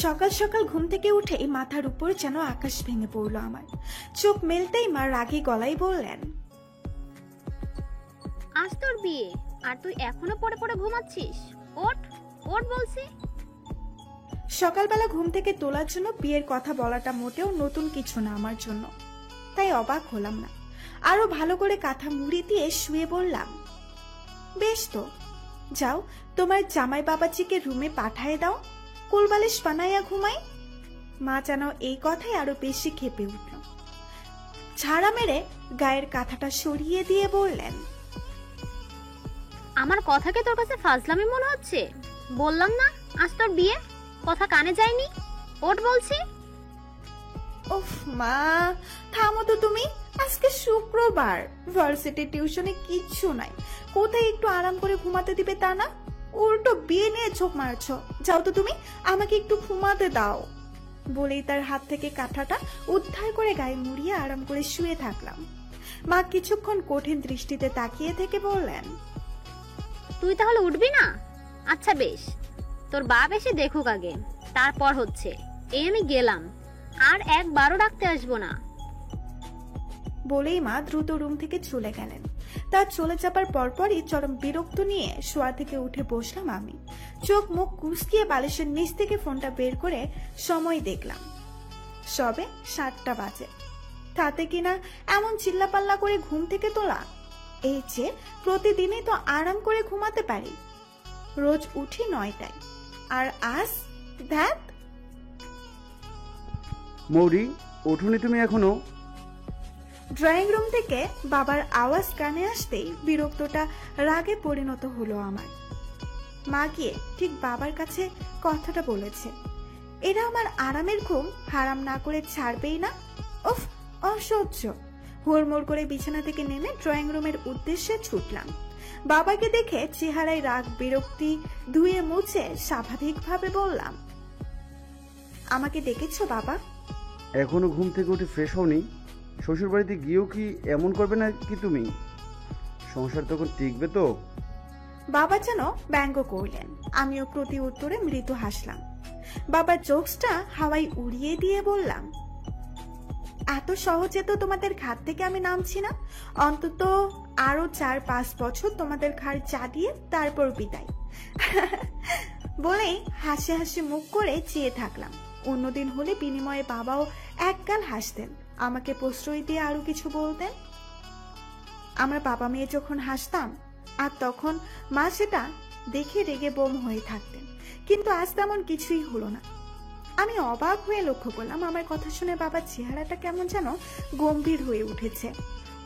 সকাল সকাল ঘুম থেকে উঠেই মাথার উপর যেন আকাশ ভেঙে পড়লো আমার। চোখ মেলতেই মা রাগী গলায় বললেন, আজ তোর বিয়ে আর তুই এখনো পড়ে পড়ে ঘুমাচ্ছিস? ওঠ ওঠ বলছি। সকালবেলা ঘুম থেকে তোলার জন্য বিয়ের কথা বলাটা মোটেও নতুন কিছু না আমার জন্য, তাই অবাক হলাম না। আরো ভালো করে কাঁথা মুড়ি দিয়ে শুয়ে বললাম, বেশ তো, যাও তোমার জামাই বাবাজিকে রুমে পাঠায় দাও, কোলবালিশ বানাইয়া ঘুমাই। মা যেন এই কথাই আরো বেশি ক্ষেপে উঠল। ঝাড়া মেরে গায়ের কাঁথাটা সরিয়ে দিয়ে বললেন, আমার কথাকে তোর কাছে ফাজলামি মনে হচ্ছে? বললাম না আজ তোর বিয়ে, কথা কানে যায়নি? ওঠ বলছি। ওফ মা, থামো তো তুমি। আজকে শুক্রবার, ভার্সিটি টিউশনে কিচ্ছু নাই, কোথায় একটু আরাম করে ঘুমাতে দিবে তা না, উল্টো বিয়ে নিয়ে ঝোঁক মারছো। যাও তো তুমি, আমাকে একটু ঘুমাতে দাও। বলেই তার হাত থেকে কাঁথাটা উদ্ধার করে গায়ে মুড়িয়ে আরাম করে শুয়ে থাকলাম। মা কিছুক্ষণ কঠিন দৃষ্টিতে তাকিয়ে থেকে বললেন, তুই তাহলে উঠবি না? আচ্ছা বেশ, তোর বাপ এসে দেখুক আগে, তারপর হচ্ছে। এই আমি গেলাম, আর একবারও ডাকতে আসবো না। বলেই মা দ্রুত রুম থেকে চলে গেলেন। তার চলে যাবার পরপরই চরম বিরক্ত নিয়ে শোয়া থেকে উঠে বসলাম আমি। চোখ মুখ কুঁচকিয়ে বালিশের নিচ থেকে ফোনটা বের করে সময় দেখলাম, সবে 7টা বাজে। তাতে কিনা এমন চিল্লাপাল্লা করে ঘুম থেকে তোলা। এই যে প্রতিদিনই তো আরাম করে ঘুমাতে পারি, রোজ উঠি 9টায়, আর আজ ধ্যাত। মৌরি, ওঠোনি তুমি এখনো? ড্রয়িং রুম থেকে বাবার আওয়াজ কানে আসতেই বিরক্তটা রাগে পরিণত হলো আমার। মা গিয়ে ঠিক বাবার কাছে কথাটা বলেছে, এরা আমার আরামের ঘুম হারাম না করে ছাড়বেই না। উফ, অসহ্য। হুড়মুড় করে বিছানা থেকে নেমে ড্রয়িং রুমের উদ্দেশ্যে ছুটলাম। বাবাকে দেখে চেহারায় রাগ বিরক্তি ধুয়ে মুছে স্বাভাবিকভাবে বললাম, আমাকে ডেকেছো বাবা? এখনো ঘুম থেকে উঠে ফ্রেশ হওনি? শ্বশুর বাড়িতে গিয়েও কি এমন করবে না কি তুমি? সংসার তখন টিকবে তো? বাবা যেন ব্যঙ্গ করলেন। আমিও প্রতি উত্তরে মৃদু হাসলাম। বাবার জোকসটা হাওয়ায় উড়িয়ে দিয়ে বললাম, এত সহজে তো তোমাদের ঘাট থেকে আমি নামছি না, অন্তত আরো 4-5 বছর তোমাদের ঘাড় চাটিয়ে তারপর বিদায়। বলেই হাসি হাসি মুখ করে চেয়ে থাকলাম। অন্যদিন হলে বিনিময়ে বাবাও একগাল হাসতেন, আমাকে প্রশ্রয় দিয়ে আরো কিছু বলতেন। আমরা বাবা মেয়ে যখন হাসতাম, আর তখন মা সেটা দেখে রেগে বোম হয়ে থাকতেন, কিন্তু আজ তেমন কিছুই হলো না। আমি অবাক হয়ে লক্ষ্য করলাম আমার কথা শুনে বাবার চেহারাটা কেমন যেন গম্ভীর হয়ে উঠেছে।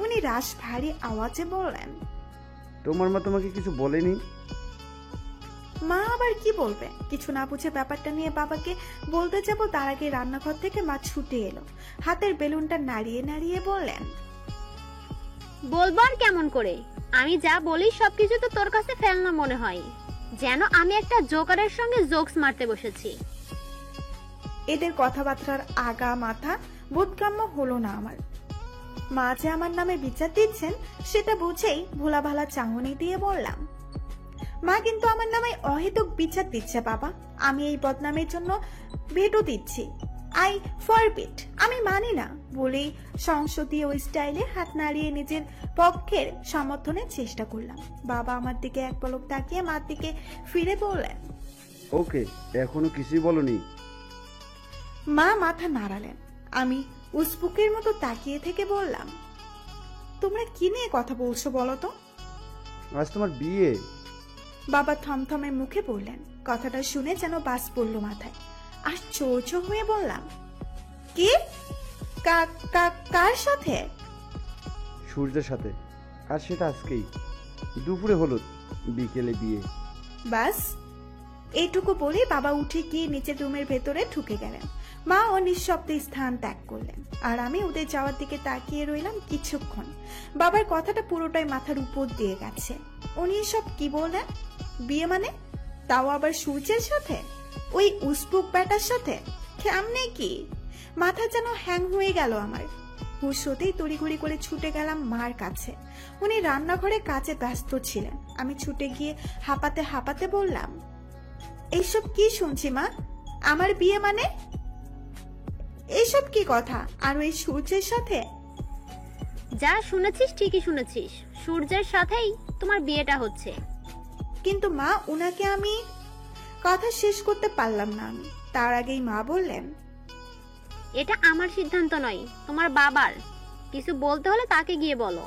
উনি রাশ ভারী আওয়াজে বললেন, তোমার মা তোমাকে কিছু বলেনি? মা আবার কি বলবে? কিছু না বুঝে ব্যাপারটা নিয়ে বাবাকে বলতে যাব, তার আগে রান্নাঘর থেকে মা ছুটে এলো। হাতের বেলুনটা নাড়িয়ে নাড়িয়ে বললেন, বলবার কেমন করে? আমি যা বলি সবকিছু তো তোর কাছে ফেলনা মনে হয়, যেন আমি একটা জোকারের সঙ্গে জোকস মারতে বসেছি। এদের কথাবার্তার আগা মাথা বোধগম্য হলো না আমার। মা যে আমার নামে বিচার দিচ্ছেন সেটা বুঝেই ভোলা ভালা চাহনি দিয়ে বললাম, মা কিন্তু আমার নামে অহেতুক বিচার দিচ্ছে বাবা। আমি এই বদনামের জন্য ভেটো দিচ্ছি। আই ফরবিট, আমি মানি না। বলেই সংসদীয় স্টাইলে হাত নাড়িয়ে নিজের পক্ষের সমর্থনের চেষ্টা করলাম। বাবা আমার দিকে এক পলক তাকিয়ে মার দিকে ফিরে বললেন, ওকে, এখনো কিছুই বলনি? মা মাথা নাড়ালেন। আমি উসপুকের মতো তাকিয়ে থেকে বললাম, তোমরা কি নিয়ে কথা বলছো বলো তো? আজ তোমার বিয়ে। বাবা থমথমে মুখে বললেন। কথাটা শুনে যেন বাস পড়লো মাথায়। আশ্চর্য হয়ে বললাম, কি? কার সাথে? সূর্যের সাথে। আর সেটা আজকেই, দুপুরে হলুদ, বিকেলে বিয়ে। বাস এইটুকু বলে বাবা উঠে গিয়ে নিচের রুমের ভেতরে ঢুকে গেলেন। মা ও নিঃশব্দে স্থান ত্যাগ করলেন, আর আমি ওদের যাওয়ার দিকে তাকিয়ে রইলাম কিছুক্ষণ। বাবার কথাটা পুরোটাই মাথার উপর দিয়ে গেছে। উনি এসব কি বললেন? বিয়ে মানে? তাও আবার সূর্যের সাথে? ওই উসপুক ব্যাটার সাথে? কেমনে কি? মাথা যেন হ্যাং হয়ে গেল আমার। হুশ হতেই তড়িঘড়ি করে ছুটে গেলাম মার কাছে। উনি রান্নাঘরে কাজে ব্যস্ত ছিলেন। আমি ছুটে গিয়ে হাঁপাতে হাঁপাতে বললাম, এইসব কি শুনছি মা? আমার বিয়ে মানে? এইসব কি কথা? আর ওই সূর্যের সাথে? যা শুনেছিস ঠিকই শুনেছিস, সূর্যের সাথেই তোমার বিয়েটা হচ্ছে। কিন্তু মা, উনাকে আমি... কথা শেষ করতে পারলাম না আমি, তার আগেই মা বললেন, এটা আমার সিদ্ধান্ত নয়, তোমার বাবার। কিছু বলতে হলে তাকে গিয়ে বলো।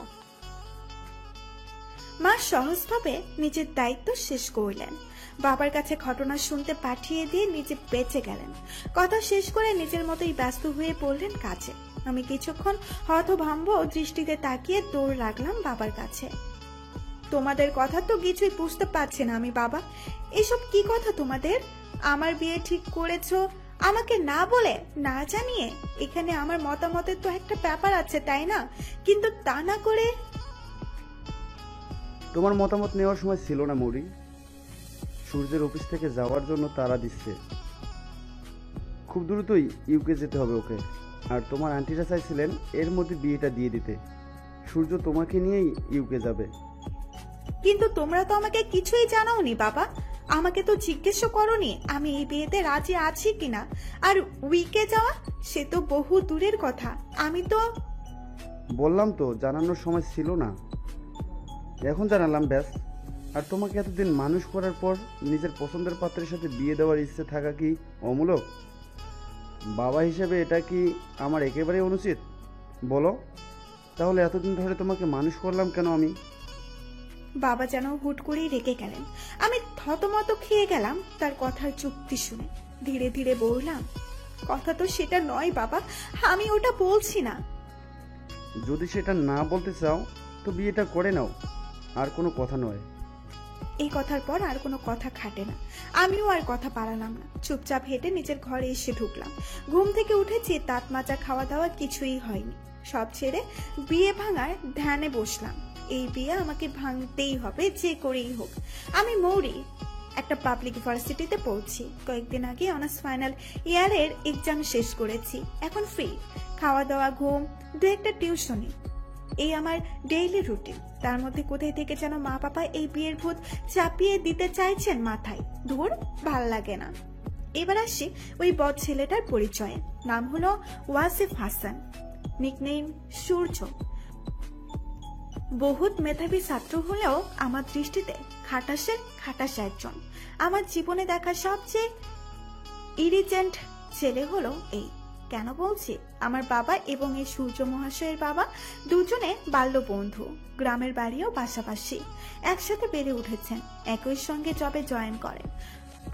মা সহজভাবে নিজের দায়িত্ব শেষ করলেন, বাবার কাছে ঘটনা শুনতে পাঠিয়ে দিয়ে নিজে বেঁচে গেলেন। কথা শেষ করে নিজের মতোই ব্যস্ত হয়ে পড়লেন কাজে। আমি কিছুক্ষণ হতভম্ব দৃষ্টিতে তাকিয়ে দৌড় লাগলাম বাবার কাছে। তোমাদের কথা তো কিছুই বুঝতে পারছি না আমি বাবা। এসব কি কথা তোমাদের? আমার বিয়ে ঠিক করেছো আমাকে না বলে, না জানিয়ে? এখানে আমার মতামতের তো একটা ব্যাপার আছে, তাই না? কিন্তু তা না করে... তোমার মতামত নেওয়ার সময় ছিল না মৌরি। সূর্যের অফিস থেকে যাওয়ার জন্য তাড়া দিচ্ছে, খুব দ্রুতই ইউকে যেতে হবে ওকে। আর তোমার আন্টিরা চাইছিলেন এর মধ্যে বিয়েটা দিয়ে দিতে। সূর্য তোমাকে নিয়েই ইউকে যাবে। কিন্তু তোমরা তো আমাকে কিছুই জানাওনি বাবা, আমাকে তো জিজ্ঞেস করোনি আমি এই বিয়েতে রাজি আছি কিনা। আর উইকে যাওয়া, সে তো বহু দূরের কথা। আমি তো... বললাম তো জানানোর সময় ছিল না, এখন জানালাম ব্যাস। আর তোমাকে এতদিন মানুষ করার পর নিজের পছন্দের পাত্রের সাথে বিয়ে দেওয়ার ইচ্ছে থাকা কি অমূলক? বাবা হিসেবে এটা কি আমার একেবারেই অনুচিত? বলো তাহলে, এতদিন ধরে তোমাকে মানুষ করলাম কেন আমি? বাবা যেন হুট করেই রেগে গেলেন। আমি থতমত খেয়ে গেলাম তার কথার যুক্তি শুনে। ধীরে ধীরে বললাম, কথা তো সেটা নয় বাবা, আমি ওটা বলছি না। যদি সেটা না বলতে চাও তো বিয়েটা করে নাও, আর কোনো কথা নয়। এই কথার পর আর কোনো কথা খাটে না। আমিও আর কথা পারালাম না, চুপচাপ হেঁটে নিজের ঘরে এসে ঢুকলাম। ঘুম থেকে উঠেছি, দাঁত মাজা, খাওয়া দাওয়া কিছুই হয়নি। সব ছেড়ে বিয়ে ভাঙার ধ্যানে বসলাম। এই বিয়ে আমাকে ভাঙতেই হবে, যে করেই হোক। আমি মৌরি, একটা পাবলিক ইউনিভার্সিটিতে পড়ছি। কয়েকদিন আগে অনার্স ফাইনাল ইয়ারের এক্সাম শেষ করেছি। এখন ফ্রি, খাওয়া দাওয়া, ঘুম, দু একটা টিউশনি, এই আমার ডেইলি রুটিন। তার মধ্যে কোথায় থেকে যেন মা বাবা এই বিয়ের ভূত চাপিয়ে দিতে চাইছেন মাথায়। ধুর, ভাল লাগে না। এবার আসি ওই বদ ছেলেটার পরিচয়ে। নাম হলো ওয়াসিফ হাসান, নিকনেম সূর্য। বহুত মেধাবী ছাত্র হলেও আমার দৃষ্টিতে খাটাসের খাটাস একজন। আমার জীবনে দেখা সবচেয়ে ইরিজেন্ট ছেলে হলো এই। কেন বলছি? আমার বাবা এবং এই সূর্য মহাশয়ের বাবা দুজনে বাল্য বন্ধু, গ্রামের বাড়িও পাশাপাশি, একসাথে বেড়ে উঠেছেন, একই সঙ্গে জবে জয়েন করেন।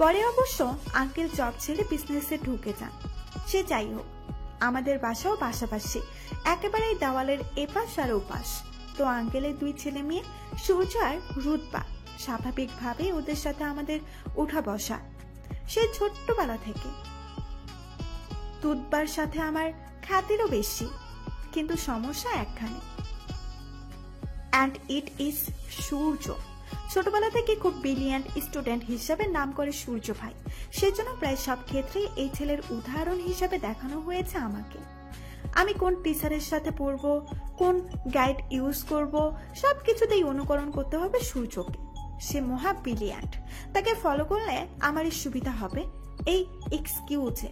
পরে অবশ্য আঙ্কেল জব ছেড়ে বিজনেসে ঢুকে যান। সে যাই হোক, আমাদের বাসাও পাশাপাশি, একেবারেই দেওয়ালের এপাশ আর ওপাশ। তো আঙ্কেলের দুই ছেলে মেয়ে সূর্য আর রুতবা, স্বাভাবিকভাবে ওদের সাথে আমাদের উঠা বসা। সে ছোট্টবেলা থেকে তুতবার সাথে আমার খ্যাতিরও বেশি, কিন্তু সমস্যা একখানে, অ্যান্ড ইট ইজ সূর্য। ছোটবেলা থেকে খুব ব্রিলিয়ান্ট স্টুডেন্ট হিসাবে নাম করে সূর্য ভাই। সেজন্য প্রায় সব ক্ষেত্রে এই ছেলের উদাহরণ হিসাবে দেখানো হয়েছে আমাকে। আমি কোন টিচারের সাথে পড়বো, কোন গাইড ইউজ করব, সবকিছুতেই অনুকরণ করতে হবে সূর্যকে। সে মহা ব্রিলিয়ান্ট, তাকে ফলো করলে আমারই সুবিধা হবে এই এক্সকিউজে।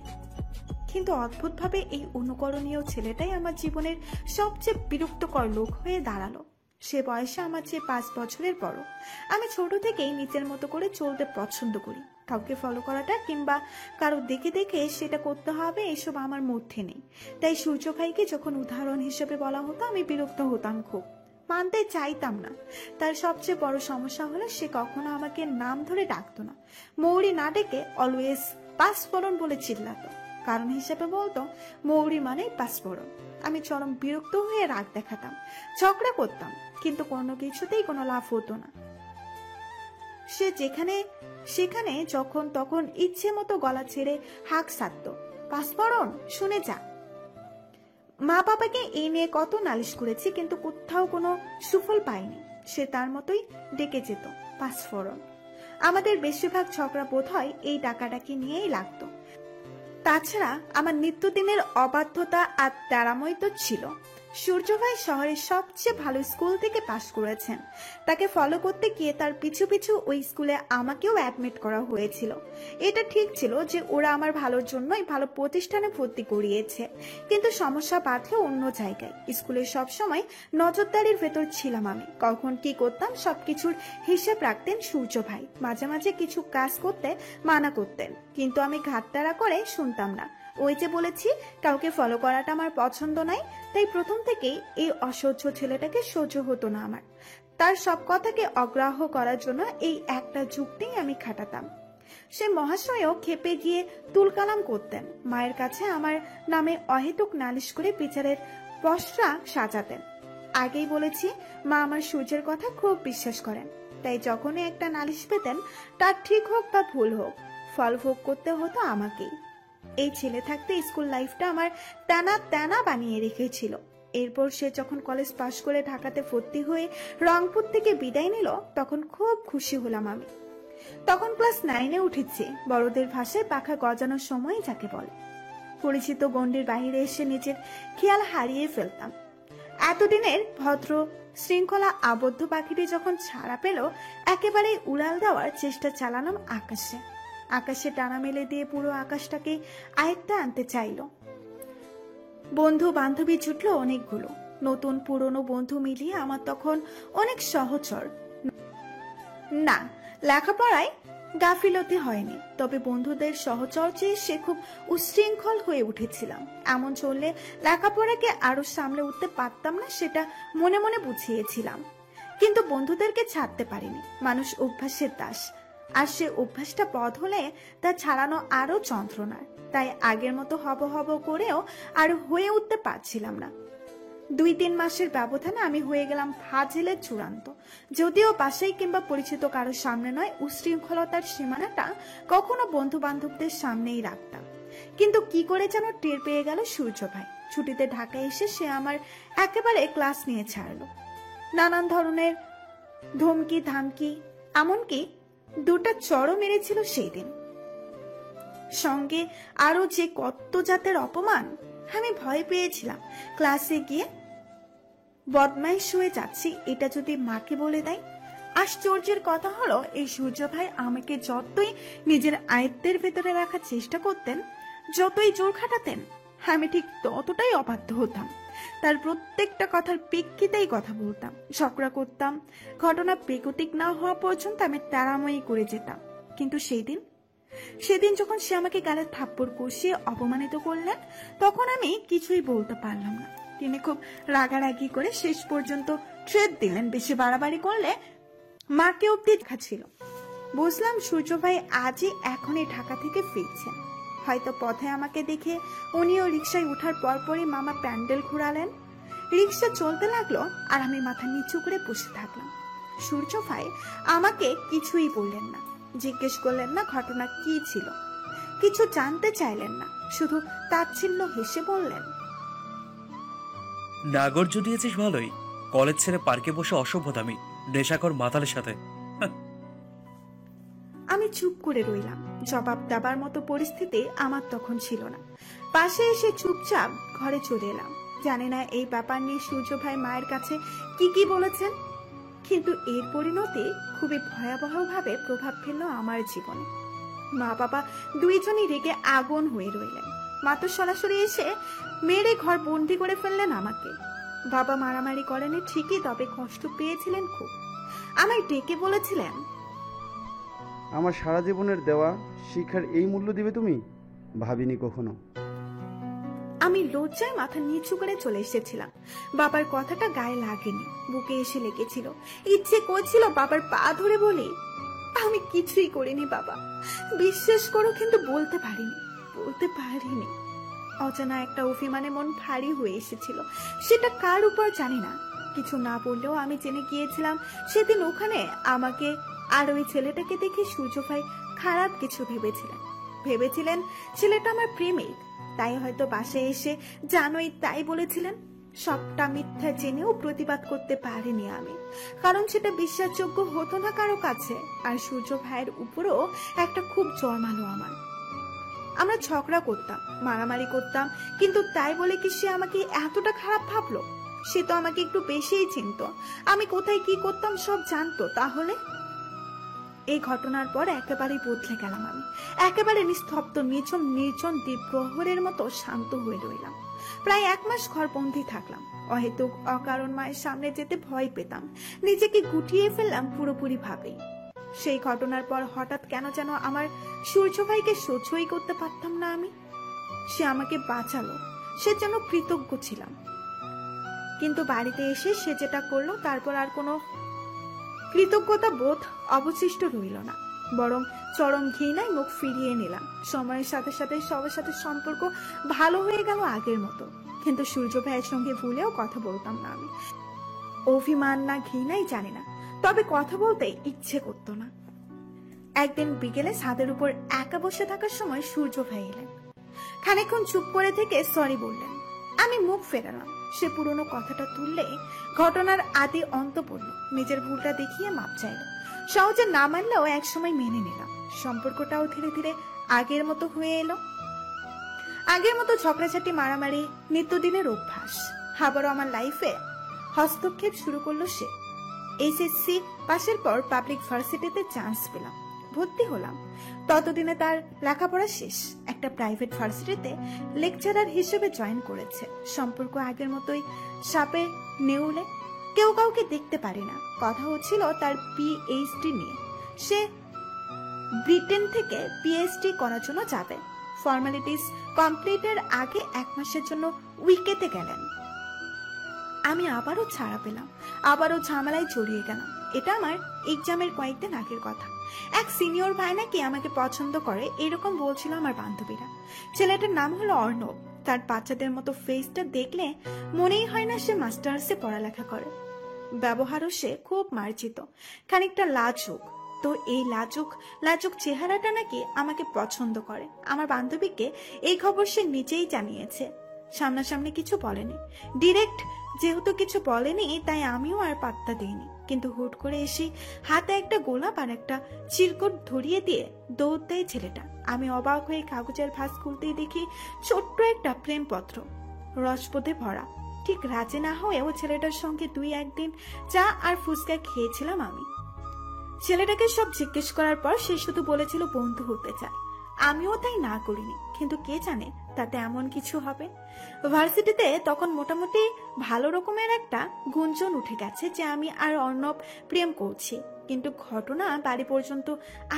কিন্তু অদ্ভুতভাবে এই অনুকরণীয় ছেলেটাই আমার জীবনের সবচেয়ে বিরক্তকর লোক হয়ে দাঁড়ালো। সে বয়সে আমার চেয়ে 5 বছরের বড়। আমি ছোট থেকেই নিজের মতো করে চলতে পছন্দ করি। কাউকে ফলো করাটা কিংবা কারো দেখে দেখে সেটা করতে হবে এসব আমার মধ্যে নেই। তাই সূর্য ভাইকে যখন উদাহরণ হিসেবে বলা হতো আমি বিরক্ত হতাম খুব, মানতে চাইতাম না। তার সবচেয়ে বড় সমস্যা হলো সে কখনো আমাকে নাম ধরে ডাকতো না। মৌরি না ডেকে অলওয়েজ পাঁচফোড়ন বলে চিল্লাতো। কারণ হিসেবে বলতো মৌরি মানে পাঁচফোড়ন। আমি চরম বিরক্ত হয়ে রাগ দেখাতাম, ঝগড়া করতাম, কিন্তু কোনো কিছুতেই কোনো লাভ হতো না। সে যেখানে সেখানে যখন তখন ইচ্ছে মতো গলা ছেড়ে হাঁক ছাড়তো, পাঁচফোড়ন শুনে যা। মা বাবাকে এই নিয়ে কত নালিশ করেছি, কিন্তু কোথাও কোনো সুফল পাইনি। সে তার মতোই ডেকে যেত পাঁচফোড়ন। আমাদের বেশিরভাগ ঝগড়া বোধ হয় এই ডাকাডাকি নিয়েই লাগতো। তাছাড়া আমার নিত্যদিনের অবাধ্যতা আর তেরাময় তো ছিল। সূর্য ভাই শহরের সবচেয়ে ভালো স্কুল থেকে পাশ করেছেন। তাকে ফলো করতে গিয়ে তার পিছু পিছু ওই স্কুলে আমাকেও অ্যাডমিট করা হয়েছিল। এটা ঠিক ছিল যে ওরা আমার ভালোর জন্যই ভালো প্রতিষ্ঠানে ভর্তি করিয়েছে, কিন্তু সমস্যা বাঁধলো অন্য জায়গায়। স্কুলে সবসময় নজরদারির ভেতর ছিলাম আমি। কখন কি করতাম সবকিছুর হিসেব রাখতেন সূর্য ভাই। মাঝে মাঝে কিছু কাজ করতে মানা করতেন, কিন্তু আমি ঘাটতাড়া করে শুনতাম না। ওই যে বলেছি, কাউকে ফলো করাটা আমার পছন্দ নাই, তাই প্রথম থেকেই এই অসহ্য ছেলেটাকে সহ্য হতো না আমার। তার সব কথাকে অগ্রাহ্য করার জন্য এই একটা যুক্তি আমি খাটাতাম। সে মহাশয়ও খেপে গিয়ে তুলকালাম করতেন। মায়ের কাছে আমার নামে অহেতুক নালিশ করে বিচারের পসরা সাজাতেন। আগেই বলেছি, মা আমার সূর্যের কথা খুব বিশ্বাস করেন, তাই যখনই একটা নালিশ পেতেন, তার ঠিক হোক বা ভুল হোক, ফল ভোগ করতে হতো আমাকেই। এই ছেলে থাকতে স্কুল লাইফটা আমার টানা টানা বানিয়ে রেখেছিল। এরপর সে যখন কলেজ পাশ করে ঢাকাতে ভর্তি হয়ে রংপুর থেকে বিদায় নিল, তখন খুব খুশি হলাম আমি। তখন ক্লাস 9-এ উঠেছি। বড়দের ভাষায় পাখা গজানোর সময় যাকে বলে। পরিচিত গণ্ডির বাইরে এসে নিজের খেয়াল হারিয়ে ফেলতাম। এতদিনের ভদ্র শৃঙ্খলা আবদ্ধ পাখিটি যখন ছাড়া পেল, একেবারেই উড়াল দেওয়ার চেষ্টা চালালাম আকাশে। আকাশে টানা মেলে দিয়ে পুরো আকাশটাকে আয়ত্তে আনতে চাইল। বন্ধু বান্ধবী জুটলো অনেকগুলো। নতুন পুরনো বন্ধু মিলিয়ে আমার তখন অনেক সহচর। না, লেখাপড়ায় গাফিলতি হয়নি, তবে বন্ধুদের সহচর্যে সে খুব উশৃঙ্খল হয়ে উঠেছিলাম। এমন চললে লেখাপড়াকে আরো সামলে উঠতে পারতাম না, সেটা মনে মনে বুঝিয়েছিলাম। কিন্তু বন্ধুদেরকে ছাড়তে পারিনি। মানুষ অভ্যাসের দাস, আর সে অভ্যাসটা বধ হলে তা ছাড়ানো আরো যন্ত্রণার। তাই আগের মতো হব হব করেও আর হয়ে উঠতে পারছিলাম না। 2-3 মাসের ব্যবধানে আমি হয়ে গেলাম ফাজিলের চূড়ান্ত। যদিও বাসায় কিংবা পরিচিত কারোর সামনে নয়, উশৃঙ্খলতার সীমানাটা কখনো বন্ধু বান্ধবদের সামনেই রাখতাম। কিন্তু কি করে যেন টের পেয়ে গেল সূর্য ভাই। ছুটিতে ঢাকায় এসে সে আমার একেবারে ক্লাস নিয়ে ছাড়লো। নানান ধরনের ধমকি ধামকি, এমনকি 2টা চড়ও মেরেছিল সেই দিন। সঙ্গে আরো যে কত জাতের অপমান। আমি ভয় পেয়েছিলাম ক্লাসে গিয়ে বদমাইশ হয়ে যাচ্ছি এটা যদি মাকে বলে দেয়। আশ্চর্যের কথা হলো, এই সূর্য ভাই আমাকে যতই নিজের আয়ত্তের ভেতরে রাখার চেষ্টা করতেন, যতই জোর খাটাতেন, আমি ঠিক ততটাই অবাধ্য হতাম। তার প্রত্যেকটা কথার প্রেক্ষিতেই কথা বলতাম, ঝগড়া করতাম। ঘটনা বেগতিক না হওয়া পর্যন্ত আমি তাড়াময়ী করে যেতাম। কিন্তু সেদিন যখন সে আমাকে গালে থাপ্পড় কষিয়ে অপমানিত করলেন, তখন আমি কিছুই বলতে পারলাম না। তিনি খুব রাগারাগি করে শেষ পর্যন্ত থ্রেট দিলেন, বেশি বাড়াবাড়ি করলে মাকে অব্দি দেখাচ্ছিল। বুঝলাম সূর্য ভাই আজই এখনই ঢাকা থেকে ফিরছেন। হয়তো পথে আমাকে দেখে উনিও রিক্সায় উঠার পরপরই মামা প্যান্ডেল ঘুরালেন। রিক্সা চলতে লাগলো আর আমি মাথা নিচু করে বসে থাকলাম। সূর্য ভাই আমাকে কিছুই বললেন না, জিজ্ঞেস করলেন না ঘটনা কি ছিল, কিছু জানতে চাইলেন না, শুধু তাচ্ছিল্য হেসে বললেন, নাগর জুটিয়েছিস ভালোই। কলেজ ছেড়ে পার্কে বসে অসভ্যতামি নেশাকর মাতালের সাথে। আমি চুপ করে রইলাম। জবাব দেবার মতো পরিস্থিতি আমার তখন ছিল না। পাশে এসে চুপচাপ ঘরে চলে এলাম। জানি না এই ব্যাপার নিয়ে সূর্য ভাই মায়ের কাছে কি বলেছেন, কিন্তু এর পরিণতি খুবই ভয়াবহভাবে প্রভাব ফেললো আমার জীবনে। মা বাবা দুইজনই রেগে আগুন হয়ে রইলেন। মা তো সরাসরি এসে মেরে ঘর বন্দি করে ফেললেন আমাকে। বাবা মারামারি করেনি ঠিকই, তবে কষ্ট পেয়েছিলেন খুব। আমায় ডেকে বলেছিলেন, আমার সারা জীবনের দেওয়া শিক্ষার এই মূল্য দিবে তুমি? ভাবিনি কখনো। আমি লজ্জায় মাথা নিচু করে চলে এসেছিলাম। বাবার কথাটা গায়ে লাগেনি, বুকে এসে লেগেছিল। ইচ্ছে করছিল বাবার পা ধরে বলি, আমি কিছুই করিনি বাবা, বিশ্বাস করো, কিন্তু বলতে পারিনি। অজানা একটা অভিমানে মন ভারী হয়ে এসেছিল। সেটা কার উপর জানি না। কিছু না বললেও আমি জেনে গিয়েছিলাম সেদিন ওখানে আমাকে আর ওই ছেলেটাকে দেখে সূর্য ভাই খারাপ কিছু ভেবেছিলেন ছেলেটা আমার প্রেমিক। তাই হয়তো বাসায় এসে জানোই তাই বলেছিলেন। সবটা মিথ্যা জেনেও প্রতিবাদ করতে পারিনি আমি, কারণ সেটা বিশ্বাসযোগ্য হতো না কারো কাছে। আর সূর্য ভাইয়ের উপরও একটা খুব জন্মালো আমার। আমরা ঝগড়া করতাম, মারামারি করতাম, কিন্তু তাই বলে কি সে আমাকে এতটা খারাপ ভাবলো? সে তো আমাকে একটু বেশিই চিনতো। আমি কোথায় কি করতাম সব জানতো। তাহলে এই ঘটনার পর একেবারেই বদলে গেলাম আমি। একেবারে নিস্তব্ধ, নিঝুম, নির্জন দ্বীপ প্রহরের মতো শান্ত হয়ে রইলাম। প্রায় 1 মাস ঘরবন্দি থাকলাম। অহেতুক অকারণ মায়ের সামনে যেতে ভয় পেতাম। নিজেকে গুটিয়ে ফেললাম পুরোপুরি ভাবেই। সেই ঘটনার পর হঠাৎ কেন যেন আমার সূর্য ভাইকে সহ্যই করতে পারতাম না আমি। সে আমাকে বাঁচালো, সে যেন কৃতজ্ঞ ছিলাম। কিন্তু বাড়িতে এসে সে যেটা করলো তারপর আর কোনো কৃতজ্ঞতা বোধ অবশিষ্ট রইল না, বরং চরম ঘৃণায় মুখ ফিরিয়ে নিলাম। সময়ের সাথে সাথে সবার সাথে সম্পর্ক ভালো হয়ে গেল আগের মতো, কিন্তু সূর্য ভাইয়ের সঙ্গে ভুলেও কথা বলতাম না আমি। অভিমান না ঘৃণাই জানি না, তবে কথা বলতে ইচ্ছে করতো না। একদিন বিকেলে ছাদের উপর একা বসে থাকার সময় সূর্য ভাই এলেন। খানিকক্ষণ চুপ করে থেকে সরি বললেন। আমি মুখ ফেরালাম। সে পুরনো কথাটা তুললে ঘটনার আদি অন্ত পড়ল। নিজের ভুলটা দেখিয়ে মাপ চাইল। সহজে না মানলেও একসময় মেনে নিলাম। সম্পর্কটাও ধীরে ধীরে আগের মতো হয়ে এলো। আগের মতো ঝগড়াঝাটি, মারামারি নিত্যদিনের অভ্যাস। আবারও আমার লাইফে হস্তক্ষেপ শুরু করলো সে। এইচএসসি পাশের পর পাবলিক ভার্সিটিতে চান্স পেলাম, ভর্তি হলাম। ততদিনে তার লেখাপড়া শেষ। একটা প্রাইভেট ভার্সিটিতে লেকচারার হিসেবে জয়েন করেছে। সম্পর্ক আগের মতোই সাপে নেউলে, কেউ কাউকে দেখতে পারি না। কথা হচ্ছিল তার পিএইচডি নিয়ে। সে ব্রিটেন থেকে পিএইচডি করার জন্য যাবে। ফর্মালিটিস কমপ্লিটের আগে 1 মাসের জন্য উইকেতে গেলেন। আমি আবারও ছাড়া পেলাম, আবারও ঝামেলায় জড়িয়ে গেলাম। এটা আমার এক্সামের কয়েকদিন আগের কথা। এক সিনিয়র ভাই নাকি আমাকে পছন্দ করে, এরকম বলছিল আমার বান্ধবীরা। ছেলেটার নাম হলো অর্ণব। তার বাচ্চাদের মতো ফেসটা দেখলে মনেই হয় না সে মাস্টার্সে পড়ালেখা করে। ব্যবহারও সে খুব মার্জিত, খানিকটা লাজুক। তো এই লাজুক চেহারাটা নাকি আমাকে পছন্দ করে। আমার বান্ধবীকে এই খবর সে নিজেই জানিয়েছে। সামনাসামনি কিছু বলেনি, ডিরেক্ট যেহেতু কিছু বলেনি তাই আমিও আর পাত্তা দিইনি। কিন্তু হুট করে এসে হাতে একটা গোলাপ আর একটা চিরকুট ধরিয়ে দিয়ে দৌড় দেয় ছেলেটা। আমি অবাক হয়ে কাগজের ভাঁজ খুলতেই দেখি ছোট্ট একটা প্রেমপত্র, রসবোধে ভরা। ঠিক রাজি না হয়েও ছেলেটার সঙ্গে 2-1 দিন চা আর ফুচকা খেয়েছিলাম আমি। ছেলেটাকে সব জিজ্ঞেস করার পর সে শুধু বলেছিল বন্ধু হতে চায়। আমিও তাই না করিনি, কিন্তু কে জানে তাতে এমন কিছু হবে। ভার্সিটিতে তখন মোটামুটি ভালো রকমের একটা গুঞ্জন উঠে গেছে যে আমি আর অর্ণব প্রেম করছি। কিন্তু ঘটনা বাড়ি পর্যন্ত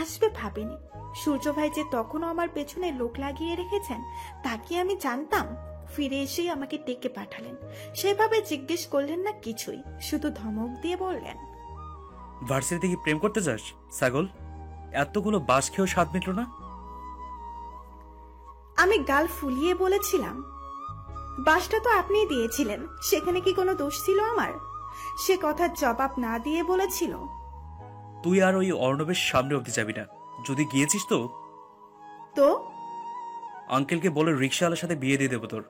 আসবে ভাবিনি। সূর্য ভাই যে তখনও আমার পেছনে লোক লাগিয়ে রেখেছেন তা কি আমি জানতাম? ফিরে এসেই আমাকে ডেকে পাঠালেন। সেভাবে জিজ্ঞেস করলেন না কিছুই, শুধু ধমক দিয়ে বললেন, ভার্সিটিতে কি প্রেম করতে যাস ছাগল? এতগুলো বাস খেয়েও স্বাদ মিটল না? আমি গাল ফুলিয়ে বলেছিলাম, বাসটা তো আপনিই দিয়েছিলেন, সেখানে কি কোনো দোষ ছিল আমার? সে কথার জবাব না দিয়ে বলেছিল, তুই আর ওই অর্ণবের সামনে অবধি যাবি না। যদি গিয়েছিস তো আঙ্কেলকে বলে রিক্সাওয়ালার সাথে বিয়ে দিয়ে দেবো তোর।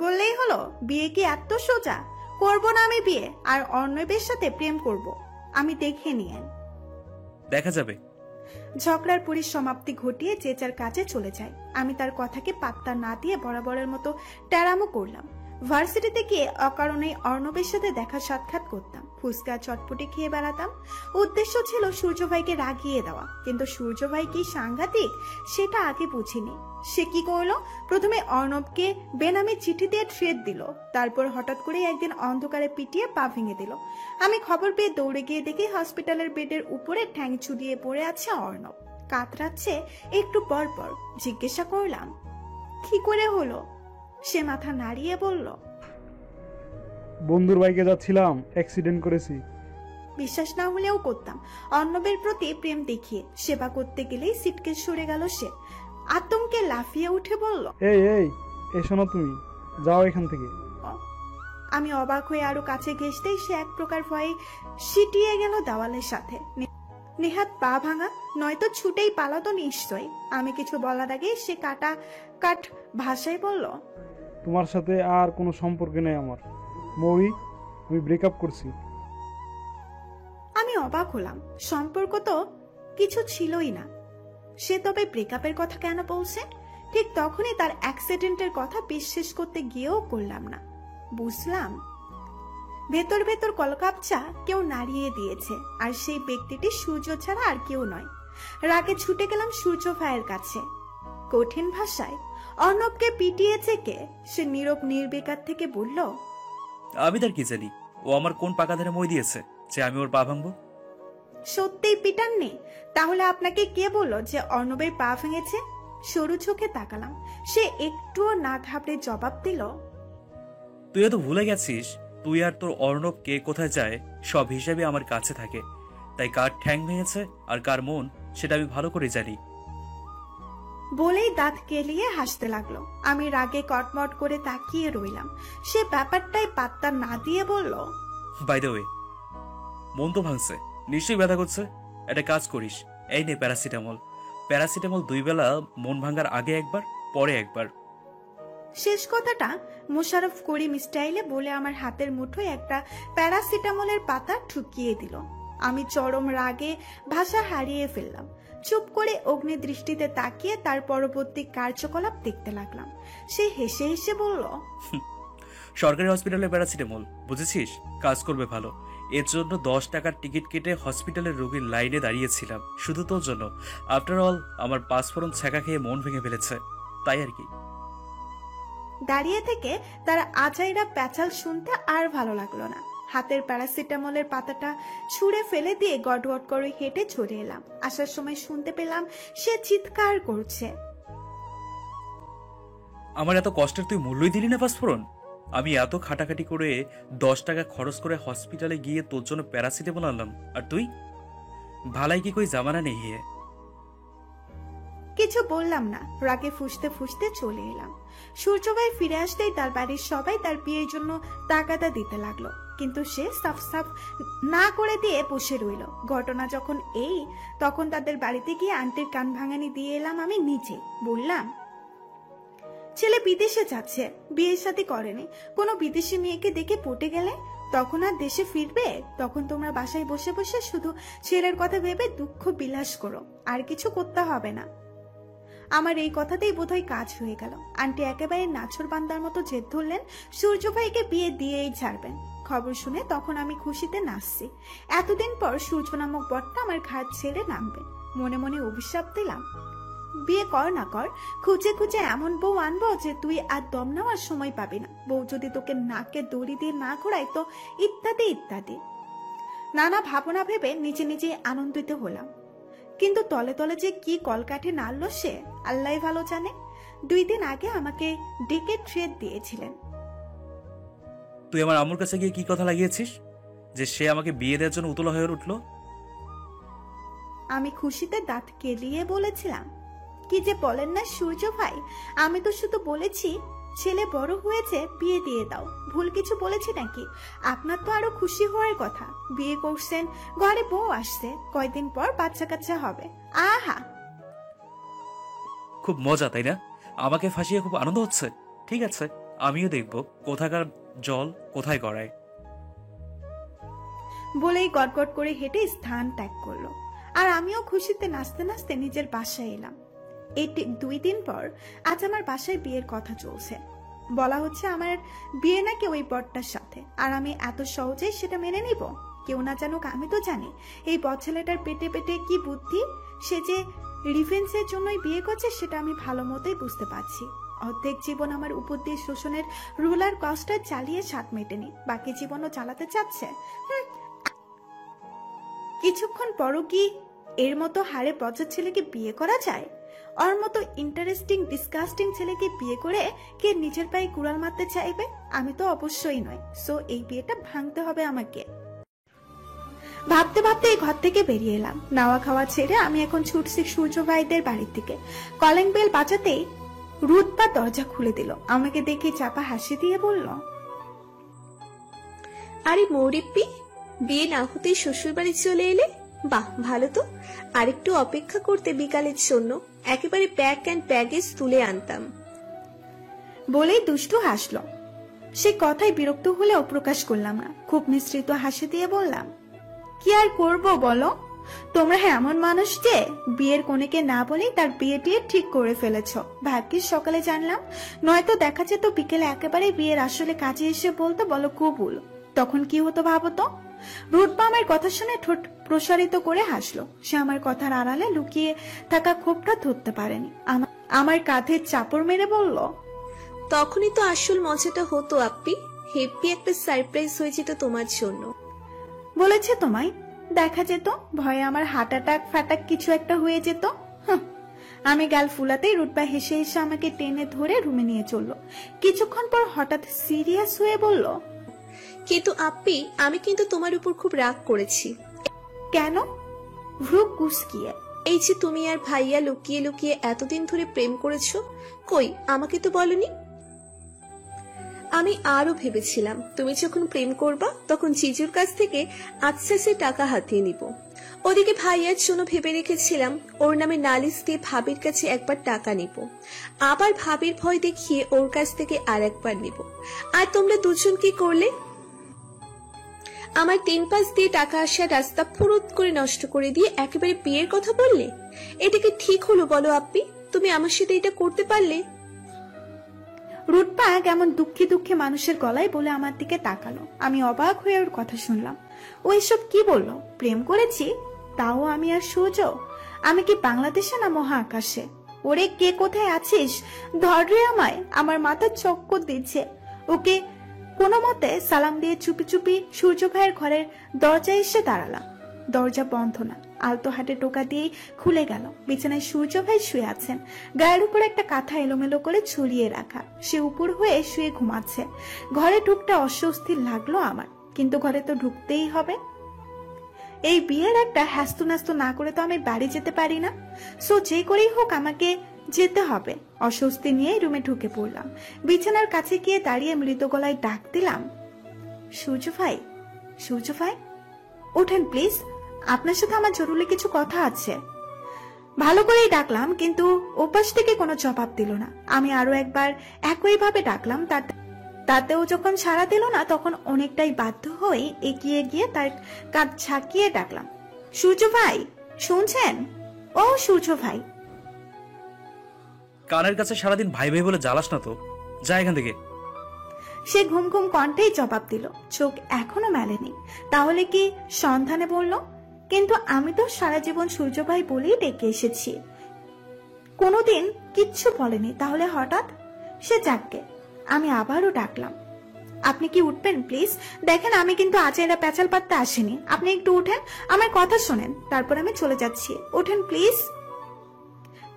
বললেই হলো? বিয়ে কি এত সোজা? করব না আমি বিয়ে, আর অর্ণবের সাথে প্রেম করব। আমি দেখে নিয়ে দেখা যাবে। ঝগড়ার পরিসমাপ্তি ঘটিয়ে যে যার কাজে চলে যায়। আমি তার কথাকে পাত্তা না দিয়ে বরাবরের মতো ট্যারামো করলাম। ভার্সিটিতে গিয়ে অকারণে অর্ণবের সাথে দেখা সাক্ষাৎ করতাম, ফুচকা চটপটি খেয়ে বেড়াতাম। উদ্দেশ্য ছিল সূর্য ভাইকে রাগিয়ে দেওয়া, কিন্তু সূর্য ভাই কি সাংঘাতিক সেটা আগে বুঝিনি। সে কি করলো? প্রথমে অর্ণবকে বেনামে চিঠি দিয়ে থ্রেট দিল, তারপর হঠাৎ করে একদিন অন্ধকারে পিটিয়ে পা ভেঙে দিল। আমি খবর পেয়ে দৌড়ে গিয়ে দেখি হসপিটালের বেডের উপরে ঠ্যাং ছুড়িয়ে পড়ে আছে অর্ণব, কাতরাচ্ছে একটু পর পর। জিজ্ঞাসা করলাম, কি করে হলো? সে মাথা নাড়িয়ে বলল, বন্ধুর বাইকে যাচ্ছিলাম, অ্যাক্সিডেন্ট করেছি। বিশ্বাস না হলেও করতাম। অর্ণবের প্রতি প্রেম দেখিয়ে সেবা করতে গেলেই সিটকেস সরে গেল সে। আতঙ্কে লাফিয়ে উঠে বলল, এই শোনো, তুমি যাও এখান থেকে। আমি অবাক হয়ে আরো কাছে ঘেঁষতেই সে এক প্রকার ভয়ে সিটিয়ে গেল দেওয়ালের সাথে। নেহাত পা ভাঙা, নয়তো ছুটেই পালাতো নিশ্চয়। আমি কিছু বলার আগে সে কাট ভাষায় বলল, তোমার সাথে আর কোনো সম্পর্ক নেই আমার, মৌরি। আমি ব্রেকআপ করছি। আমি অবাক হলাম। সম্পর্ক তো কিছু ছিলই না। সে তবে ব্রেকআপের কথা কেন বলছে? ঠিক তখনই তার অ্যাক্সিডেন্টের কথা বিশ্বাস করতে গিয়েও করলাম না। বুঝলাম ভেতর ভেতর কলকাপচা কেউ নাড়িয়ে দিয়েছে, আর সেই ব্যক্তিটি সূর্য ছাড়া আর কেউ নয়। রাগে ছুটে গেলাম সূর্য ভাইয়ের কাছে। কঠিন ভাষায় অর্ণবকে পিটিয়েছে কে সে নীরব নির্বিকার থেকে বলল, আমি তার কি জানি ও আমার কোন পাকা ধারে মই দিয়েছে যে আমি ওর পা ভাঙবো। সত্যিই পিটাননি? তাহলে আপনাকে কে বলল যে অর্ণবের পা ভেঙেছে? সরু চোখে তাকালাম। সে একটুও না ঘাবড়ে জবাব দিল, তুই তো ভুলে গেছিস তুই আর তোর অর্ণব কে কোথায় যায় সব হিসাবে আমার কাছে থাকে, তাই কার ঠ্যাং ভেঙেছে আর কার মন সেটা আমি ভালো করে জানি। বলেই দাঁত কেলিয়ে হাসতে লাগলো। আমি রাগে কটমট করে তাকিয়ে রইলাম। সে ব্যাপারটাই পাত্তা না দিয়ে বলল, বাই দ্য ওয়ে, মন তো ভাঙছে, নিশ্চয়ই ব্যথা করছে। একটা কাজ করিস, এই নে প্যারাসিটামল। প্যারাসিটামল 2 বেলা মন ভাঙার আগে একবার, পরে একবার। শেষ কথাটা মোশাররফ করিম স্টাইলে বলে আমার হাতের মুঠোয় একটা প্যারাসিটামলের পাতা ঠুকিয়ে দিল। আমি চরম রাগে ভাষা হারিয়ে ফেললাম। চুপ করে অগ্নি দৃষ্টিতে তাকিয়ে তার পরবর্তী কার্যকলাপ দেখতে লাগলাম। সে হেসে হেসে বলল, সরকারি হসপিটালে প্যারাসিটামল, বুঝেছিস? কাজ করবে ভালো। এর জন্য 10 টাকার টিকিট কেটে হসপিটালের রোগীর লাইনে দাঁড়িয়েছিলাম শুধু তোর জন্য। আফটার অল আমার পাঁচফোড়ন ছ্যাঁকা খেয়ে মন ভেঙে ফেলেছে, তাই আর কি। দাঁড়িয়ে থেকে তার আজাইরা প্যাচাল শুনতে আর ভালো লাগলো না। হাতের প্যারাসিটামলের পাতাটা ছুঁড়ে ফেলে দিয়ে গটগট করে হেঁটে চলে এলাম। আসার সময় শুনতে পেলাম সে চিৎকার করছে, আমার এত কষ্টের তুই মূল্যই দিলি না পাঁচফোড়ন? আমি এত খাটাখাটি করে 10 টাকা খরচ করে হসপিটালে গিয়ে তোর জন্য প্যারাসিটামল আনলাম, আর তুই? ভালাই কি কই জামানা নেই হে। কিছু বললাম না, রাগে ফুঁসতে ফুঁসতে চলে এলাম। সূর্য ভাই ফিরে আসতেই তার বাড়ির সবাই তার বিয়ের জন্য তাগাদা দিতে লাগলো, কিন্তু সে সাফ সাফ না করে দিয়ে বসে রইল। ঘটনা যখন এই, তখন তাদের বাড়িতে গিয়ে আন্টির কান ভাঙানি দিয়ে এলাম আমি নিজে। বললাম, ছেলে বিদেশে যাচ্ছে, বিয়ের সাথে করেনি, কোনো বিদেশি মেয়েকে দেখে পটে গেলে তখন আর দেশে ফিরবে? তখন তোমরা বাসায় বসে বসে শুধু ছেলের কথা ভেবে দুঃখ বিলাস করো, আর কিছু করতে হবে না। আমার এই কথাতেই বোধহয় কাজ হয়ে গেল। আন্টি একেবারে নাছর বান্দার মতো জেদ ধরলেন সূর্য ভাইকে বিয়ে দিয়েই ছাড়বেন। খবর শুনে তখন আমি খুশিতে নাচছি। এতদিন পর সূর্য নামক বরটা আমার ঘাট ছেড়ে নামবে। মনে মনে অভিশাপ দিলাম, বিয়ে কর না কর, খুঁজে খুঁজে এমন বউ আনবো যে তুই আর দম নেওয়ার সময় পাবি না। বউ যদি তোকে নাকে দড়ি দিয়ে না ঘোরায় তো ইত্যাদি ইত্যাদি। নানা ভাবনা ভেবে নিজে নিজে আনন্দিত হলাম, কিন্তু তলে তলে যে কি কলকাঠে নাড়ল সে আল্লাহ ভালো জানে। 2 দিন আগে আমাকে ডেকে ট্রেড দিয়েছিলেন। তুই আমার আম্মুর কাছে গিয়ে কি কথা লাগিয়েছিস যে সে আমাকে বিয়ে দেওয়ার জন্য উতলা হয়ে উঠলো? আমি খুশিতে দাঁত কেলিয়ে বলেছিলাম, কি যে বলেন না সূর্য ভাই, আমি তো শুধু বলেছি ছেলে বড় হয়েছে, বিয়ে দিয়ে দাও। ভুল কিছু বলেছি নাকি? আপনার তো আরো খুশি হওয়ার কথা, বিয়ে করছেন, ঘরে বউ আসছে, কয়দিন পর বাচ্চা কাচ্চা হবে। আহা, খুব মজা তাই না? আমাকে ফাঁসিয়ে খুব আনন্দ হচ্ছে। ঠিক আছে, আমিও দেখব কোথাকার জল কোথায় গড়ায়। বলেই গটগট করে হেঁটে স্থান ত্যাগ করলো। আর আমিও খুশিতে নাচতে নাচতে নিজের বাসায় এলাম। এই 2 দিন পর আজ আমার বাসায় বিয়ের কথা চলছে। বলা হচ্ছে আমার বিয়ে নাকি ওই বরটার সাথে, আর আমি এত সহজেই সেটা মেনে নিব? কেউ না জানুক, আমি তো জানি এই ছেলেটার পেটে পেটে কি বুদ্ধি। সে যে রিভেন্সের জন্যই বিয়ে করছে সেটা আমি ভালো মতোই বুঝতে পারছি। অর্ধেক জীবন আমার উপর দিয়ে শোষণের রুলার কস্টার চালিয়ে স্বাদ মেটেনি, বাকি জীবনও চালাতে চাচ্ছে। কিছুক্ষণ পরও কি এর মতো হাড়ে পচা ছেলেকে বিয়ে করা যায়? ওর মতো ইন্টারেস্টিং ডিসকাস্টিং ছেলেকে বিয়ে করে কে নিজের পায়ে কুড়াল মারতে চাইবে? আমি তো অবশ্যই নয়। সো এই বিয়েটা ভাঙতে হবে আমাকে। ভাবতে ভাবতে এই ঘর থেকে বেরিয়ে এলাম। নাওয়া খাওয়া ছেড়ে আমি এখন ছুটছি সূর্য ভাইদের বাড়ির দিকে। কলিং বেল বাজাতেই রুদপা দরজা খুলে দিল। আমাকে দেখে চাপা হাসি দিয়ে বলল, আরে মৌরিপ্পি, বিয়ে না হতেই শ্বশুর বাড়ি চলে এলে? বাহ, ভালো তো। আরেকটু অপেক্ষা করতে বিকালের জন্য একেবারে প্যাক অ্যান্ড ব্যাগেজ তুলে আনতাম। বলেই দুষ্টু হাসলো। সে কথায় বিরক্ত হলেও প্রকাশ করলাম না। খুব মিশ্রিত হাসি দিয়ে বললাম, কি আর করব বলো, তোমরা এমন মানুষ যে বিয়ের কনেকে না বলেই তার বিয়েটি ঠিক করে ফেলেছ। ভাগ্যিস সকালে জানলাম, নয়তো দেখা যেত বিকেলে একেবারে বিয়ের আসলে কাজে এসে বলতো বলো কবুল। তখন কি হতো ভাবো তো। রুটপা আমার কথা শুনে ঠোঁট প্রসারিত করে হাসলো। সে আমার কথার আড়ালে লুকিয়ে থাকা ক্ষোভটা ধরতে পারেনি। আমার কাঁধে চাপড় মেরে বলল, তখনই তো আসল মজাটা হতো আপ্পি। হেপি একটা সারপ্রাইজ হয়ে যেত তোমার জন্য। বলেছে তোমায়, দেখা যেত ভয়ে আমার হার্ট অ্যাটাক ফ্যাটাক কিছু একটা হয়ে যেত। আমি গাল ফুলাতেই রুটপা হেসে হেসে আমাকে টেনে ধরে রুমে নিয়ে চললো। কিছুক্ষণ পর হঠাৎ সিরিয়াস হয়ে বলল, কিন্তু আপ্পি, আমি কিন্তু তোমার উপর খুব রাগ করেছি। কেন? ভ্রু কুসকিয়ে। এই যে তুমি আর ভাইয়া লুকিয়ে লুকিয়ে এতদিন ধরে প্রেম করেছো, কই আমাকে তো বলনি। আমি আরো ভেবেছিলাম তুমি যখন প্রেম করবা তখন জিজুর কাছ থেকে আচ্ছা সে টাকা হাতিয়ে নিব। ওদিকে ভাইয়ার জন্য ভেবে রেখেছিলাম ওর নামে নালিশ দিয়ে ভাবির কাছে একবার টাকা নিব, আবার ভাবির ভয় দেখিয়ে ওর কাছ থেকে আর একবার নিব। আর তোমরা দুজন কি করলে? আমার 3-5 দিয়ে টাকা আসার রাস্তা ফুরুত করে নষ্ট করে দিয়ে একেবারে বিয়ের কথা বললে। এটা কি ঠিক হলো বলো আপ্পি? তুমি আমার সাথে এটা করতে পারলে? রুটপা কেমন দুঃখী দুঃখী মানুষের গলায় বলে আমার দিকে তাকালো। আমি অবাক হয়ে ওর কথা শুনলাম। ও এসব কি বললো? প্রেম করেছি, তাও আমি আর সূর্য? আমি কি বাংলাদেশে না মহা আকাশে? ওরে কে কোথায় আছিস, ধর রে আমায়। আমার মাথা চক্কর দিচ্ছে। ওকে কোনো মতে সালাম দিয়ে চুপি চুপি সূর্য ভাইয়ের ঘরের দরজায় এসে দাঁড়ালাম। দরজা বন্ধ না, আলতো হাতে টোকা দিয়েই খুলে গেল। বিছানায় সূর্য ভাই শুয়ে আছেন, গায়ের উপর একটা কাঁথা এলোমেলো করে ছড়িয়ে রাখা। সে উপর হয়ে শুয়ে ঘুমাচ্ছে। ঘরে ঢুকতে অস্বস্তি লাগলো আমার, কিন্তু ঘরে তো ঢুকতেই হবে। এই বিয়ের একটা হ্যাস্ত ন্যাস্ত না করে তো আমি বাড়ি যেতে পারি না। সো যে করেই হোক আমাকে যেতে হবে। অস্বস্তি নিয়ে রুমে ঢুকে পড়লাম। বিছানার কাছে গিয়ে দাঁড়িয়ে মৃত গলায় ডাক দিলাম, সূর্য ভাই, সূর্য ভাই, ওঠেন প্লিজ, আপনার সাথে আমার জরুরি কিছু কথা আছে। ভালো করেই ডাকলাম, কিন্তু ওপাশ থেকে কোনো জবাব দিল না। আমি আরো একবার একইভাবে ডাকলাম, তাতেও যখন সাড়া দিল না, তখন অনেকটাই বাধ্য হয়ে এগিয়ে গিয়ে তার কাঁধ ঝাঁকিয়ে ডাকলাম, সূর্য ভাই শুনছেন? ও সূর্য ভাই। কানের কাছে সারাদিন ভাই ভাই বলে জ্বালাস না তো, যা এখান থেকে। সে ঘুম ঘুম কণ্ঠেই জবাব দিল, চোখ এখনো মেলেনি। তাহলে কি সন্ধানে বলল? কিন্তু আমি তো সারা জীবন সূর্য ভাই বলেই ডেকে এসেছি, কোনোদিন কিচ্ছু বলেনি। তাহলে হঠাৎ? সে যাকে আমি আবারও ডাকলাম, আপনি কি উঠবেন প্লিজ? দেখেন আমি কিন্তু আজেরা প্যাচাল পাততে আসিনি। আপনি একটু উঠেন, আমার কথা শোনেন, তারপর আমি চলে যাচ্ছি। ওঠেন প্লিজ।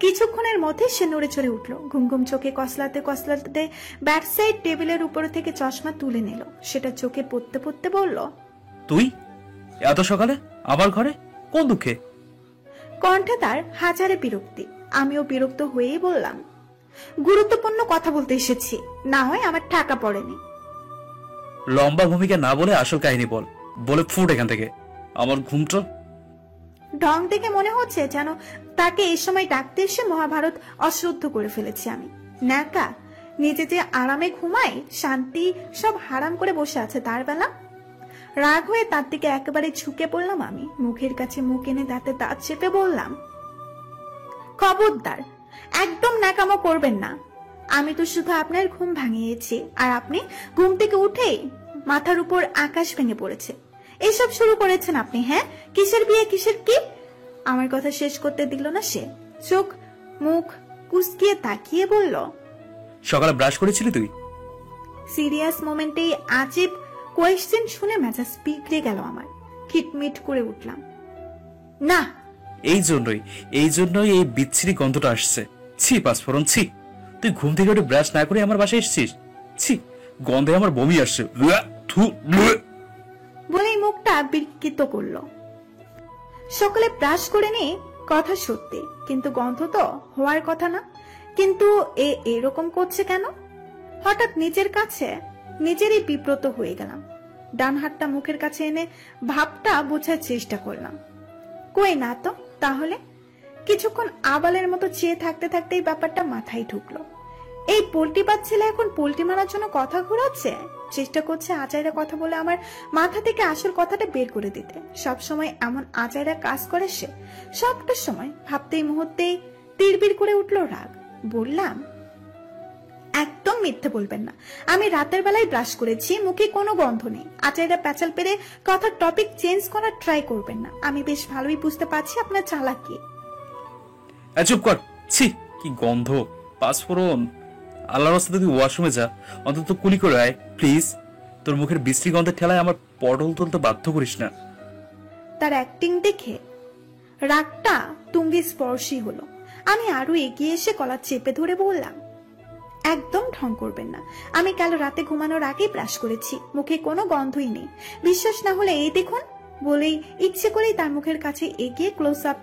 কিছুক্ষণের মধ্যে সে নড়ে চড়ে উঠলো। ঘুম ঘুম চোখে কসলাতে কসলাতে ব্যাক সাইড টেবিলের উপর থেকে চশমা তুলে নিল। সেটা চোখে পড়তে পড়তে বলল, তুই এত সকালে আবার ঘরে, কোন দুঃখে? কণ্ঠে তার হাজারে বিরক্তি। আমিও বিরক্ত হয়েই বললাম, গুরুত্বপূর্ণ কথা বলতে এসেছি, না হয় আমার টাকা পড়েনি। লম্বা ভূমিকা না বলে আসল কাহিনী বল, বলে ফুট এখান থেকে। আমার ঘুমটা ঢং দেখে মনে হচ্ছে যেন তাকে এই সময় ডাকতে এসে মহাভারত অশ্রদ্ধ করে ফেলেছি আমি। ন্যাকা, নিজে যে আরামে ঘুমাই, শান্তি সব হারাম করে বসে আছে তার বেলা। রাগ হয়ে তার দিকে একেবারে ঝুঁকে পড়লাম আমি। মুখের কাছে মুখ এনে দাঁতে দাঁত চেপে বললাম, খবরদার, একদম ন্যাকামো করবেন না। আমি তো শুধু আপনার ঘুম ভাঙিয়েছি, আর আপনি ঘুম থেকে উঠেই মাথার উপর আকাশ ভেঙে পড়েছে। এসব শুরু করেছেন আপনি? হ্যাঁ, কিসের বিয়ে, কিসের কি? আমার কথা শেষ করতে দিল না সে। চোখ মুখ কুচকিয়ে তাকিয়ে বলল, সকালে ব্রাশ করেছিলি তুই? সিরিয়াস মোমেন্টেই আজীব কোয়েশ্চেন শুনে মেজাজ বিগড়ে গেল আমার। খিটমিট করে উঠলাম, না। এই জন্যই এই বিচ্ছিরি গন্ধটা আসছে। ছি পাঁচফোড়ন, ছি। তুই ঘুম থেকে উঠে ব্রাশ না করে আমার বাসায় এসেছিস? ছি, গন্ধে আমার বমি আসছে। বলেই মুখটা বিকৃত করলো। সকালে ব্রাশ করে নিয়ে কথা সত্যি, কিন্তু গন্ধ তো হওয়ার কথা না। কিন্তু এরকম করছে কেন? হঠাৎ নিজের কাছে নিজেরই বিব্রত হয়ে গেলাম। ডান হাতটা মুখের কাছে এনে ভাবটা বোঝার চেষ্টা করলাম। কই না তো। তাহলে কিছুক্ষণ আবালের মতো চেয়ে থাকতে থাকতেই ব্যাপারটা মাথায় ঢুকলো। এই পোল্ট্রি বাচ্চারা এখন পোল্ট্রি মারার জন্য কথা ঘোরাচ্ছে। চেষ্টা করছে আচাইরা কথা বলে আমার মাথা থেকে আসল কথাটা বের করে দিতে। সব সময় এমন আচাইরা কাজ করে সে। সবটার সময় ভাবতেই মুহূর্তেই তিরবির করে উঠলো রাগ। বললাম, একদম মিথ্যে বলবেন না, আমি রাতের বেলায় ব্রাশ করেছি, মুখে কোনো গন্ধ নেই। আচাইরা প্যাচাল পেরে কথার টপিক চেঞ্জ করার ট্রাই করবেন না। আমি বেশ ভালোই বুঝতে পারছি আপনার চালাকি। চুপ কর। ছি, কি গন্ধ। পাঁচফোড়ন, আল্লাহর রাস্তাতে তুই ওয়াশরুমে যা, অন্তত কুলি করে আয় প্লিজ। তোর মুখের বিশ্রী গন্ধের ঠেলায় আমার পটল তুলতে বাধ্য করিস না। তার অ্যাক্টিং দেখে রাগটা তুঙ্গে স্পর্শী হলো। আমি আরো এগিয়ে এসে কলার চেপে ধরে বললাম, একদম ঢং করবেন না, আমি কাল রাতে ঘুমানোর আগেই ব্রাশ করেছি, মুখে কোনো গন্ধই নেই। বিশ্বাস না হলে এই দেখুন। বলেই ইচ্ছে করেই তার মুখের কাছে এগিয়ে ক্লোজ আপ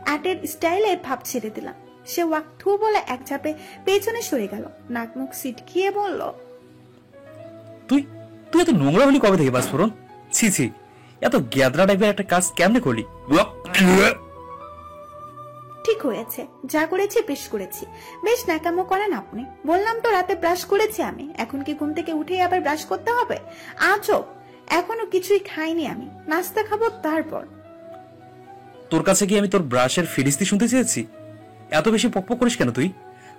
অ্যাটেড স্টাইলে ভাব ছেড়ে দিলাম। সে ওয়াক থু বলে এক ঝাপে পেছনে সরে গেল, নাক মুখ সিটকিয়ে বলল, তুই তুই এত নোংরা হলি কবে থেকে পাঁচফোড়ন? ছি ছি, এত গ্যাদরা টাইপের একটা কাজ কেমনে করলি? ঠিক হয়েছে, যা করেছি বেশ করেছি। বেশ ন্যাকামো করেন আপনি। বললাম তো রাতে ব্রাশ করেছি আমি, এখন কি ঘুম থেকে উঠেই আবার ব্রাশ করতে হবে? আজব, এখনো কিছুই খাইনি আমি, নাস্তা খাবো তারপর। তোর কাছে কি আমি তোর ব্রাশের ফিরিস্তি শুনতে চেয়েছি? এত বেশি পকপক করিস কেন তুই?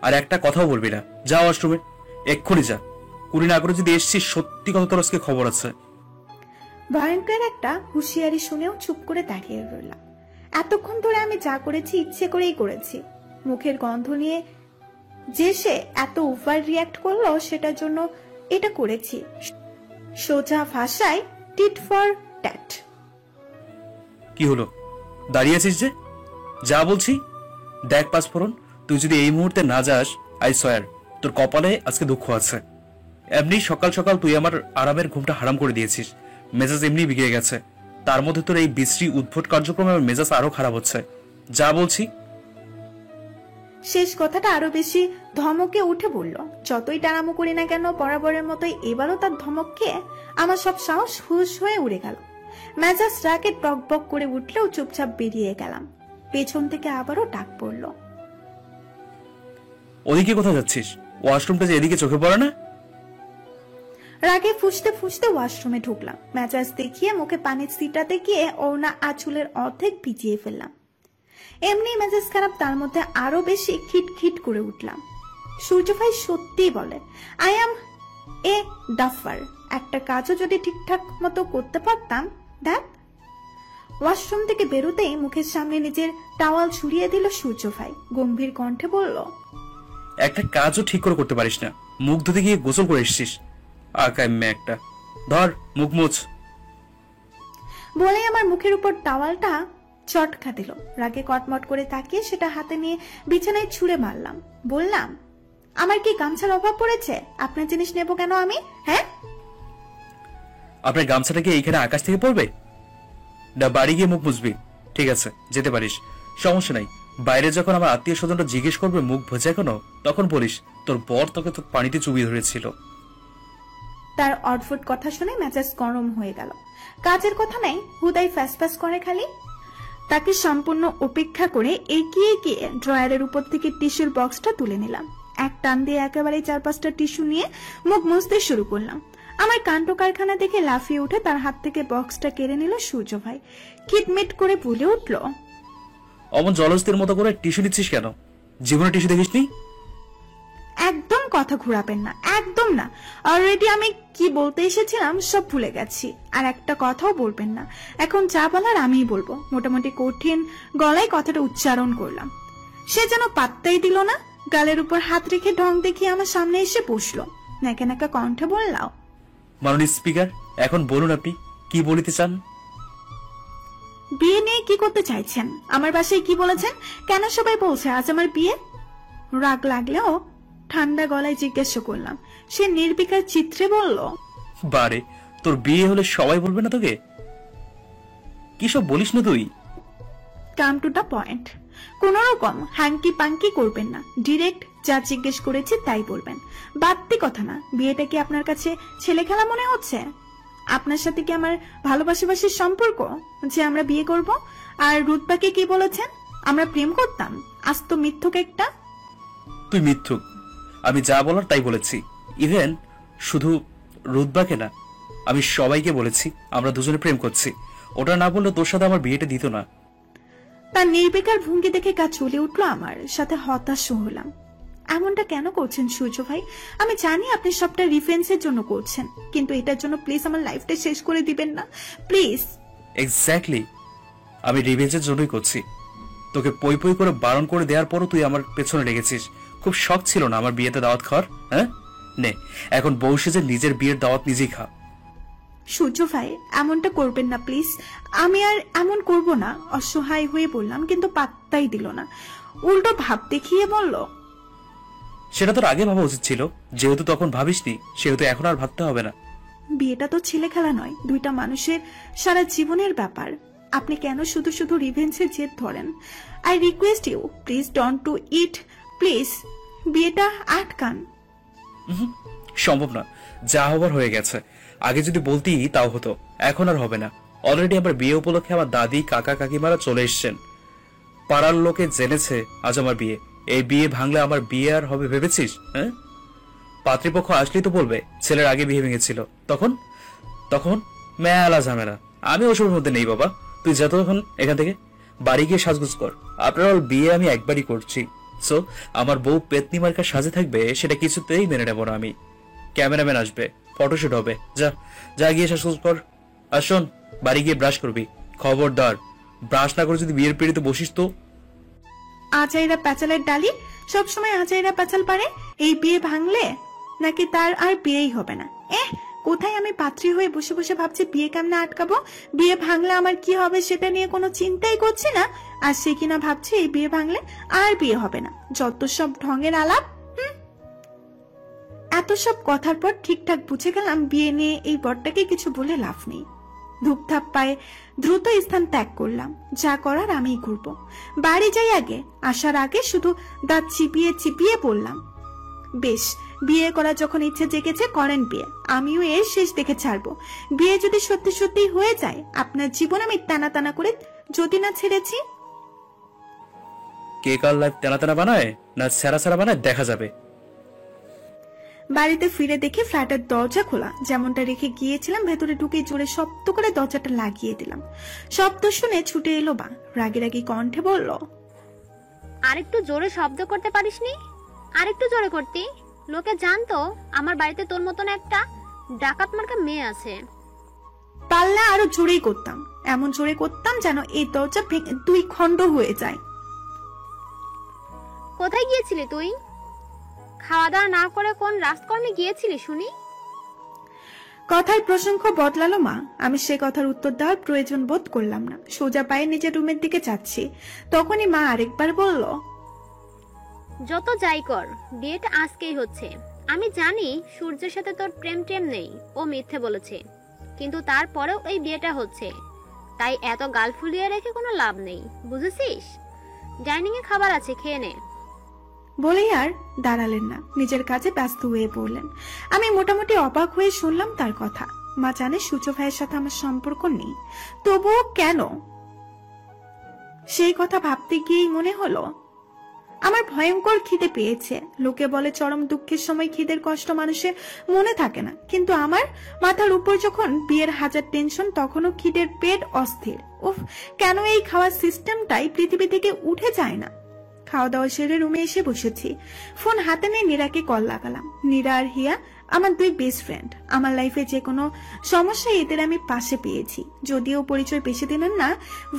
আর একটা কথাও বলবি না, যা ওয়াশরুমে, এক্ষুনি যা। কুড়ি না করে যদি এসছিস, সত্যি কথা তোর আজকে খবর আছে। ভয়ঙ্কর একটা হুঁশিয়ারি শুনেও চুপ করে দাঁড়িয়ে রইলাম। এতক্ষণ ধরে আমি যা করেছি ইচ্ছে করেই করেছি। মুখের গন্ধ নিয়ে যে সে এত ওভার রিয়াক্ট করলো, সেটার জন্য এটা করেছি। সোজা ভাষায় টিট ফর ট্যাট। কি হলো, দাঁড়িয়ে আছিস যে? যা বলছি। দেখ পাঁচফোড়ন, তুই যদি এই মুহূর্তে না যাস, আই সোয়ার তোর কপালে আজকে দুঃখ আছে। এমনি সকাল সকাল তুই আমার আরামের ঘুমটা হারাম করে দিয়েছিস। মেজাজ এমনি বিগড়ে গেছে, তার মধ্যে তোর এই বিশ্রী উদ্ভট কার্যক্রমে আমার মেজাজ আরো খারাপ হচ্ছে। যা বলছি। শেষ কথাটা আরো বেশি ধমকে উঠে বলল। যতই টানামো করি না কেন, বরাবরের মতোই এবারও তার ধমককে আমার সব সাহস হুশ হয়ে উড়ে গেল। মেজাজ রাগে টক বক করে উঠলেও চুপচাপ বেরিয়ে গেলাম। পেছন থেকে আবারও ডাক পড়ল, ওদিকে কোথায় যাচ্ছিস? ওয়াশরুমটা যে এদিকে চোখে পড়ে না? রাগে ফুসতে ফুসতে ওয়াশরুমে ঢুকলাম। মেজাজ দেখিয়ে মুখে পানি ছিটাতে গিয়ে ওড়না আঁচলের অর্ধেক ভিজিয়ে ফেললাম। এমনি মেজাজ খারাপ, তার মধ্যে আরো বেশি খিটখিট করে উঠলাম। সূর্য ভাই সত্যি বলে, আই অ্যাম এ ডাফার। একটা কাজও যদি ঠিকঠাক মতো করতে পারতাম। দেখ, ওয়াশরুম থেকে বেরোতেই মুখের সামনে নিজের টাওয়াল ছুড়িয়ে দিল সূর্য ভাই। গম্ভীর কণ্ঠে বলল, একটা কাজও ঠিক করে করতে পারিস না, মুখ ধুতে গিয়ে গোসল করে এসছিস। আকাই মেয়ে একটা, ধর মুখ মুছ। বলে আমার মুখের উপর টাওয়ালটা চটকা দিল। রাগে কটমট করে তাকিয়ে সেটা হাতে নিয়ে বিছানায় ছুঁড়ে মারলাম। বললাম, আমার কি গামছার অভাব পড়েছে? আপনার জিনিস নেব কেন আমি? হ্যাঁ, আপনার গামছাটা কি এইখানে আকাশ থেকে পড়বে? না বাড়ি গিয়ে মুখ মুছবি? ঠিক আছে, যেতে পারিস, সমস্যা নাই। বাইরে যখন আমার আত্মীয় স্বজনরা জিজ্ঞেস করবে মুখ ভেজা কেন, তখন বলিস তোর বর তোকে তো পানিতে চুবিয়ে ধরেছিল। তার অদ্ভুত কথা শুনে মেজাজ গরম হয়ে গেল। কাজের কথা নাই, হুদাই ফ্যাস ফ্যাস করে খালি। তাকে সম্পূর্ণ উপেক্ষা করে এগিয়ে গিয়ে ড্রয়ারের উপর থেকে টিস্যুর বক্সটা তুলে নিলাম। এক টান দিয়ে একেবারে 4-5টা টিস্যু নিয়ে মুখ মুছতে শুরু করলাম। আমার কাণ্ড কারখানা দেখে লাফিয়ে উঠে তার হাত থেকে বক্সটা কেড়ে নিল সূর্য ভাই। কিটমিট করে বলে উঠল, অমন জলস্থির মতো করে টিস্যু নিচ্ছিস কেন? জীবনে টিস্যু দেখিসনি? একদম কথা ঘুরাবেন না, একদম না। অলরেডি আমি কি বলতে এসেছিলাম সব ভুলে গেছি। আর একটা কথাও বলবেন না, এখন যা বলার আমিই বলবো। মোটামুটি কঠিন গলায় কথাটা উচ্চারণ করলাম। সে যেন পাত্তাই দিল না। গালের উপর হাত রেখে ঢং দেখিয়ে আমার সামনে এসে বসলো। নাকা নাকা কণ্ঠে বললাম, মাননীয় স্পিকার, এখন বলুন আপনি কি বলিতে চান? বিয়ে নিয়ে কি করতে চাইছেন? আমার বাসায় কি বলেছেন? কেন সবাই বলছে আজ আমার বিয়ে? রাগ লাগলেও ঠান্ডা গলায় জিজ্ঞাসা করলাম। সে নির্বিকার চিত্রে বলল, বারে, তোর বিয়ে হলে সবাই বলবে না তোকে? কি সব বলিস না তুই? Come to the point. কোন রকম হ্যাঙ্কি পাঙ্কি করবেন না, ডিরেক্ট যা জিজ্ঞেস করেছি তাই বলবেন। বাড়তি কথা না। বিয়েটা কি আপনার কাছে ছেলে খেলা মনে হচ্ছে? আপনার সাথে কি আমার ভালোবাসাবাসির সম্পর্ক যে আমরা বিয়ে করব? আর রুতবাকে কি বলেছেন? আমরা প্রেম করতাম। আজ তো মিথ্যুক একটা। তুই মিথ্যুক। আমি যা বলার তাই বলেছি। ইভেন শুধু রুদ্বাকে না, আমি সবাইকে বলেছি আমরা দুজনে প্রেম করছি। ওটা না বললে তোর সাথে আমার বিয়েটা দিত না। তার নির্বিকার ভঙ্গি দেখে গা চলে উঠলো আমার, সাথে হতাশ হলাম। এমনটা কেন করছেন সূর্য ভাই? আমি জানি আপনি সবটা রিফেন্সের জন্য করছেন, কিন্তু এটার জন্য প্লিজ আমার লাইফটা শেষ করে দিবেন না প্লিজ। এক্স্যাক্টলি, আমি রিভেঞ্জের জন্যই করছি। তোকে পই পই করে বারণ করে দেওয়ার পরও তুই আমার পেছনে লেগেছিস। খুব শখ ছিল না আমার বিয়েতে দাওয়াত খাওয়ার? হ্যাঁ, নে এখন বউ সেজে নিজের বিয়ের দাওয়াত নিজেই খা। সূর্য ভাই এমনটা করবেন না প্লিজ। আমি আর এমন করব না, অসহায় হয়ে বললাম, কিন্তু পাত্তাই দিল না। উল্টো ভাব দেখিয়ে বলল, সেটা তোর আগে ভাবা উচিত ছিল। যেহেতু তখন ভাবিসনি, সেহেতু এখন আর ভাবতে হবে না। বিয়েটা তো ছেলে খেলা নয়, দুইটা মানুষের সারা জীবনের ব্যাপার। আপনি কেন শুধু শুধু রিভেঞ্জের জেদ ধরেন? I request you please don't do it please. বিয়েটা আটকান। সম্ভব না, যা হবার হয়ে গেছে। আগে যদি বলতি তাও হতো, এখন আর হবে না। অলরেডি আমার বিয়ে উপলক্ষে আমার দাদি কাকা কাকিমারা চলে এসছেন। পাড়ার লোকে জেনেছে আজ আমার বিয়ে। এই বিয়ে ভাঙলে আমার বিয়ে আর হবে ভেবেছিস? হ্যাঁ, পাত্রীপক্ষ আসলেই তো বলবে ছেলের আগে বিয়ে ভেঙেছিল। তখন তখন মেলা ঝামেলা। আমি ওসবের মধ্যে নেই বাবা। তুই যা তো এখন এখান থেকে, বাড়ি গিয়ে সাজগুজ কর। আফটার অল বিয়ে আমি একবারই করছি, সো আমার বউ পেতনি মার্কা সাজে থাকবে সেটা কিছুতেই মেনে নেব না আমি। ক্যামেরাম্যান আসবে, ফটোশুট হবে, যা যা গিয়ে সাজগুজ কর। আর শোন, বাড়ি গিয়ে ব্রাশ করবি। খবরদার ব্রাশ না করে যদি বিয়ের পিড়িতে বসিস তো। আচাইরা প্যাচালের ডালি সবসময় আচাইরা প্যাচাল পারে। এই বিয়ে ভাঙলে নাকি তার আর বিয়েই হবে না? কোথায় আমি পাত্রী হয়ে বসে বসে ভাবছি বিয়ে কেমনে আটকাবো, বিয়ে ভাঙলে আমার কি হবে সেটা নিয়ে কোনো চিন্তাই করছি না। আর সে কিনা ভাবছে এই বিয়ে ভাঙলে আর বিয়ে হবে না। যত সব ঢঙের আলাপ। এত সব কথার পর ঠিকঠাক বুঝে গেলাম বিয়ে নিয়ে এই বরটাকে কিছু বলে লাভ নেই। ধূপধাপ পায়ে দ্রুত স্থান ত্যাগ করলাম। যা করার আমিই করব। বাড়ি যাই আগে, আসার আগে শুধু দাঁত চিপিয়ে চিপিয়ে বললাম, বেশ, বিয়ে করার যখন ইচ্ছে জেগেছে করেন বিয়ে। আমিও এর শেষ দেখে ছাড়বো। বিয়ে যদি সত্যি সত্যি হয়ে যায়, আপনার জীবন আমি টানা টানা করে যদি না ছেড়েছি। কে কার লাইফ তেনা তেনা বানায় না সেরা সেরা বানায় দেখা যাবে। বাড়িতে ফিরে দেখি ফ্ল্যাটের দরজা খোলা। যেমনটা রেখে গিয়েছিলাম, ভেতরে ঢুকে জোরে শব্দ করে দরজাটা লাগিয়ে দিলাম। শব্দ শুনে ছুটে এলো বা, রাগি রাগি কণ্ঠে বলল, আরেকটু জোরে শব্দ করতে পারিসনি? আরেকটু জোরে করতি, লোকে জানতো আমার বাড়িতে তোর মতন একটা ডাকাত মার্কা মেয়ে আছে। পাল্লা আরো জোরেই করতাম, এমন জোরে করতাম যেন এই দরজা ভেঙে 2 খণ্ড হয়ে যায়। কোথায় গিয়েছিলি তুই? খাওয়া দাওয়া না করে কোন রাজকর্মে গিয়েছিলি শুনি? কথার প্রসঙ্গ বদলালো মা। আমি সে কথার উত্তর দেওয়ার প্রয়োজন বোধ করলাম না। সোজা পায়ে নিজের রুমের দিকে যাচ্ছি, তখনই মা আরেকবার বলল, যত যাই কর, বিয়েটা আজকেই হচ্ছে। আমি জানি সূর্যের সাথে তোর প্রেম টেম নেই, ও মিথ্যে বলেছে, কিন্তু তারপরেও এই বিয়েটা হচ্ছে। তাই এত গাল ফুলিয়ে রেখে কোনো লাভ নেই, বুঝেছিস? ডাইনিং এ খাবার আছে, খেয়ে নে। বলেই আর দাঁড়ালেন না, নিজের কাজে ব্যস্ত হয়ে পড়লেন। আমি মোটামুটি অবাক হয়ে শুনলাম তার কথা। মা জানে সূর্য ভাইয়ের সাথে আমার সম্পর্ক নেই, তবুও কেন? সেই কথা ভাবতে গিয়েই মনে হলো আমার ভয়ঙ্কর খিদে পেয়েছে। লোকে বলে চরম দুঃখের সময় খিদের কষ্ট মানুষের মনে থাকে না, কিন্তু আমার মাথার উপর যখন বিয়ের হাজার টেনশন, তখনও খিদের পেট অস্থির। উফ, কেন এই খাওয়ার সিস্টেমটাই পৃথিবী থেকে উঠে যায় না? খাওয়া দাওয়া সেরে রুমে এসে বসেছি। ফোন হাতে নিয়ে নীরাকে কল লাগালাম। নীরা আর হিয়া আমার 2 বেস্ট ফ্রেন্ড। আমার লাইফে যে কোনো সমস্যায় এদের আমি পাশে পেয়েছি। যদিও পরিচয় বেশি দিনের না,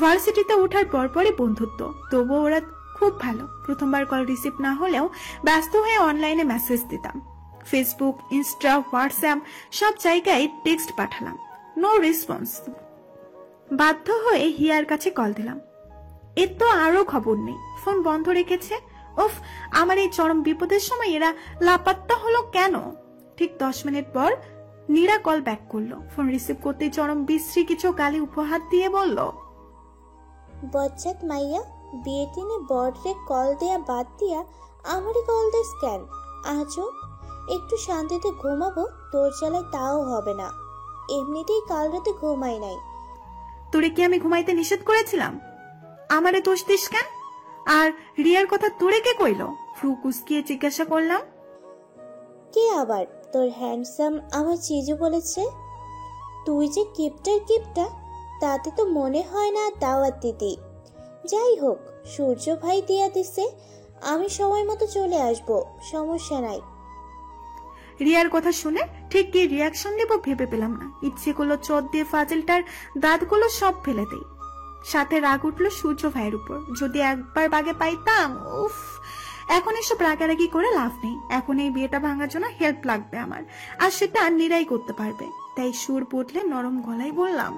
ভার্সিটিতে ওঠার পরপরই বন্ধুত্ব, তবুও ওরা খুব ভালো। প্রথমবার কল রিসিভ না হলেও ব্যস্ত হয়ে অনলাইনে মেসেজ দিতাম। ফেসবুক, ইনস্টা, হোয়াটসঅ্যাপ সব জায়গায় টেক্সট পাঠালাম, নো রেসপন্স। বাধ্য হয়ে হিয়ার কাছে কল দিলাম। এর তো আরো খবর নেই, ফোন বন্ধ রেখেছে। উফ, আমার এই চরম বিপদের সময় এরা লাপাত্তা হলো কেন? ঠিক 10 মিনিট পর নীরা কল ব্যাক করলো। ফোন রিসিভ করতে চরম বিশ্রী কিছু গালি উপহার দিয়ে বলল, বজ্জাত মাইয়া, বিয়ের দিনে বড়রে কল দেয়া বাদ দিয়া আমারই কল দিস কেন? আজও একটু শান্তিতে ঘুমাবো, তোর জ্বালায় তাও হবে না। এমনিতেই কাল রাতে ঘুমাই নাই। তোরে কি আমি ঘুমাইতে নিষেধ করেছিলাম? আমারে দোষ দিস কেন? আর রিয়ার কথা তোরে কে কইলো? ফ্রু কুসকিয়ে জিজ্ঞাসা করলাম। কে আবার? তোর হ্যান্ডসাম আমার চিজু বলেছে। তুই যে কিপটা, তাতে তো মনে হয় না দাওয়াত দিতি। যাই হোক, সূর্য ভাই দিয়া দিছে, আমি সময় মতো চলে আসব, সমস্যা নাই। রিয়ার কথা শুনে ঠিক কি রিয়াকশন দেব ভেবে পেলাম না। ইচ্ছে করলো চোদ দিয়ে ফাজিলটার দাঁতগুলো সব ফেলে দেই। সাথে রাগ উঠলো সূর্য ভাইয়ের উপর। যদি একবার বাগে পাইতাম। উফ, এখন এসব রাগারাগি করে লাভ নেই। এখন এই বিয়েটা ভাঙার জন্য হেল্প লাগবে আমার, আর সেটা নিরাই করতে পারবে। তাই সুর বদলে নরম গলায় বললাম,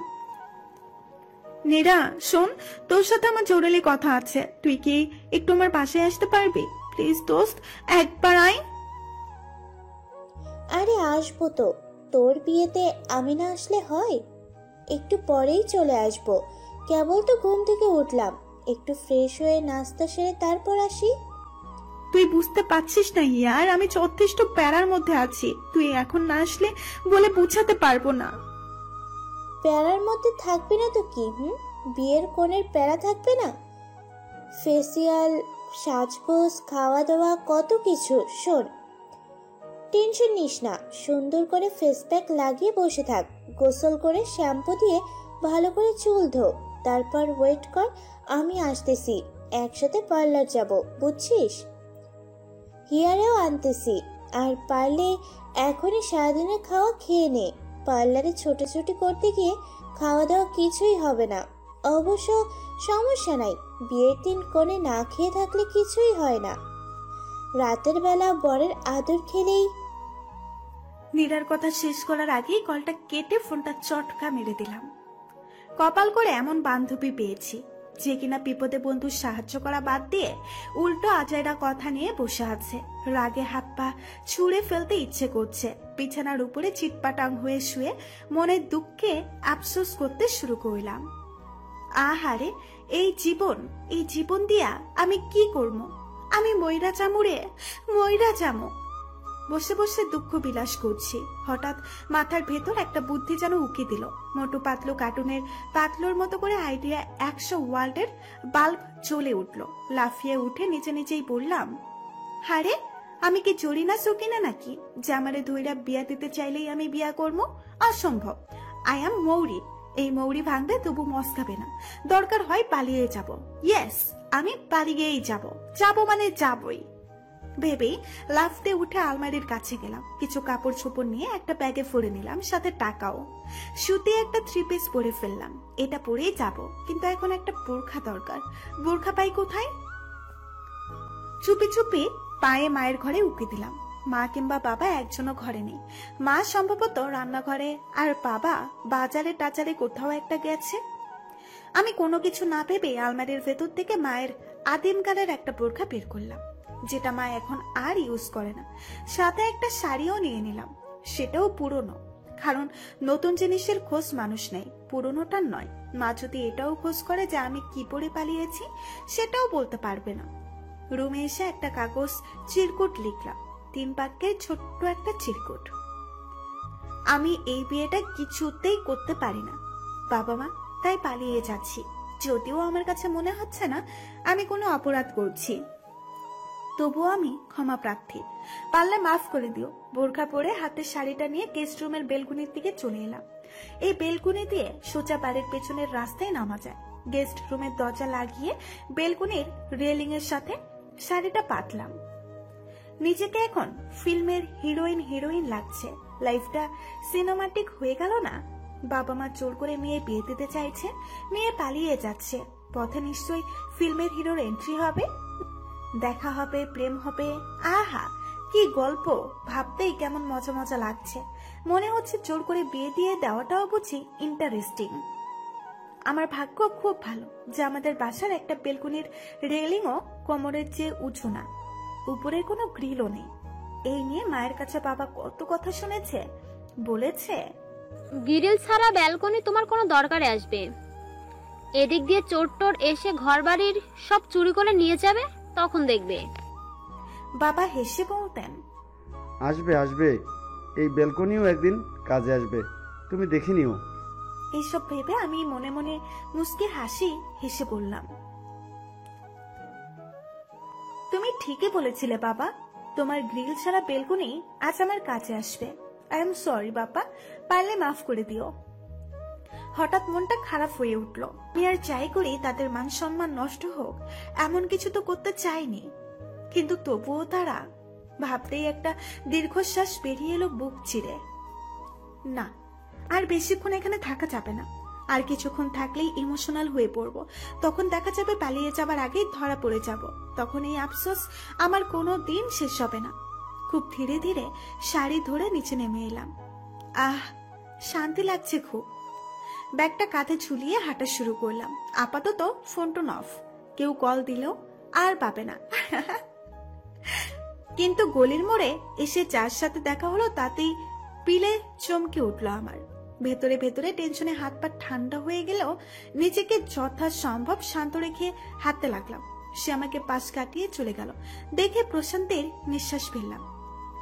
নীরা শোন, তোর সাথে আমার জরুরি কথা আছে। তুই কি একটু আমার পাশে আসতে পারবি প্লিজ দোস্ত? একবার আয়। আরে আসবো তো, তোর বিয়েতে আমি না আসলে হয়? একটু পরেই চলে আসবো, কেবল তো ঘুম থেকে উঠলাম, একটু ফ্রেশ হয়ে নাস্তা সেরে তারপর আসি। তুই বুঝতে পারছিস না ইয়ার, আমি যথেষ্ট প্যারার মধ্যে আছি। তুই এখন না আসলে বলে বুঝাতে পারবো না। প্যারার মধ্যে থাকবে না তো কি? বিয়ের কোণের প্যারা থাকবে না? ফেসিয়াল, সাজগোজ, খাওয়া দাওয়া, কত কিছু। শোন, টেনশন নিস না, সুন্দর করে ফেস প্যাক লাগিয়ে বসে থাক। গোসল করে শ্যাম্পু দিয়ে ভালো করে চুল ধো, তারপর ওয়েট কর, আমি আসতেছি। একসাথে পার্লার যাব, বুঝছিস? হিয়ারেও আনতেছি। আর পারলে এখনই সারাদিনের খাওয়া খেয়ে নে। পার্লারে ছোটাছুটি করতে গিয়ে খাওয়া দাওয়া কিছুই হবে না। অবশ্য সমস্যা নাই, বিয়ের দিন কোণে না খেয়ে থাকলে কিছুই হয় না। রাতের বেলা বরের আদর খেলেই। নীরার কথা শেষ করার আগেই কলটা কেটে ফোনটা চটকা মেরে দিলাম। কপাল করে এমন বান্ধবী পেয়েছি যে কিনা বিপদে বন্ধুর সাহায্য করা বাদ দিয়ে উল্টো আজাইরা কথা নিয়ে বসে আছে। রাগে হাত পা ছুঁড়ে ফেলতে ইচ্ছে করছে। বিছানার উপরে চিটপাটাং হয়ে শুয়ে মনের দুঃখে আফসোস করতে শুরু করলাম। আহারে, এই জীবন দিয়া আমি কি করবো? আমি ময়রা চামু। বসে বসে দুঃখ বিলাস করছি। হঠাৎ মাথার ভেতর একটা বুদ্ধি যেন উকি দিল। মোটু পাতলু কার্টুনের পাতলুর মতো করে আইডিয়া 100 ওয়াল্টের বাল্ব জ্বলে উঠল। লাফিয়ে উঠে নিচে নিচেই বললাম, হারে, আমি কি জরিনা সকিনা নাকি যে আমারে ধইরা বিয়া দিতে চাইলেই আমি বিয়া করবো? অসম্ভব। আই এম মৌরি। এই মৌরি ভাঙবে তবু মস্কাবে না। দরকার হয় পালিয়ে যাব। ইয়েস, আমি পালিয়েই যাব মানে যাবই ভেবেই লাফতে উঠে আলমারির কাছে গেলাম। কিছু কাপড় চোপড় নিয়ে একটা ব্যাগে ভরে নিলাম, সাথে টাকাও। সুতি একটা 3 পিস পরে ফেললাম। এটা পরেই যাব, কিন্তু এখন একটা বোরখা দরকার। বোরখা পাই কোথায়? চুপি চুপি পায়ে মায়ের ঘরে উকি দিলাম। মা কিংবা বাবা একজনও ঘরে নেই। মা সম্ভবত রান্নাঘরে, আর বাবা বাজারে টাজারে কোথাও একটা গেছে। আমি কোনো কিছু না ভেবে আলমারির ভেতর থেকে মায়ের আদিমকালের একটা বোরখা বের করলাম, যেটা মা এখন আর ইউজ করে না। সাথে একটা শাড়িও নিয়ে নিলাম, সেটাও পুরনো, কারণ নতুন জিনিসের খোঁজ মানুষ নেই, পুরনোটার নয়। মা যদি এটাও খোঁজ করে যে আমি কি পরে পালিয়েছি, সেটাও বলতে পারবে না। রুমে এসে একটা কাগজ চিরকুট লিখলাম, 3 বাক্যের ছোট্ট একটা চিরকুট। আমি এই বিয়েটা কিছুতেই করতে পারি না বাবা মা, তাই পালিয়ে যাচ্ছি। যদিও আমার কাছে মনে হচ্ছে না আমি কোনো অপরাধ করছি, তবুও আমি ক্ষমা প্রার্থী। পারলে মাফ করে দিও। বোরখা পরে হাতে শাড়িটা নিয়ে গেস্ট রুমের বেলকুনির দিকে চলে এলাম। এই বেলকুনি দিয়ে সোজা বাড়ির পেছনের রাস্তায় নামা যায়। গেস্ট রুমের দরজা লাগিয়ে বেলকুনির রেলিং এর সাথে শাড়িটা পাতলাম। নিজেকে এখন ফিল্মের হিরোইন লাগছে। লাইফটা সিনেমাটিক হয়ে গেল না? বাবা মা জোর করে মেয়ে বিয়ে দিতে চাইছে, মেয়ে পালিয়ে যাচ্ছে। পথে নিশ্চয়ই ফিল্মের হিরোর এন্ট্রি হবে, দেখা হবে, প্রেম হবে। আহা, কি গল্প! ভাবতেই কেমন মজা মজা লাগছে। মনে হচ্ছে জোর করে বিয়ে দিয়ে দেওয়াটাও বুঝি ইন্টারেস্টিং। আমার ভাগ্য খুব ভালো যে আমাদের বাসার একটা বেলকুনির রেলিংও কোমরের চেয়ে উঁচু না, উপরের কোনো গ্রিলও নেই। এই নিয়ে মায়ের কাছে বাবা কত কথা শুনেছে। বলেছে, গ্রিল ছাড়া ব্যালকনি তোমার কোনো দরকারে আসবে? এদিক দিয়ে চোর টোর এসে ঘর বাড়ির সব চুরি করে নিয়ে যাবে, তখন দেখবে। বাবা হেসে বলতেন, আসবে, এই বেলকনিও একদিন কাজে আসবে, তুমি দেখে নিও। এইসব ভেবে আমি মনে মনে মুস্কি হাসি হেসে বললাম, তুমি ঠিকই বলেছিলে বাবা। তোমার গ্রিল ছাড়া বেলকুনি আজ আমার কাছে আসবে। আই এম সরি বাবা, পারলে মাফ করে দিও। হঠাৎ মনটা খারাপ হয়ে উঠল। আমি আর চাই করি তাদের মান সম্মান নষ্ট হোক এমন কিছু তো করতে চাইনি, কিন্তু তবুও তারা। ভাবতেই একটা দীর্ঘশ্বাস বেরিয়ে এলো বুক চিরে। না, আর বেশিক্ষণ এখানে থাকা যাবে না। আর কিছুক্ষণ থাকলেই ইমোশনাল হয়ে পড়বো। তখন দেখা যাবে পালিয়ে যাবার আগেই ধরা পড়ে যাব। তখন এই আফসোস আমার কোনো দিন শেষ হবে না। খুব ধীরে ধীরে শাড়ি ধরে নিচে নেমে এলাম। আহ, শান্তি লাগছে খুব। ব্যাগটা কাঁধে ঝুলিয়ে হাঁটা শুরু করলাম। আপাতত ফোন টোন অফ, কেউ কল দিলেও আর পাবে না। কিন্তু গলির মোড়ে এসে যার সাথে দেখা হলো তাতেই পিলে চমকে উঠলো আমার। ভেতরে ভেতরে টেনশনে হাত পা ঠান্ডা হয়ে গেলেও নিজেকে যথাসম্ভব শান্ত রেখে হাঁটতে লাগলাম। সে আমাকে পাশ কাটিয়ে চলে গেল দেখে প্রশান্তের নিঃশ্বাস ফেললাম।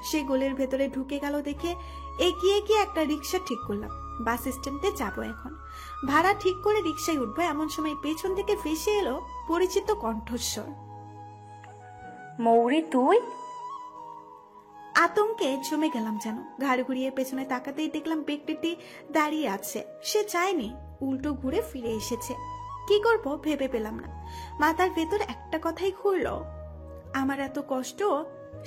সে গলির ভেতরে ঢুকে গেল দেখে এগিয়ে গিয়ে একটা রিক্সা ঠিক করলাম। বাস স্ট্যান্ডে যাবো এখন। ভাড়া ঠিক করে রিক্সায় উঠবো এমন সময় পেছন থেকে ভেসে এলো পরিচিত কণ্ঠস্বর। মৌরি তুই? আতঙ্কে জমে গেলাম যেন। ঘাড় ঘুরিয়ে পেছনে তাকাতেই দেখলাম ব্যক্তিটি দাঁড়িয়ে আছে। সে চায়নি, উল্টো ঘুরে ফিরে এসেছে। কি করব ভেবে পেলাম না। মাথার ভেতর একটা কথাই ঘুরলো, আমার এত কষ্ট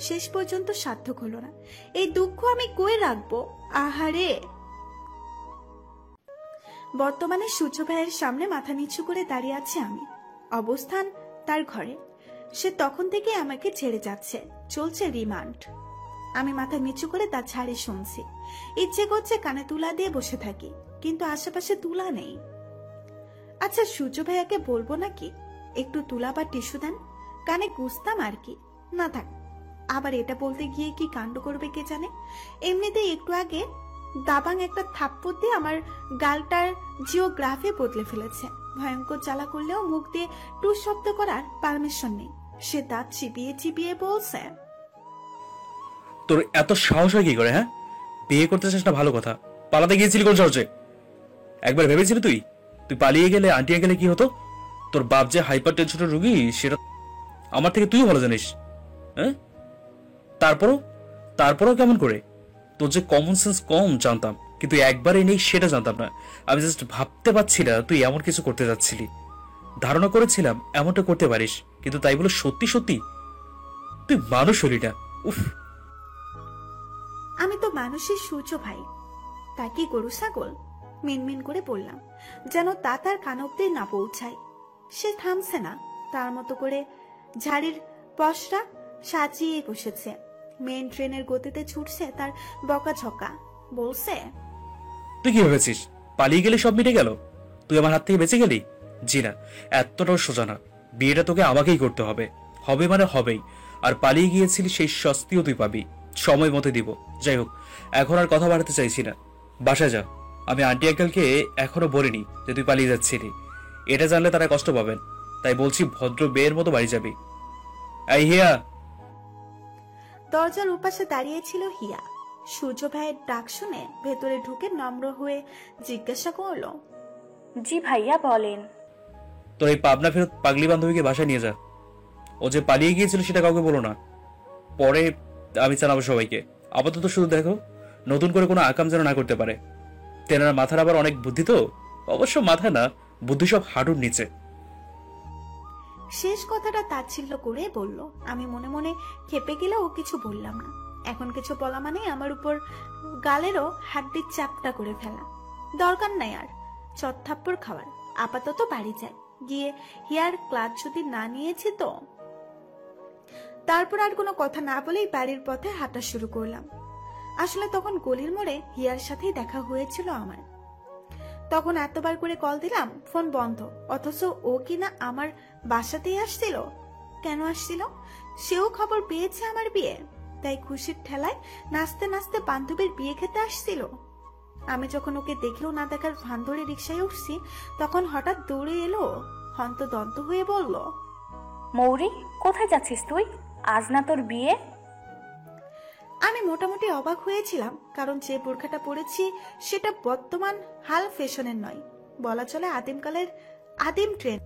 শেষ পর্যন্ত সার্থক হলো না। এই দুঃখ আমি কই রাখবো? আহারে। বর্তমানে সূর্য ভাইয়ের সামনে মাথা নিচু করে দাঁড়িয়ে আছি আমি। অবস্থান তার ঘরে। সে তখন থেকে আমাকে ছেড়ে যাচ্ছে, চলছে রিমান্ড। আমি মাথা নিচু করে তার ছাড়ি শুনছি। ইচ্ছে করছে কানে তুলা দিয়ে বসে থাকি, কিন্তু আশেপাশে তুলা নেই। আচ্ছা, সূর্য ভাইয়াকে বলবো নাকি একটু তুলা বা টিস্যু দেন, কানে গুছতাম আর কি। না থাক, আবার এটা বলতে গিয়ে কি কাণ্ড করবে কে জানে। এমনিতেই একটু আগে দাবাং একটা থাপ্পড় দিয়ে আমার গালটার জিওগ্রাফি বদলে ফেলেছে। ভয়ঙ্কর জ্বালা করলেও মুখ দিয়ে টু শব্দ করার পারমিশন নেই। সে দাঁত চিবিয়ে চিবিয়ে বলছে, তোর এত সাহস হয় কি করে? হ্যাঁ, বিয়ে করতে চাস না ভালো কথা, পালাতে গিয়েছিলি কোন চর্চে? একবার ভেবেছিলি তুই তুই পালিয়ে গেলে আন্টি গেলে কি হতো? তোর বাপ যে হাইপার টেনশনের রুগী সেটা আমার থেকে তুইও ভালো জানিস। হ্যাঁ, তারপরও কেমন করে? তোর যে কমন সেন্স কম জানতাম, কিন্তু একবারে নেই সেটা জানতাম না। আমি জাস্ট ভাবতে পারছি না তুই এমন কিছু করতে যাচ্ছিলি। ধারণা করেছিলাম এমনটা করতে পারিস, কিন্তু তাই বলে সত্যি সত্যি তুই মানুষ হলি না। উফ, আমি তো মানুষের সূর্য ভাই, তা কি গরু ছাগল? মিনমিন করে বললাম, যেন তা তার কান অব্দি না পৌঁছায়। সে থামছে না, তার মতো করে ঝাড়ির পশরা সাজিয়ে বসেছে। মেন ট্রেনের গতিতে ছুটছে তার বকাঝকা। বলছে, তুই কি ভেবেছিস পালিয়ে গেলে সব মিটে গেল? তুই আমার হাত থেকে বেঁচে গেলি? জি না, এতটাও সোজা না। বিয়েটা তোকে আমাকেই করতে হবে, হবে মানে হবেই। আর পালিয়ে গিয়েছিলি সেই শাস্তিও তুই পাবি, সময় মতো দিব। যাই হোক, এখন আর কথা বাড়াতে চাইছি না, বাসায় যা। আমি আন্টি আঙ্কেলকে এখনো বলিনি যে তুই পালিয়ে যাচ্ছিলি। এটা জানলে তারা কষ্ট পাবেন, তাই বলছি ভদ্র মেয়ের মতো বাড়ি যাবি। এই হিয়া। দরজার উপাশে দাঁড়িয়েছিল হিয়া। সূর্য ভাইয়ের ডাক শুনে ভেতরে ঢুকে নম্র হয়ে জিজ্ঞাসা করলো, জি ভাইয়া বলেন। তোর এই পাবনা ফেরত পাগলি বান্ধবীকে বাসায় নিয়ে যা। ও যে পালিয়ে গিয়েছিল সেটা কাউকে বলো না, পরে আমি জানাবো সবাইকে। আপাতত শুধু দেখো নতুন করে কোনো আকাম যেন না করতে পারে। তেনার মাথার আবার অনেক বুদ্ধি তো, অবশ্য মাথা না, বুদ্ধি সব হাঁটুর নিচে। শেষ কথাটা তাচ্ছিল্য করে বলল। আমি মনে মনে খেপে গেলেও কিছু বললাম না। এখন কিছু বলা মানে আমার উপর গালেরও হাড্ডির চাপটা করে ফেলা। দরকার নাই আর চত্থাপ্পড় খাওয়ার। আপাতত বাড়ি যায়, গিয়ে হিয়ার ক্লাস যদি না নিয়েছি তো। তারপর আর কোনো কথা না বলেই বাড়ির পথে হাঁটা শুরু করলাম। আসলে তখন গলির মোড়ে হিয়ার সাথেই দেখা হয়েছিল আমার। তখন এতবার করে কল দিলাম, ফোন বন্ধ। অথচ ও কিনা আমার বাসাতেই আসছিল। কেন আসছিল? সেও খবর পেয়েছে আমার বিয়ে, তাই খুশির ঠেলায় নাচতে নাচতে বান্ধবীর বিয়ে খেতে আসছিল। আমি যখন ওকে দেখলেও না দেখার ভান ধরে রিক্সায় উঠছি, তখন হঠাৎ দৌড়ে এলো, হন্তদন্ত হয়ে বলল, মৌরি কোথায় যাচ্ছিস তুই? আজ না তোর বিয়ে? আমি মোটামুটি অবাক হয়েছিলাম, কারণ যে বোরখাটা পরেছি সেটা বর্তমান হাল ফ্যাশনের নয়, বলা চলে আদিমকালের আদিম ট্রেন্ড।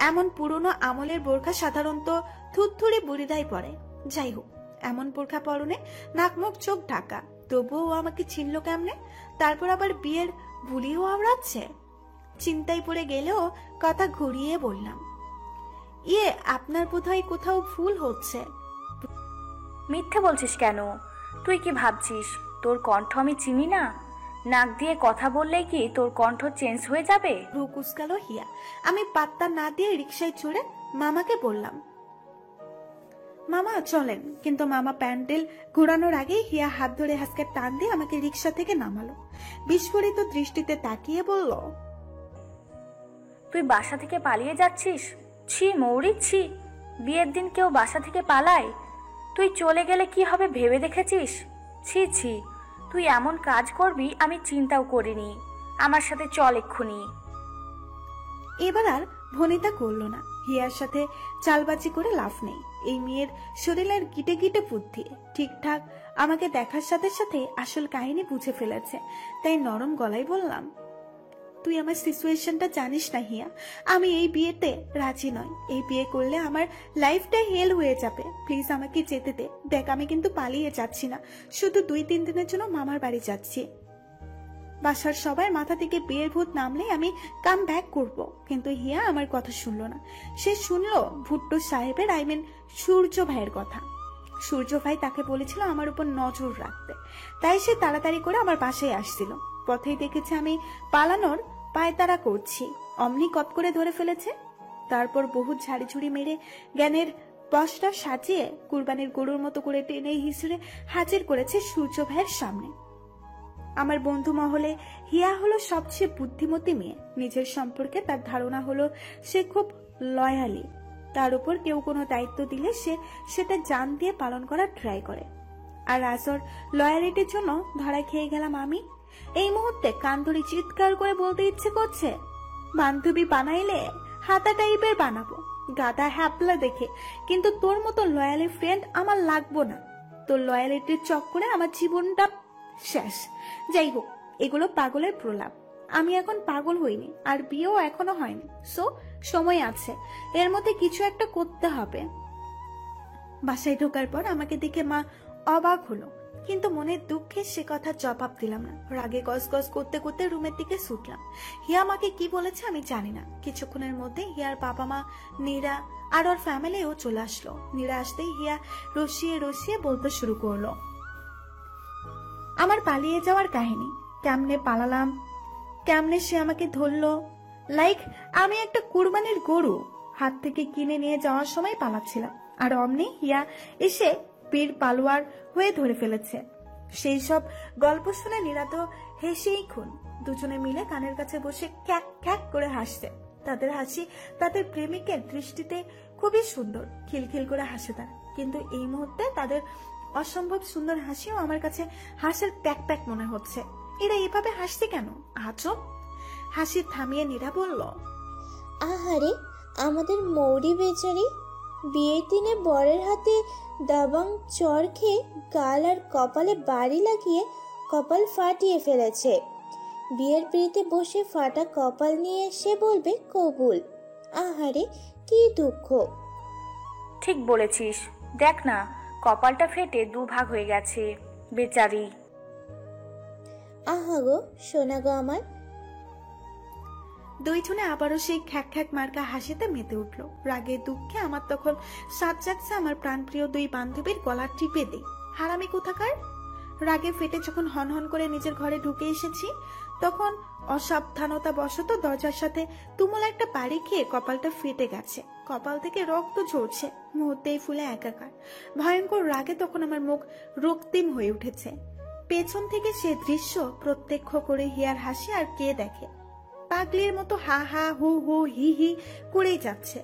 এমন পুরনো আমলের বোরখা সাধারণত থুতথুড়ি বুড়িরাই পরে। যাই হোক, এমন বোরখা পরনে, নাক মুখ চোখ ঢাকা, তবুও ও আমাকে চিনল কেমনে? তারপর আবার বিয়ের ভুলিও আওড়াচ্ছে। চিন্তায় পড়ে গেলেও কথা ঘুরিয়ে বললাম, আপনার বোধহয় কোথাও ভুল হচ্ছে। মিথ্যে বলছিস কেন? তুই কি ভাবছিস তোর কণ্ঠ আমি চিনি না? নাক দিয়ে কথা বললেই কি তোর কণ্ঠ চেঞ্জ হয়ে যাবে? ভ্রু কুঁচকালো হিয়া। আমি পাত্তা না দিয়ে রিকশায় চড়ে মামাকে বললাম, মামা চলেন। কিন্তু মামা প্যান্ডেল ঘোরানোর আগেই হিয়া হাত ধরে হাসকে টান দিয়ে আমাকে রিকশা থেকে নামালো। বিস্ফোরিত দৃষ্টিতে তাকিয়ে বলল, তুই বাসা থেকে পালিয়ে যাচ্ছিস? ছি মৌরি, ছি। বিয়ের দিন কেউ বাসা থেকে পালায়? তুই চলে গেলে কি হবে ভেবে দেখেছিস? ছি ছি, তুই এমন কাজ করবি আমি চিন্তাও করিনি। আমার সাথে চল এক্ষুনি। এবার আর ভনিতা করলো না। হিয়ার সাথে চালবাজি করে লাভ নেই। এই মেয়ের শরীরের গিটে গিটে বুদ্ধি। ঠিকঠাক আমাকে দেখার সাথে সাথে আসল কাহিনী বুঝে ফেলেছে। তাই নরম গলায় বললাম, তুই আমার সিচুয়েশনটা জানিস না হিয়া। আমি এই বিয়েতে রাজি নই। এই বিয়ে করলে আমার লাইফটা হেল হয়ে যাবে। প্লিজ আমাকে যেতে দে। দেখ, আমি কিন্তু পালিয়ে যাচ্ছি না, শুধু 2-3 দিনের জন্য মামার বাড়ি যাচ্ছি। বাসার সবাই মাথা থেকে বিয়ের ভূত নামলে আমি কাম ব্যাক করবো। কিন্তু হিয়া আমার কথা শুনলো না। সে শুনলো ভুট্টো সাহেবের, সূর্য ভাইয়ের কথা। সূর্য ভাই তাকে বলেছিল আমার উপর নজর রাখতে। তাই সে তাড়াতাড়ি করে আমার বাসায় আসছিল। পথেই দেখেছে আমি পালানোর পায়তারা করছি, অমনি কপ করে ধরে ফেলেছে। তারপর বহু ঝাড়িঝুড়ি মেরে জ্ঞানের বসটা সাজিয়ে কুরবানির গরুর মতো করে টেনে হিসেবে হাজির করেছে সূর্য ভাইয়ের সামনে। আমার বন্ধু মহলে হিয়া হলো সবচেয়ে বুদ্ধিমতী মেয়ে। নিজের সম্পর্কে তার ধারণা হলো সে খুব লয়ালি। তার উপর কেউ কোনো দায়িত্ব দিলে সে সেটা জান দিয়ে পালন করার ট্রাই করে। আর আসর লয়ালিটির জন্য ধরা খেয়ে গেলাম আমি। এই মুহূর্তে কান ধরে চিৎকার করে বলতে ইচ্ছে করছে, বান্ধবী বানাইলে হাতা টাইপের বানাবো, গাদা হ্যাপলা দেখে। কিন্তু তোর মতো লয়ালি ফ্রেন্ড আমার লাগবো না। তোর লয়ালিটির চক্করে আমার জীবনটা শেষ। যাই হোক, এগুলো পাগলের প্রলাপ। আমি এখন পাগল হইনি, আর বিয়েও এখনো হয়নি। সো সময় আছে, এর মধ্যে কিছু একটা করতে হবে। বাসায় ঢোকার পর আমাকে দেখে মা অবাক হলো, কিন্তু মনের দুঃখে সে কথা জবাব দিলাম না। রাগে গস করতে করতে রুমের দিকে ছুটলাম। হিয়া মাকে কি বলেছে আমি জানি না। কিছুক্ষণের মধ্যে হিয়ার বাবা মা, নীরা আর ওর ফ্যামিলিও চলে আসলো। নীরা আসতেই হিয়া রসিয়ে রসিয়ে বলতে শুরু করলো আমার পালিয়ে যাওয়ার কাহিনী। কেমনে পালালাম, কেমনে সে আমাকে ধরলো, লাইক আমি একটা কুরবানির গরু হাত থেকে কিনে নিয়ে যাওয়ার সময় পালাচ্ছিলাম। আর অমনি হিয়া এসে বীর পালোয়ার হয়ে ধরে ফেলেছে। সেই সব গল্প শুনে নীরা তো হেসেই খুন। দুজনে মিলে কানের কাছে বসে ক্যাক ক্যাক করে হাসছে। তাদের হাসি তাদের প্রেমিকের দৃষ্টিতে খুবই সুন্দর, খিলখিল করে হাসে তারা। কিন্তু এই মুহূর্তে তাদের অসম্ভব সুন্দর হাসিও আমার কাছে হাসির প্যাক প্যাক মনে হচ্ছে। এরা এভাবে হাসছে কেন? আজব। হাসি থামিয়ে নীরা বলল, আহারে আমাদের মৌরি বেচারি বিয়ের দিনে বরের হাতে দাবাং চর খেয়ে গাল আর কপালে বাড়ি লাগিয়ে কপাল ফাটিয়ে ফেলেছে। বিয়ের পিড়িতে বসে ফাটা কপাল নিয়ে সে বলবে কবুল। আহারে কি দুঃখ। ঠিক বলেছিস, দেখ না কপালটা ফেটে 2 ভাগ হয়ে গেছে বেচারি। আহা গো সোনা গো আমার। দুইজনে আবারও সেই খ্যাক খ্যাক মার্কা হাসিতে মেতে উঠলো। রাগে দুঃখে আমার তখন সাত জাগছে আমার প্রাণপ্রিয় 2 বান্ধবীর গলা টিপে দেই। হারামি কোথাকার। রাগে ফেটে যখন হনহন করে নিজের ঘরে ঢুকে এসেছি, তখন অসাবধানতা বশত দরজার সাথে তুমুল একটা বাড়ি খেয়ে কপালটা ফেটে গেছে। কপাল থেকে রক্ত ঝরছে, মুহূর্তেই ফুলে একাকার। ভয়ঙ্কর রাগে তখন আমার মুখ রক্তিম হয়ে উঠেছে। পেছন থেকে সে দৃশ্য প্রত্যক্ষ করে হিয়ার হাসি আর কে দেখে। পাগলির মতো হা হা হু হু হি হি করেই যাচ্ছে।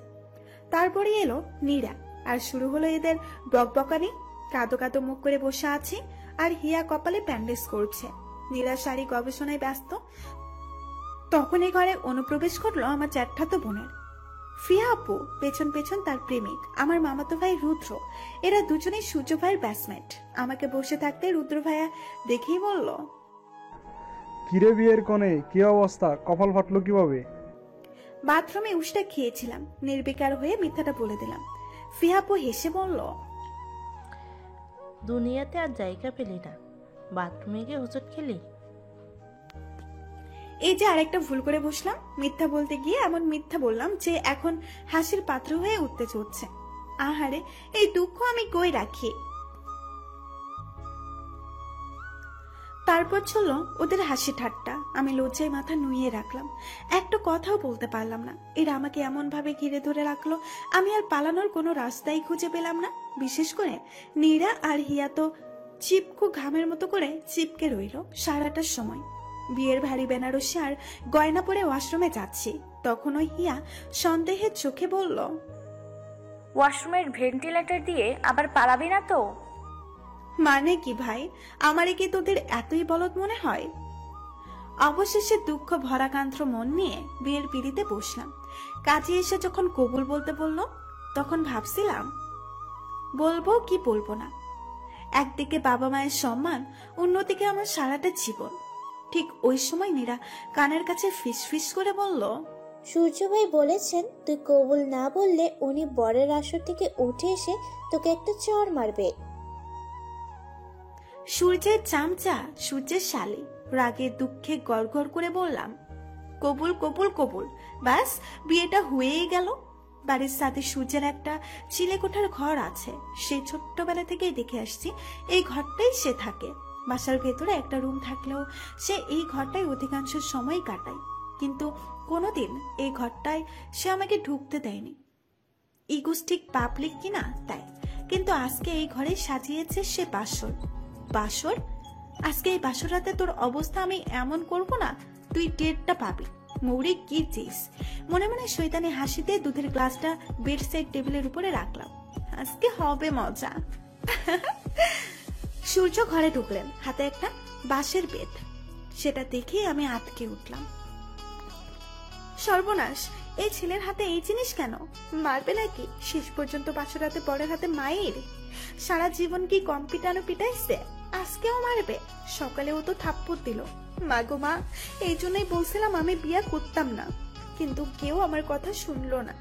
তারপরে এলো নীরা, আর শুরু হলো এদের বকবকানি। কাঁদো কাঁদো মুখ করে বসে আছি, আর হিয়া কপালে ব্যান্ডেজ করছে। নীরা শাড়ি গবেষণায় ব্যস্ত। তখনই ঘরে অনুপ্রবেশ করলো আমার জ্যাঠাতো বোনের ফিয়া আপু। পেছন পেছন তার প্রেমিক আমার মামাতো ভাই রুদ্র। এরা দুজনেই সূর্য ভাইয়ের ব্যাচমেট। আমাকে বসে থাকতে রুদ্র ভাইয়া দেখেই বলল, কিরে বিয়ের কনে কি অবস্থা, কপাল ফাটলো কিভাবে? বাথরুমে উষ্টা খেয়েছিলাম। নির্বিকার হয়ে মিথ্যাটা বলে দিলাম। ফিয়া আপু হেসে বলল, দুনিয়াতে আর জায়গা পেলি না, বাথরুমে গিয়ে হোঁচট খেলি। এই যে আরেকটা ভুল করে বসলাম, মিথ্যা বলতে গিয়ে এমন মিথ্যা বললাম যে এখন হাসির পাত্র হয়ে উঠতে চলছে। আহারে, এই দুঃখ আমি কই রাখি। তারপর চলো ওদের হাসি ঠাট্টা। আমি লজ্জায় মাথা নুইয়ে রাখলাম, একটা কথাও বলতে পারলাম না। এরা আমাকে এমন ভাবে ঘিরে ধরে রাখলো, আমি আর পালানোর কোনো রাস্তাই খুঁজে পেলাম না। বিশেষ করে নীরা আর হিয়া তো চিপকু ঘামের মতো করে চিপকে রইল সারাটার সময়। বিয়ের ভারী বেনারসি আর গয়না পরে ওয়াশরুমে যাচ্ছি, তখন ওই হিয়া সন্দেহের চোখে বলল, ওয়াশরুমের ভেন্টিলেটর দিয়ে আবার পালাবি না তো? মানে কি ভাই, আমারে কি তোদের এতই বলদ মনে হয়? অবশেষে দুঃখ ভরাকান্ত্র মন নিয়ে বিয়ের পিড়িতে বসলাম। কাজে এসে যখন কবুল বলতে বলল, তখন ভাবছিলাম বলবো কি বলবো না। একদিকে বাবা মায়ের সম্মান, অন্যদিকে আমার সারাটা জীবন। ঠিক ওই সময় নীরা কানের কাছে ফিস ফিস করে বলল, সূর্য ভাই বলেছেন তুই কবুল না বললে উনি বরের আসর থেকে উঠে এসে তোকে একটা চড় মারবে। সূর্যের চামচা, সূর্যের শালি। রাগে দুঃখে গড়গড় করে বললাম, কবুল কবুল কবুল। ব্যাস, বিয়েটা হয়েই গেল। বাড়ির সাথে সূর্যের একটা চিলেকোঠার ঘর আছে, সেই ছোট্টবেলা থেকেই দেখে আসছি এই ঘরটাই সে থাকে। বাসার ভেতরে একটা রুম থাকলেও সে এই ঘরটাই অধিকাংশ সময় কাটায়, কিন্তু কোনোদিন এই ঘরটায় সে আমাকে ঢুকতে দেয়নি। ইগোস্টিক পাবলিক কিনা তাই। কিন্তু আজকে এই ঘরে সাজিয়েছে সে বাসর। বাসর? আজকে এই বাসর রাতে তোর অবস্থা আমি এমন করব না, তুই টেরটা পাবি। মৌরি কি চিস? মনে মনে শয়তানি হাসিতে দুধের গ্লাসটা বেড সাইড টেবিলের উপরে রাখলাম। আজকে হবে মজা। সূর্য ঘরে ঢুকলেন, হাতে একটা বাঁশের বেত। সেটা দেখেই আমি আটকে উঠলাম। সর্বনাশ, এই ছেলের হাতে এই জিনিস কেন? মারবে নাকি? শেষ পর্যন্ত বাসর রাতে বরের হাতে মায়ের। সারা জীবন কি কম পিটানো পিটাইছে, আজকেও মারবে? সকালেও তো থাপ্পড় দিল। মা গো মা, এই জন্যই বলছিলাম আমি বিয়ে করতাম না, কিন্তু কেউ আমার কথা শুনলো না।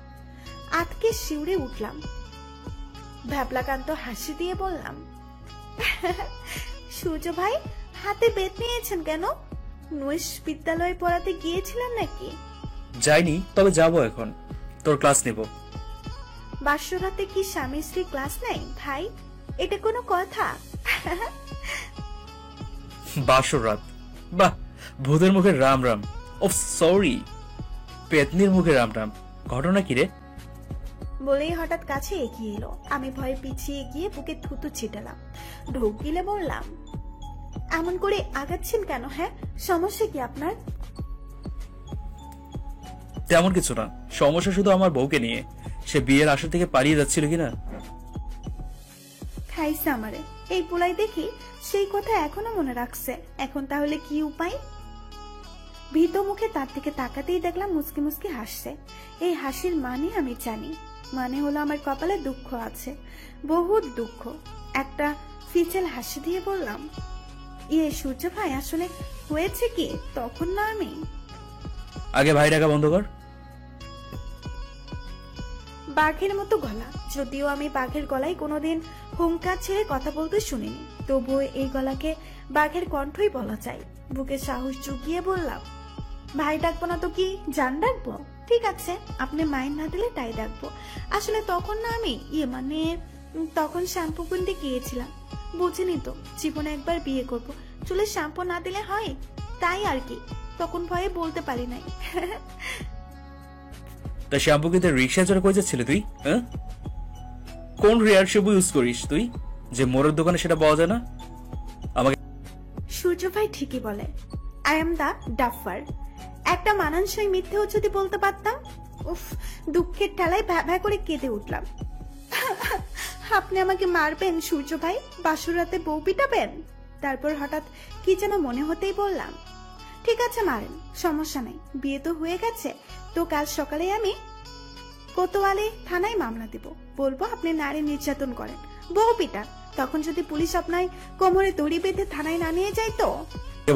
আজকে শিউরে উঠলাম। ভ্যাবলাকান্ত হাসি দিয়ে বললাম, সূর্য ভাই হাতে বেত নিয়েছেন কেন? নৈশ বিদ্যালয়ে পড়াতে গিয়েছিলেন নাকি? যাইনি, তবে যাব এখন। তোর ক্লাস নেব। বাসর রাতে কি স্বামী স্ত্রী ক্লাস নেই ভাই? এটা কোনো কথা? বাসর রাত? বাহ, ভূতের মুখে রাম রাম। ও সরি, পেতনির মুখে রাম রাম। ঘটনা কি রে? বলেই হঠাৎ কাছে এগিয়ে এলো। আমি ভয়ে পিছিয়ে গিয়ে বুকে থুতু ছিটালাম। ঢোক গিলে বললাম, এমন করে আগাচ্ছেন কেন? হ্যাঁ, সমস্যা কি আপনার? তেমন কিছু না, সমস্যা শুধু আমার বউকে নিয়ে। সে বিয়ের আসর থেকে পালিয়ে যাচ্ছিল কিনা। খাইছে আমারে এই পোলাই দেখি, সেই কথা এখনো মনে রাখছে। এখন তাহলে কি উপায়? ভীত মুখে তার দিকে তাকাতেই দেখলাম মুসকি মুসকি হাসছে। এই হাসির মানে আমি জানি, মানে হলো আমার কপালে দুঃখ আছে, বহুত দুঃখ। একটা ফিচেল হাসি দিয়ে বললাম, ইয়ে সূর্য ভাই, আসলে হয়েছে কি, তখন না আমি আগে ভাই ডাকা বন্ধ কর। বাঘের মতো গলা, যদিও আমি বাঘের গলায় কোনোদিন হুঙ্কার ছেড়ে কথা বলতে শুনিনি, তবুও এই গলাকে বাঘের কণ্ঠই বলা যায়। বুকে সাহস জুগিয়ে বললাম, ভাই ডাকবো না তো কি জান ডাকবো? ঠিক আছে, আপনি মাইন্ড না দিলে তাই ডাকবো। আসলে তখন না আমি মানে তখন শ্যাম্পু কিনতে গিয়েছিলাম। বুঝিনি তো, জীবনে একবার বিয়ে করব, চুলে শ্যাম্পু না দিলে হয়, তাই আর কি। তখন ভয়ে বলতে পারি নাই। তা শ্যাম্পু কিনতে রিক্সা চড়ে কই যাচ্ছিলি তুই? হ্যাঁ, কোন রেয়ার শ্যাম্পু ইউজ করিস তুই যে মোরের দোকানে সেটা পাওয়া যায় না? আমাকে সূর্য ভাই ঠিকই বলে, আই এম দা ডাফার। একটা মানানসই মিথ্যেও যদি বলতে পারতাম। উফ, দুঃখের ঠেলায় ভ্যা ভ্যা করে কেঁদে উঠলাম। আপনি আমাকে মারবেন সূর্য ভাই? বাসর রাতে বউ পিটাবেন? তারপর হঠাৎ কি যেন মনে হতেই বললাম, ঠিক আছে মারেন, সমস্যা নেই, বিয়ে তো হয়ে গেছে। তো কাল সকালে আমি কোতোয়ালি থানায় মামলা দিব, বলবো আপনি নারী নির্যাতন করেন, বউ পিটান। তখন যদি পুলিশ আপনায় কোমরে দড়ি বেঁধে থানায় না নিয়ে যায় তো?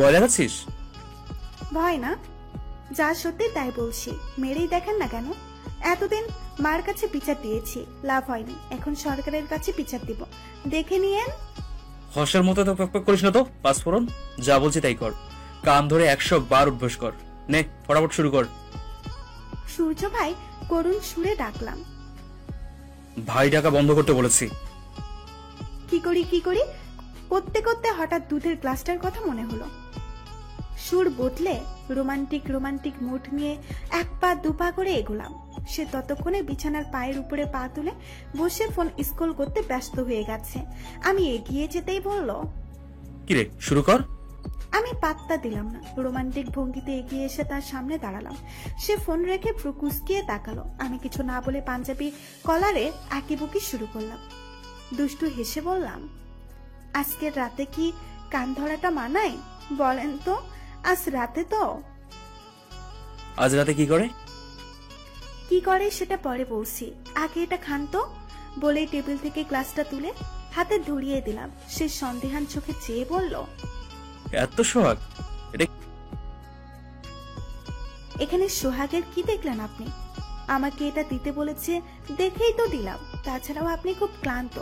ভয় দেখাচ্ছিস? ভয় না, যা সত্যি তাই বলছি। মেরেই দেখেন না কেন? এতদিন মার কাছে বিচার দিয়েছি, লাভ হয়নি, এখন সরকারের কাছে বিচার দিব, দেখে নিয়েন। হর্ষের মতো তো প্যাক করিস না তো পাঁচফোড়ন। যা বলছি তাই কর, কান ধরে 100 বার অভ্যাস কর। নে ফটাফট শুরু কর। সূর্য ভাই করুণ সুরে ডাকলাম। ভাই ডাকা বন্ধ করতে বলেছি। কি করি করতে করতে হঠাৎ দুধের গ্লাসটার কথা মনে হলো। সুর বদলে রোমান্টিক মুড নিয়ে এক পা দুপা করে এগোলাম। সে ততক্ষণে বিছানার পায়ের উপরে পা তুলে বসে ফোন স্ক্রল করতে ব্যস্ত হয়ে গেছে। আমি এগিয়ে যেতেই বলল, কিরে শুরু কর। আমি পাত্তা দিলাম না, রোমান্টিক ভঙ্গিতে এগিয়ে এসে তার সামনে দাঁড়ালাম। সে ফোন রেখে ভ্রু কুঁচকিয়ে তাকালো। আমি কিছু না বলে পাঞ্জাবি কলারে আঁকিবুকি শুরু করলাম। দুষ্টু হেসে বললাম, আজকের রাতে কি কান ধরাটা মানায় বলেন তো? আজ রাতে তো। আজ রাতে কি করে? কি করে সেটা পরে বলছি, আগে এটা খান তো। বলেই টেবিল থেকে গ্লাসটা তুলে হাতে ধরিয়ে দিলাম। সে সন্দেহান চোখে চেয়ে বলল, এত সোহাগ? এটা এখানে সোহাগের কি দেখলেন আপনি? আমাকে এটা দিতে বলেছে দেখেই তো দিলাম। তাছাড়াও আপনি খুব ক্লান্ত,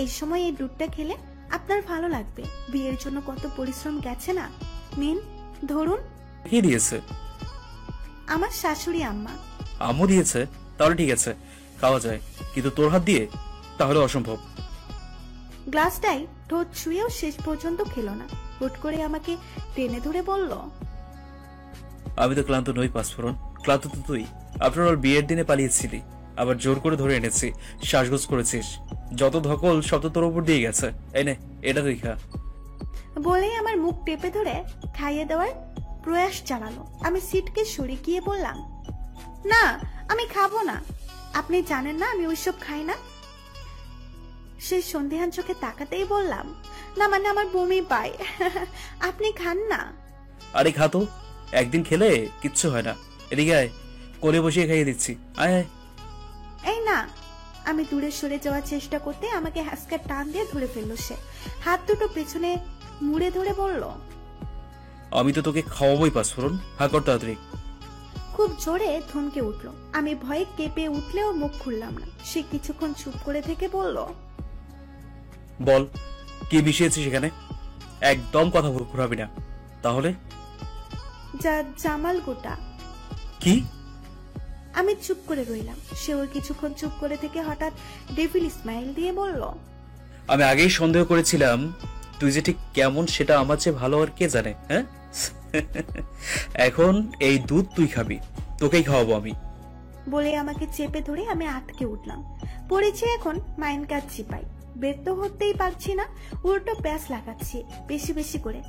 এই সময় এই দুধটা খেলে আপনার ভালো লাগবে। বিয়ের জন্য কত পরিশ্রম গেছে না। নিন ধরুন। কি দিয়েছে? আমার শাশুড়ি আম্মা। আম্মু দিয়েছে? তাহলে ঠিক আছে, খাওয়া যায়, কিন্তু তোর হাত দিয়ে তাহলে অসম্ভব। গ্লাসটাই ঠোঁট ছুঁয়েও শেষ পর্যন্ত খেলো না। হুট করে আমাকে টেনে ধরে বলল, আমি তো ক্লান্ত নই পাঁচফোড়ন, ক্লান্ত তো তুই। আফটার অল বিয়ের দিনে পালিয়েছিলি, আবার জোর করে ধরে এনেছি, শ্বাসগোজ করেছিস, যত ধকল সব তো তোর উপর দিয়ে গেছে। এই নে এটা তুই খা। বলেই আমার মুখ টেপে ধরে খাইয়ে দেওয়ার প্রয়াস চালালো। আমি সিটকে সরে গিয়ে বললাম, না আমি খাবো না, আপনি জানেন না আমি ওইসব খাই না। সে সন্দেহান চোখে তাকাতেই বললাম, না মানে আমার বমি পায়। আপনি খান না। আরে খা তো, একদিন খেলে কিচ্ছু হয় না। এদিকে আয়, কোলে বসিয়ে খাইয়ে দিচ্ছি, আয় আয়। এই না। আমি দূরে সরে যাওয়ার চেষ্টা করতে আমাকে হ্যাসকা টান দিয়ে ধরে ফেললো সে। হাত দুটো পেছনে মুড়ে ধরে বলল, আমি তো তোকে খাওয়াবোই পাঁচফোড়ন, হা কর তাড়াতাড়ি। খুব জোরে ধমকে উঠলো। আমি ভয়ে কেঁপে উঠলেও মুখ খুললাম না। সে কিছুক্ষণ চুপ করে থেকে বলল, বল কি মিশিয়েছিস সেখানে? একদম কথা ঘুরাবি না তাহলে। যা জামাল গোটা। কি? আমি চুপ করে রইলাম। সে ওর কিছুক্ষণ চুপ করে থেকে হঠাৎ ডেভিল স্মাইল দিয়ে বলল, আমি আগেই সন্দেহ করেছিলাম তুই যে ঠিক কেমন সেটা আমার চেয়ে ভালো আর কে জানে। হ্যাঁ, এখন এই দুধ তুই খাবি, তোকেই খাওয়াবো আমি। বলে আমাকে চেপে ধরে আমি আটকে উঠলাম। পড়েছি এখন মাইন কাজ চিপাই। বের তো হতেই পারছি না, উল্টো প্যাস লাগাচ্ছি বেশি বেশি করে।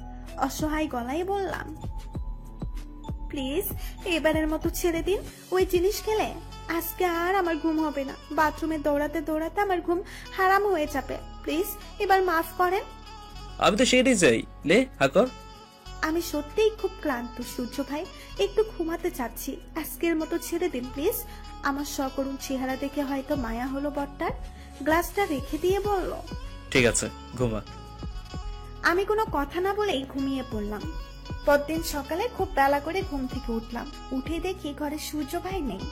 অসহায় গলায় বললাম, প্লিজ এবারের মতো ছেড়ে দিন। ওই জিনিস খেলে আজকে আর আমার ঘুম হবে না। বাথরুমে দৌড়াতে দৌড়াতে আমার ঘুম হারাম হয়ে যাবে। প্লিজ এবার মাফ করেন। আমি তো সেটাই চাই, লে হাকর। আমি সত্যিই খুব ক্লান্ত সূর্য ভাই, একটু ঘুমাতে চাচ্ছি। আজকের মতো ছেড়ে দিন প্লিজ। আমার সকরুণ চেহারা দেখে হয়তো মায়া হলো বটটার। গ্লাসটা রেখে দিয়ে বলল, ঠিক আছে ঘুমা। আমি কোনো কথা না বলেই ঘুমিয়ে পড়লাম। পরদিন সকালে খুব বেলা করে ঘুম থেকে উঠলাম। উঠে দেখি ঘরে সূর্য ভাই নেই।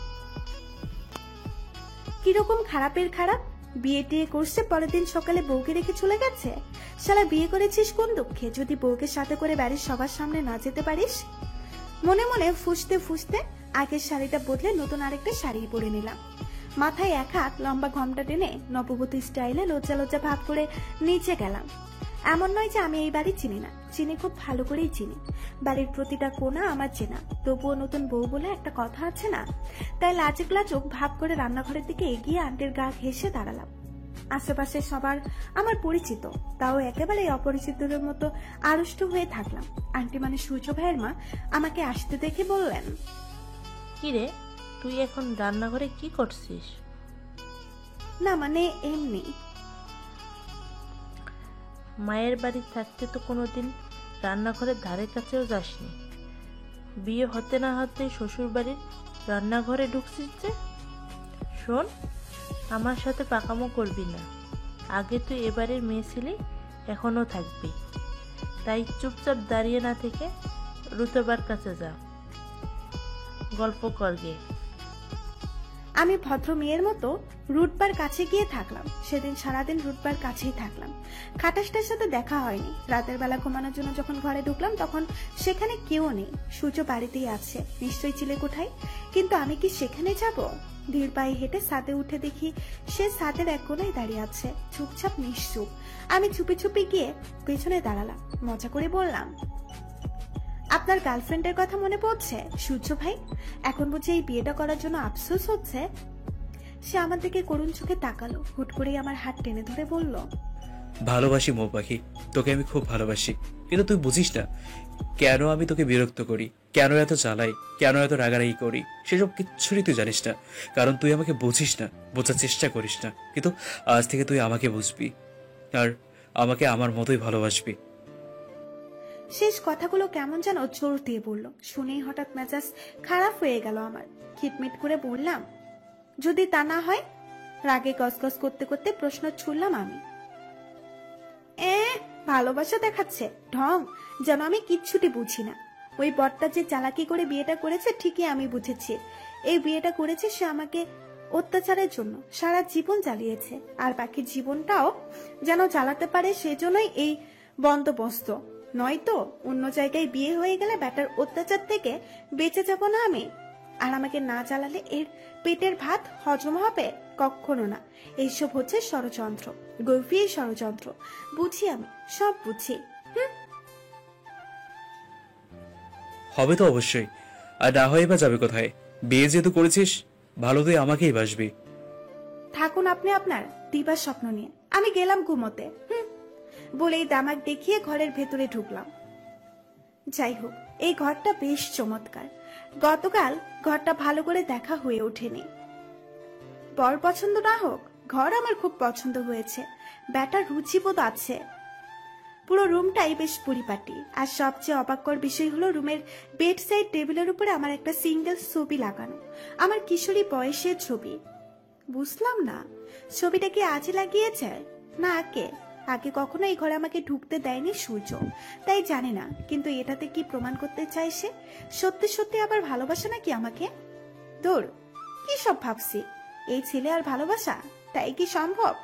কিরকম খারাপের খারাপ, বিয়ে টিয়ে করছে, পরের দিন সকালে বউকে রেখে চলে গেছে। শালা বিয়ে করেছিস কোন দুঃখে, যদি বউকে সাথে করে বাড়ির সবার সামনে না যেতে পারিস। মনে মনে ফুসতে ফুসতে আগের শাড়িটা বদলে নতুন আরেকটা শাড়ি পরে নিলাম। মাথায় এক হাত লম্বা ঘোমটা টেনে নববধূ স্টাইলে লজ্জা লজ্জা ভাব করে নিচে গেলাম। এমন নয় যে আমি এই বাড়ি চিনি না, চিনি খুব ভালো করেই চিনি। বাড়ির প্রতিটা কোণা আমার চেনা, তবুও নতুন বউ বলে একটা কথা আছে না, তাই লাজুক লাজুক ভাব করে রান্নাঘরের দিকে এগিয়ে আন্টির গা ঘেঁষে দাঁড়ালাম। আশেপাশে সবার আমার পরিচিত, তাও একেবারে অপরিচিতদের মতো আড়ষ্ট হয়ে থাকলাম। আন্টি মানে সূর্য ভাইয়ের মা আমাকে আসতে দেখে বললেন, কি রে, তুই এখন রান্নাঘরে কি করছিস? না মানে এমনি। মায়ের বাড়ি থাকতে তো কোনোদিন রান্নাঘরের ধারে কাছেও যাসনি, বিয়ে হতে না হতে শ্বশুর বাড়ির রান্নাঘরে ঢুকছিস যে? শোন, আমার সাথে পাকামো করবি না। আগে তুই এবারের মেয়ে ছিলি, এখনও থাকবি। তাই চুপচাপ দাঁড়িয়ে না থেকে রুতবার কাছে যা, গল্প কর গে। আমি ভদ্র মেয়ের মতো রুটবার কাছে গিয়ে থাকলাম। সেদিন সারাদিন রুটবার কাছেই থাকলাম। খাটাসটার সাথে দেখা হয়নি। রাতের বেলা ঘুমানোর জন্য যখন ঘরে ঢুকলাম তখন সেখানে কেউ নেই। সূর্য বাড়িতেই আছে, নিশ্চয়ই চিলেকোঠায়। কিন্তু আমি কি সেখানে যাব? ধীর পায়ে হেঁটে ছাদে উঠে দেখি সে ছাদের এক কোনায় দাঁড়িয়ে আছে, চুপচাপ নিশ্চুপ। আমি চুপি চুপি গিয়ে পেছনে দাঁড়ালাম, মজা করে বললাম, আপনার গার্লফ্রেন্ডের কথা মনে পড়ছে সূর্য ভাই? এখন বুঝি এই বিয়েটা করার জন্য আফসোস হচ্ছে? সে আমার দিকে করুণ চোখে তাকালো, হুট করেই আমার হাত টেনে ধরে বলল, ভালোবাসি মৌ পাখি, তোকে আমি খুব ভালোবাসি। কিন্তু তুই বুঝিস না কেন আমি তোকে বিরক্ত করি, কেন এত জ্বালাই, কেন এত রাগারাগি করি। সেসব কিচ্ছুই তুই জানিস না, কারণ তুই আমাকে বুঝিস না, বোঝার চেষ্টা করিস না। কিন্তু আজ থেকে তুই আমাকে বুঝবি আর আমাকে আমার মতোই ভালোবাসবি। শেষ কথাগুলো কেমন যেন জোর দিয়ে বলল। শুনেই হঠাৎ মেজাজ খারাপ হয়ে গেল আমার। খিটমিট করে বললাম, যদি তা না হয়? রাগে গসগস করতে করতে প্রশ্ন ছুড়লাম আমি। ভালোবাসা দেখাচ্ছে ঢং, যেন আমি কিচ্ছুটি বুঝি না। ওই বরটা যে চালাকি করে বিয়েটা করেছে ঠিকই আমি বুঝেছি। এই বিয়েটা করেছে সে আমাকে অত্যাচারের জন্য, সারা জীবন চালিয়েছে। আর বাকি জীবনটাও যেন চালাতে পারে, সেজন্যই এই বন্দোবস্ত। নয়তো অন্য জায়গায় বিয়ে হয়ে গেলে ব্যাটার অত্যাচার থেকে বেঁচে যাব না আমি? আর আমাকে না জ্বালালে এর পেটের ভাত হজম হবে? কখনো না। এইসব হচ্ছে ষড়যন্ত্র, গভীর ষড়যন্ত্র। বুঝি আমি, সব বুঝি। হবে তো অবশ্যই, আর না হয়ে বা যাবে কোথায়? বিয়ে যেহেতু করেছিস, ভালো তুই আমাকেই বাসবি। থাকুন আপনি আপনার দিবার স্বপ্ন নিয়ে, আমি গেলাম ঘুমোতে। বলেই দামাক দেখিয়ে ঘরের ভেতরে ঢুকলাম। যাই হোক, এই ঘরটা বেশ চমৎকার। গতকাল ঘরটা ভালো করে দেখা হয়ে ওঠেনি। বর পছন্দ না হোক, ঘর আমার খুব পছন্দ হয়েছে। ব্যাটার রুচিবোধ আছে। পুরো রুমটাই বেশ পরিপাটি। আর সবচেয়ে অবাককর বিষয় হলো রুমের বেড সাইড টেবিলের উপরে আমার একটা সিঙ্গেল ছবি লাগানো, আমার কিশোরী বয়সের ছবি। বুঝলাম না, ছবিটা কি আজই লাগিয়েছে না আগে? আগে কখনো এই ঘরে আমাকে ঢুকতে দেয়নি সূর্য, তাই জানি না। কিন্তু এটাতে কি প্রমাণ করতে চাই সে? সত্যি সত্যি আবার ভালোবাসে নাকি আমাকে? দূর, কি সব ভাবছি। এই ছেলে আর ভালোবাসা, তাই কি সম্ভব?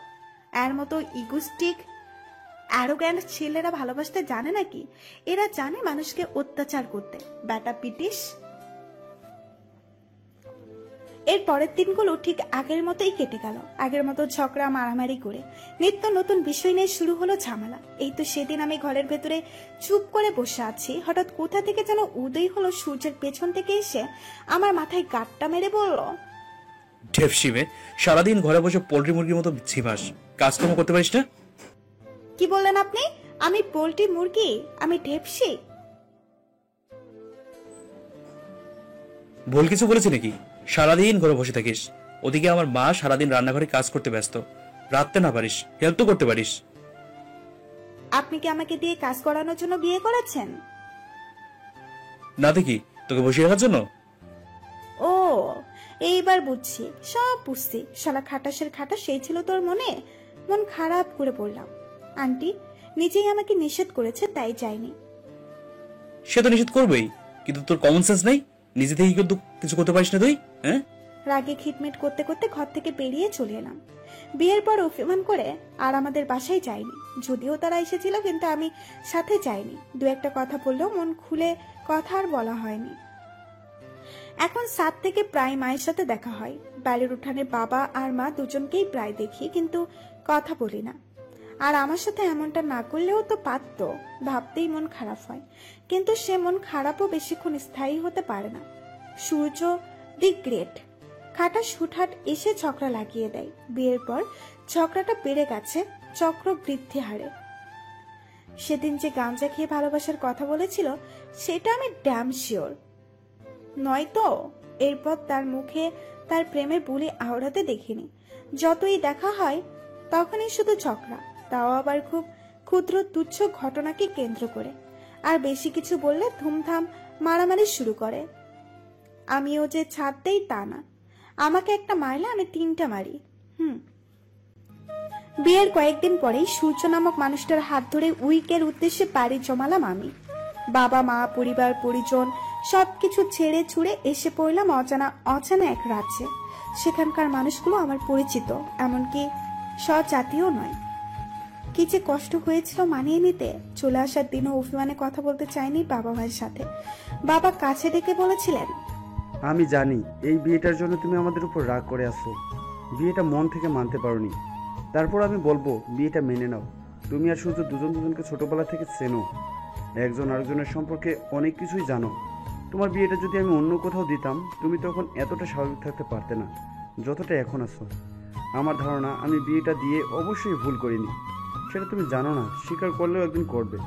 এর মতো ইগোস্টিক অ্যারোগ্যান্ট ছেলেরা ভালোবাসতে জানে নাকি? এরা জানে মানুষকে অত্যাচার করতে। ব্যাটা পিটিস। এর পরের দিনগুলো ঠিক আগের মতোই কেটে গেল। আগের মতো ঝগড়া মারামারি করে নিত্য নতুন বিষয় নিয়ে শুরু হলো ঝামেলা। এই তো সেদিন আমি ঘরের ভেতরে চুপ করে বসে আছি, হঠাৎ কোথা থেকে যেন উদয় হলো সূর্যের পেছন থেকে এসে আমার মাথায় গাঁটটা মেরে বলল, ঢেপসিমে, সারাদিন ঘরে বসে পোল্ট্রি মুরগির মতো ঝিমাস, কাজকর্ম করতে পারিস না? কি বললেন আপনি? আমি পোল্ট্রি মুরগি? আমি ঢেপসি? ভুল কিছু বলেছি নাকি? সারাদিন ঘরে বসে থাকিস, ওদিকে আমার মা সারাদিন রান্নাঘরে কাজ করতে ব্যস্ত। রাখতে না পারিস, হেল্প তো করতে পারিস। আপনি কি আমাকে দিয়ে কাজ করানোর জন্য বিয়ে করেছেন? না দেখি তোকে বসিয়ে রাখার জন্য? ও, এইবার বুঝছি, সব বুঝছি। শালা খাটাসের খাটাস সেই ছিল তোর মনে। মন খারাপ করে বললাম, আন্টি নিজেই আমাকে নিষেধ করেছে, তাই যাইনি। সে তো নিষেধ করবেই, কিন্তু তোর কমন সেন্স নাই? নিজে থেকে কিন্তু কিছু করতে পারিস না তুই? হ্যাঁ, রাগে খিটমিট করতে করতে ঘর থেকে বেরিয়ে চলে এলাম। বিয়ের পর অভিমান করে আর আমাদের বাসায় যাইনি। যদিও তারা এসেছিল, কিন্তু আমি সাথে যাইনি। দু একটা কথা বললেও মন খুলে কথা আর বলা হয়নি। এখন সাত থেকে প্রায় মায়ের সাথে দেখা হয়। বাড়ির উঠানে বাবা আর মা দুজনকেই প্রায় দেখি, কিন্তু কথা বলি না। আর আমার সাথে এমনটা না করলেও তো পারত, ভাবতেই মন খারাপ হয়। কিন্তু সে মন খারাপও বেশিক্ষণ স্থায়ী হতে পারে না। সূর্য দি গ্রেট খাটাস হুটহাট এসে ঝগড়া লাগিয়ে দেয়। বিয়ের পর ঝগড়াটা বেড়ে গেছে চক্র বৃদ্ধি হারে। সেদিন যে গাঁজা খেয়ে ভালোবাসার কথা বলেছিল, সেটা আমি ড্যাম শিওর। নয়তো এরপর তার মুখে তার প্রেমের বুলি আওড়াতে দেখিনি। যতই দেখা হয় তখনই শুধু ঝগড়া, তাও আবার খুব ক্ষুদ্র তুচ্ছ ঘটনাকে কেন্দ্র করে। আর বেশি কিছু বললে ধুমধাম মারামারি শুরু করে। আমিও যে ছাড় দেই তা না, আমাকে একটা মারলে আমি তিনটা মারি। বিয়ের কয়েকদিন পরেই সূর্য নামক মানুষটার হাত ধরে উইকের উদ্দেশ্যে পাড়ি জমালাম আমি। বাবা মা পরিবার পরিজন সবকিছু ছেড়ে ছুড়ে এসে পড়লাম অজানা এক রাজ্যে। সেখানকার মানুষগুলো আমার পরিচিত, এমনকি স্বজাতীয় নয়। কি যে কষ্ট হয়েছিল মানিয়ে নিতে। চলে আসার দিনও অভিমানে কথা বলতে চাইনি বাবা ভাইয়ের সাথে। বাবা কাছে ডেকে বলেছিলেন, আমি জানি এই বিয়েটার জন্য তুমি আমাদের উপর রাগ করে আসো, বিয়েটা মন থেকে মানতে পারোনি। তারপর আমি বলবো বিয়েটা মেনে নাও। তুমি আর সূর্য দুজন দুজনকে ছোটবেলা থেকে চেনো, একজন আরেকজনের সম্পর্কে অনেক কিছুই জানো। তোমার বিয়েটা যদি আমি অন্য কোথাও দিতাম, তুমি তখন এতটা স্বাভাবিক থাকতে পারতে না যতটা এখন আছো। আমার ধারণা আমি বিয়েটা দিয়ে অবশ্যই ভুল করিনি, সেটা তুমি জানো না, স্বীকার করলেও একদিন করবে।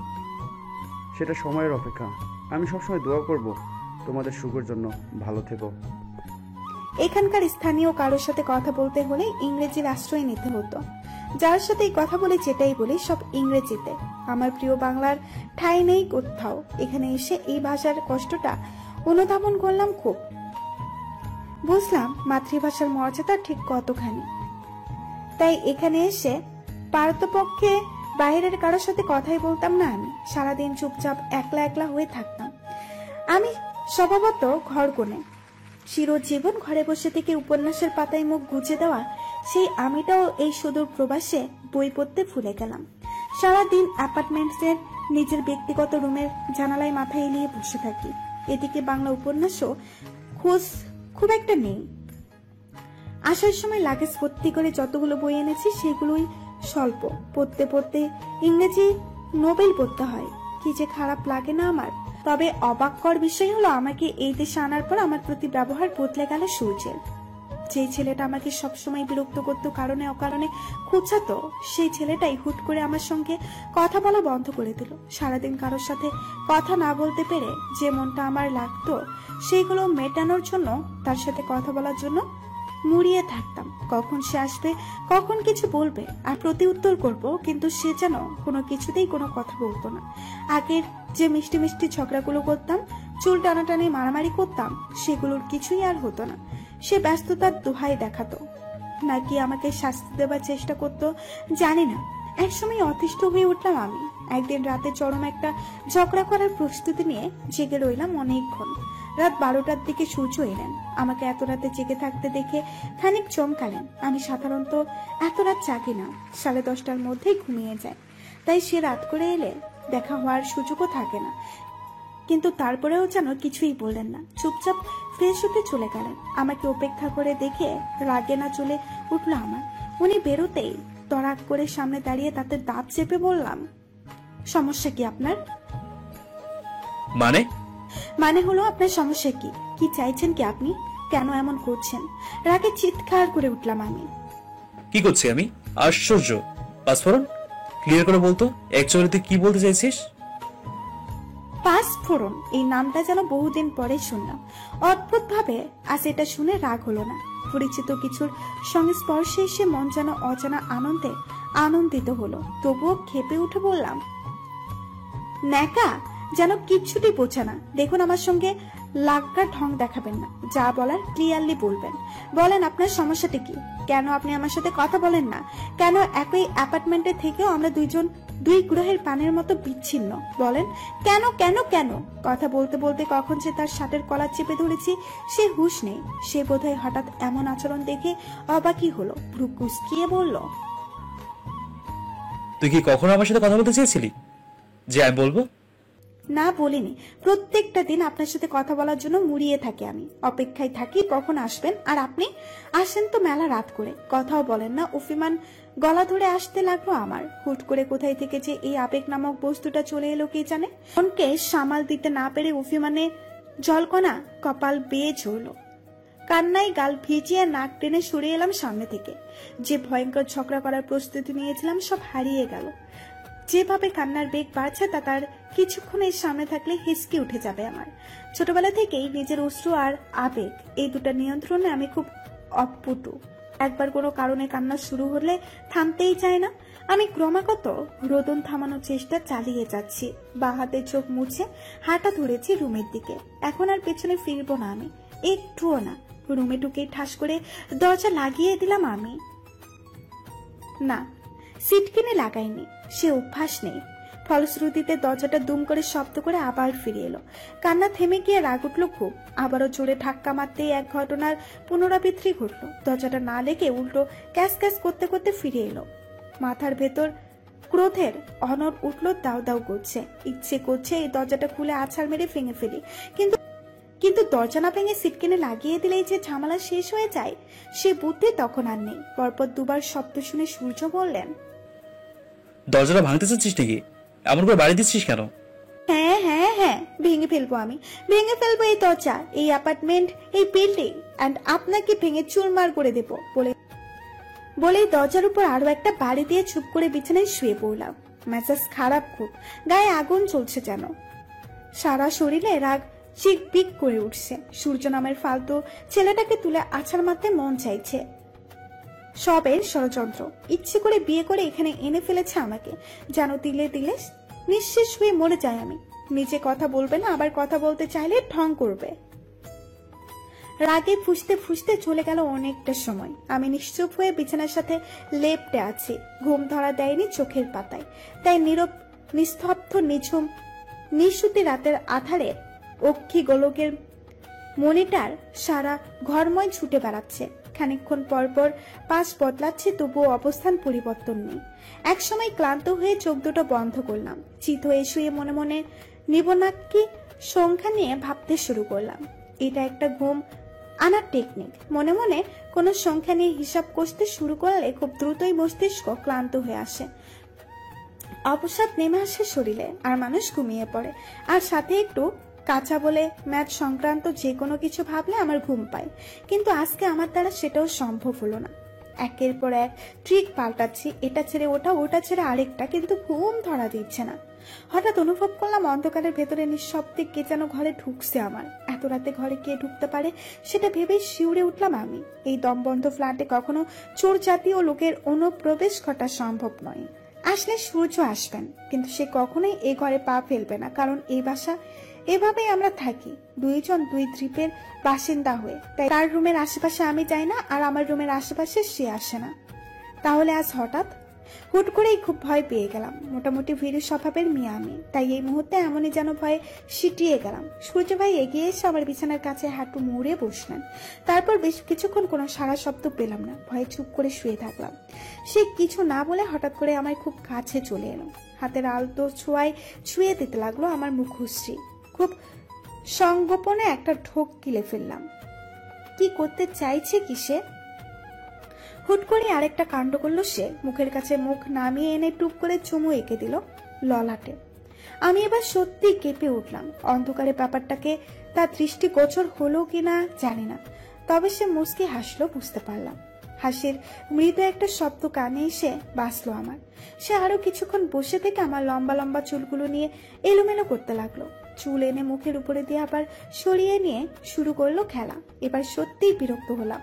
সেটা সময়ের অপেক্ষা। আমি সবসময় দোয়া করব তোমাদের সুখের জন্য। ভালো থেকো। এখানকার স্থানীয় কারোর সাথে কথা বলতে হলে ইংরেজির আশ্রয় নিতে হতো। যার সাথে কথা বলে যেটাই বলি সব ইংরেজিতে। আমার প্রিয় বাংলার ঠাঁই নেই কোথাও। এখানে এসে এই ভাষার কষ্টটা অনুধাবন করলাম খুব। বুঝলাম মাতৃভাষার মর্যাদা ঠিক কতখানি। তাই এখানে এসে পারতপক্ষে বাইরের কারোর সাথে কথাই বলতাম না। আমি সারাদিন চুপচাপ একলা একলা হয়ে থাকতাম। আমি স্বভাবত ঘর কোণে। চিরজীবন ঘরে বসে থেকে উপন্যাসের পাতায় মুখ গুজে দেওয়া সেই আমিটাও এই সুদূর প্রবাসে বই পড়তে ভুলে গেলাম। সারাদিন অ্যাপার্টমেন্টসের নিজের ব্যক্তিগত রুমের জানালায় মাথা এলিয়ে বসে থাকি। এদিকে বাংলা উপন্যাসও খোঁজ খুব একটা নেই। আসার সময় লাগেজ ভর্তি করে যতগুলো বই এনেছি সেগুলোই স্বল্প। পড়তে পড়তে ইংরেজি নোবেল পড়তে হয়। কি যে খারাপ লাগে না আমার। তবে অবাককর বিষয় হলো আমাকে এই দেশে আনার পর আমার প্রতি ব্যবহার বদলে গেল সূর্যের। যে ছেলেটা আমাকে সবসময় বিরক্ত করত, কারণে অকারণে খুঁচাতো, সেই ছেলেটাই হুট করে আমার সঙ্গে কথা বলা বন্ধ করে দিল। সারাদিন কারোর সাথে কথা না বলতে পেরে যে মনটা আমার লাগতো সেইগুলো মেটানোর জন্য তার সাথে কথা বলার জন্য মুড়িয়ে থাকতাম। কখন সে আসবে, কখন কিছু বলবে আর প্রতি উত্তর করব, কিন্তু সে যেন কোনো কিছুতেই কোনো কথা বলতো না। আগের যে মিষ্টি মিষ্টি ঝগড়াগুলো করতাম, চুল টানাটানি মারামারি করতাম, সেগুলোর কিছুই আর হতো না। সে ব্যস্ততার দোহাই দেখাতো, নাকি আমাকে শাস্তি দেবার চেষ্টা করতো জানি না। একসময় অতিষ্ঠ হয়ে উঠলাম আমি। একদিন রাতে চরম একটা ঝগড়া করার প্রস্তুতি নিয়ে জেগে রইলাম অনেকক্ষণ। রাত 12টার দিকে সূর্য এলেন। আমাকে এত রাতে জেগে থাকতে দেখে খানিক চমকালেন। আমি সাধারণত এত রাত জাগি না, 10:30টার মধ্যেই ঘুমিয়ে যায়। তাই সে রাত করে এলে দেখা হওয়ার সুযোগও থাকে না। কিন্তু তারপরেও যেন কিছুই বললেন না, চুপচাপ ফ্রেশ হতে চলে গেলেন। আমাকে উপেক্ষা করে দেখে রাগে না চলে উঠল আমার। উনি বেরোতেই তড়াক করে সামনে দাঁড়িয়ে তাতে দাঁত চেপে বললাম, সমস্যা কি আপনার? মানে হলো আপনার সমস্যা কি? কি চাইছেন কি আপনি? কেন এমন করছেন? রাগে চিৎকার করে উঠলাম আমি। কি করছি আমি? আশ্চর্য! পাসফোরন ক্লিয়ার করে বলতো, অ্যাকচুয়ালি তুই কি বলতে চাইছিস? পাসফোরন এই নামটা যেন বহুদিন পরে শুনলাম। অদ্ভুত ভাবে আজ এটা শুনে রাগ হলো না। পরিচিত কিছুর সঙ্গে স্পর্শে এসে মন যেন অজানা আনন্দে আনন্দিত হলো। তবুও খেপে উঠে বললাম, ন্যাকা যেন কিচ্ছুটি বোঝে না। দেখুন, আমার সঙ্গে লাগা ঢং দেখাবেন না। যা বলার ক্লিয়ারলি বলবেন। বলেন আপনার সমস্যাটা কি? কেন আপনি আমার সাথে কথা বলেন না? কেন একই অ্যাপার্টমেন্টে থেকেও আমরা দুই গ্রহের পানির মতো বিচ্ছিন্ন? বলেন কেন কেন কেন? কথা বলতে বলতে কখন যে তার শার্টের কলার চেপে ধরেছি সে হুঁশ নেই। সে বোধহয় হঠাৎ এমন আচরণ দেখে অবাকই হলো, ভ্রু কুঁচকিয়ে বলল, তুই কি কখনো আমার সাথে কথা বলতে চেয়েছিলি যে আমি বলবো? না, বলিনি। প্রত্যেকটা দিন আপনার সাথে কথা বলার জন্য মুড়িয়ে থাকি আমি, অপেক্ষায় থাকি কখন আসবেন। আর আপনি আসেন তো মেলা রাত করে, কথাও বলেন না। অভিমান গলা ধরে আসতে লাগলো আমার। হুট করে কোথায় থেকে যে এই আবেগ নামক বস্তুটা চলে এলো কে জানে। মনকে সামাল দিতে না পেরে অভিমানে জলকণা কপাল বেয়ে ঝরল। কান্নায় গাল ভিজিয়ে নাক টেনে সরে এলাম সামনে থেকে। যে ভয়ঙ্কর ঝগড়া করার প্রস্তুতি নিয়েছিলাম সব হারিয়ে গেল। যেভাবে কান্নার বেগ বাড়ছে তা তার কিছুক্ষণের সামনে থাকলে হিসকে উঠে যাবে আমার। ছোটবেলা থেকেই নিজের অশ্রু আর আবেগ এই দুটা নিয়ন্ত্রণে আমি খুব অপটু। একবার কোনো কারণে কান্না শুরু হলে থামতেই চায় না। আমি ক্রমাগত রোদন থামানোর চেষ্টা চালিয়ে যাচ্ছি। বা হাতে চোখ মুছে হাঁটা ধরেছি রুমের দিকে। এখন আর পেছনে ফিরবো না আমি, একটুও না। রুমে ঢুকে ঠাস করে দরজা লাগিয়ে দিলাম আমি। না, সিট কিনে লাগাইনি, সে অভ্যাস নেই। ফলশ্রুতিতে দরজাটা দুম করে শব্দ করে আবার ফিরে এলো। কান্না থেমে গিয়ে রাগ উঠল খুব। আবারও জোরে ধাক্কা মারতেই এক ঘটনার পুনরাবৃত্তি ঘটল। দরজাটা না লেগে উল্টো ক্যাস ক্যাস করতে করতে ফিরে এলো। মাথার ভেতর ক্রোধের অনর উঠল, দাও দাও করছে। ইচ্ছে করছে এই দরজাটা খুলে আছাড় মেরে ভেঙে ফেলি, কিন্তু দরজা না ভেঙে সিটকেনে লাগিয়ে দিলেই যে ঝামেলা শেষ হয়ে যায়, সে বুদ্ধি তখন আর নেই। পরপর দুবার শব্দ শুনে সূর্য বললেন, দরজাটা ভাঙতে চাচ্ছিস নাকি? এমন করে বাড়ি দিচ্ছিস কেন? হ্যাঁ হ্যাঁ হ্যাঁ, ভেঙে ফেলবো, আমি ভেঙে ফেলবো এই দরজা, এই অ্যাপার্টমেন্ট, এই বিল্ডিং, অ্যান্ড আপনাকে ভেঙে চুরমার করে দেবো বলেই দরজার উপর আরো একটা বাড়ি দিয়ে চুপ করে বিছানায় শুয়ে পড়লাম। মেজাজ খারাপ খুব, গায়ে আগুন চলছে যেন, সারা শরীরে রাগ চিক বিক করে উঠছে। সূর্য নামের ফালতু ছেলেটাকে তুলে আছাড় মারতে মন চাইছে। সবের ষড়যন্ত্র, ইচ্ছে করে বিয়ে করে এখানে এনে ফেলেছে আমাকে, যেন তিলে তিলে নিঃশেষ হয়ে মরে যায় আমি। নিজে কথা বলবে না, আবার কথা বলতে চাইলে ঢং করবে। রাগে ফুসতে ফুসতে চলে গেল অনেকটা সময়। আমি নিশ্চুপ হয়ে বিছানার সাথে লেপটে আছি। ঘুম ধরা দেয়নি চোখের পাতায়, তাই নীরব নিস্তব্ধ নিঝুম নিশুতি রাতের আধারে অক্ষি গোলকের মনিটার সারা ঘরময় ছুটে বেড়াচ্ছে। খানিকক্ষণ পরপর পাশ বদলাচ্ছে, তবুও অবস্থান পরিবর্তন নেই। একসময় ক্লান্ত হয়ে চোখ দুটো বন্ধ করলাম। চিত হয়ে শুয়ে মনে মনে নিবনাক্কি সংখ্যা নিয়ে ভাবতে শুরু করলাম। এটা একটা ঘুম আনার টেকনিক। মনে মনে কোনো সংখ্যা নিয়ে হিসাব কষতে শুরু করলে খুব দ্রুতই মস্তিষ্ক ক্লান্ত হয়ে আসে, অবসাদ নেমে আসে শরীরে, আর মানুষ ঘুমিয়ে পড়ে। আর সাথে একটু কাঁচা বলে ম্যাথ সংক্রান্ত যে কোনো কিছু ভাবলে আমার ঘুম পায়। কিন্তু আজকে আমার দ্বারা সেটাও সম্ভব হলো না। একের পর এক ট্রিক পাল্টাচ্ছি, এটা ছেড়ে ওটা, ওটা ছেড়ে আরেকটা, কিন্তু ঘুম ধরা দিচ্ছে না। হঠাৎ অনুভব করলাম অন্ধকারের ভেতরে নিঃশব্দে কে যেন ঘরে ঢুকছে আমার। এত রাতে ঘরে কে ঢুকতে পারে সেটা ভেবেই শিউরে উঠলাম আমি। এই দমবন্ধ ফ্ল্যাটে কখনো চোর জাতীয় লোকের অনুপ্রবেশ ঘটা সম্ভব নয়। আসলে সূর্য আসবেন, কিন্তু সে কখনোই এ ঘরে পা ফেলবে না, কারণ এই বাসা এভাবেই আমরা থাকি, দুইজন দুই দ্বীপের বাসিন্দা হয়ে। তাই তার রুমের আশেপাশে আমি যাই না, আর আমার রুমের আশেপাশে সে আসে না। তাহলে আজ হঠাৎ হুট করেই খুব ভয় পেয়ে গেলাম। মোটামুটি ভীরু স্বভাবের মেয়ে আমি, তাই এই মুহূর্তে এমনই যেন ভয়ে সিটিয়ে গেলাম। সূর্য ভাই এগিয়ে এসে আমার বিছানার কাছে হাঁটু মুড়ে বসলেন। তারপর বেশ কিছুক্ষণ কোনো সারা শব্দ পেলাম না, ভয়ে চুপ করে শুয়ে থাকলাম। সে কিছু না বলে হঠাৎ করে আমার খুব কাছে চলে এলো। হাতের আলতো ছোঁয়ায় ছুঁয়ে দিতে লাগলো আমার মুখশ্রী। খুব সংগোপনে একটা ঢোক গিলে ফেললাম। কি করতে চাইছে কি সে? হুট করে আরেকটা কাণ্ড করলো সে। মুখের কাছে মুখ নামিয়ে এনে টুক করে চুমু এঁকে দিল ললাটে। আমি এবার সত্যি কেঁপে উঠলাম। অন্ধকারে ব্যাপারটাকে তার দৃষ্টিগোচর হলো কিনা জানি না, তবে সে মুচকি হাসলো, বুঝতে পারলাম। হাসির মৃদু একটা শব্দ কানে এসে বাঁচলো আমার। সে আরো কিছুক্ষণ বসে থেকে আমার লম্বা লম্বা চুলগুলো নিয়ে এলোমেলো করতে লাগলো। চুল এনে মুখের উপরে দিয়ে আবার সরিয়ে নিয়ে শুরু করলো খেলা। এবার সত্যিই বিরক্ত হলাম।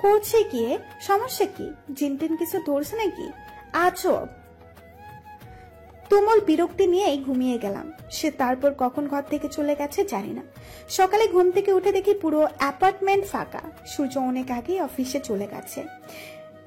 করছে গিয়ে সমস্যা কি? জিনটিন কিছু ধরছে নাকি? আজব। তুমুল বিরক্তি নিয়েই ঘুমিয়ে গেলাম। সে তারপর কখন ঘর থেকে চলে গেছে জানি না। সকালে ঘুম থেকে উঠে দেখি পুরো অ্যাপার্টমেন্ট ফাঁকা। সূর্য অনেক আগেই অফিসে চলে গেছে।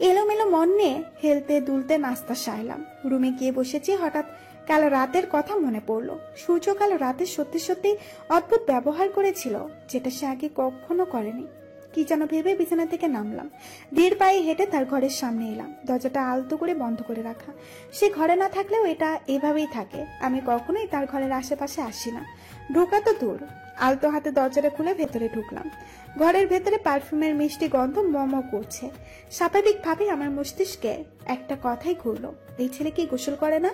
এলোমেলো মন নিয়ে হেলতে দুলতে নাস্তা সারলাম। রুমে গিয়ে বসেছি, হঠাৎ কাল রাতের কথা মনে পড়লো। সূর্য কাল রাতে সত্যি সত্যি অদ্ভুত ব্যবহার করেছিল, যেটা সে আগে কখনো করেনি। কি যেন ভেবে বিছানা থেকে নামলাম। ধীর পায়ে হেঁটে তার ঘরের সামনে এলাম। দরজাটা আলতো করে বন্ধ করে রাখা। সে ঘরে না থাকলেও এটা এভাবেই থাকে। আমি কখনোই তার ঘরের আশেপাশে আসি না, ঢোকা তো দূর। আলতো হাতে দরজাটা খুলে ভেতরে ঢুকলাম। ঘরের ভেতরে পারফিউমের মিষ্টি গন্ধ মম করছে। স্বাভাবিকভাবে আমার মস্তিষ্কে একটা কথাই ঘুরলো, এই ছেলে কি গোসল করে না?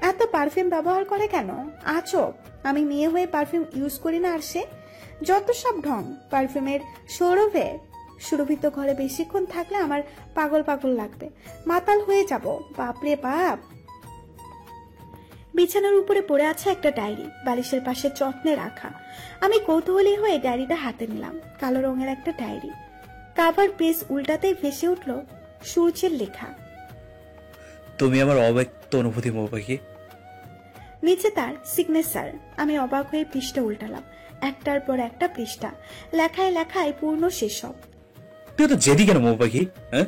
এত পারফিউম ব্যবহার করে কেন? আজব, আমি মেয়ে হয়ে পারফিউম ইউজ করি না, আর সে? যত সব ঢং। পারফিউমের সৌরভে সুরভিত ঘরে বেশিক্ষণ থাকলে আমার পাগল পাগল লাগবে, মাতাল হয়ে যাব। বাপরে বাপ। বিছানার উপরে পড়ে আছে একটা ডায়েরি, বালিশের পাশে যত্নে রাখা। আমি কৌতূহলী হয়ে ডায়েরিটা হাতে নিলাম। কালো রঙের একটা ডায়েরি, কাভার পেজ উল্টাতেই ভেসে উঠল সূর্যের লেখা, তুমি আমার অব্যক্ত অনুভূতি মৌপাখি। নিচে তার সিগনেচার। আমি অবাক হয়ে পৃষ্ঠা উল্টালাম। একটার পর একটা পৃষ্ঠা, লেখায় লেখায় পূর্ণ সেসব। তুই তো জেদি কেন মৌপাখি? হ্যাঁ,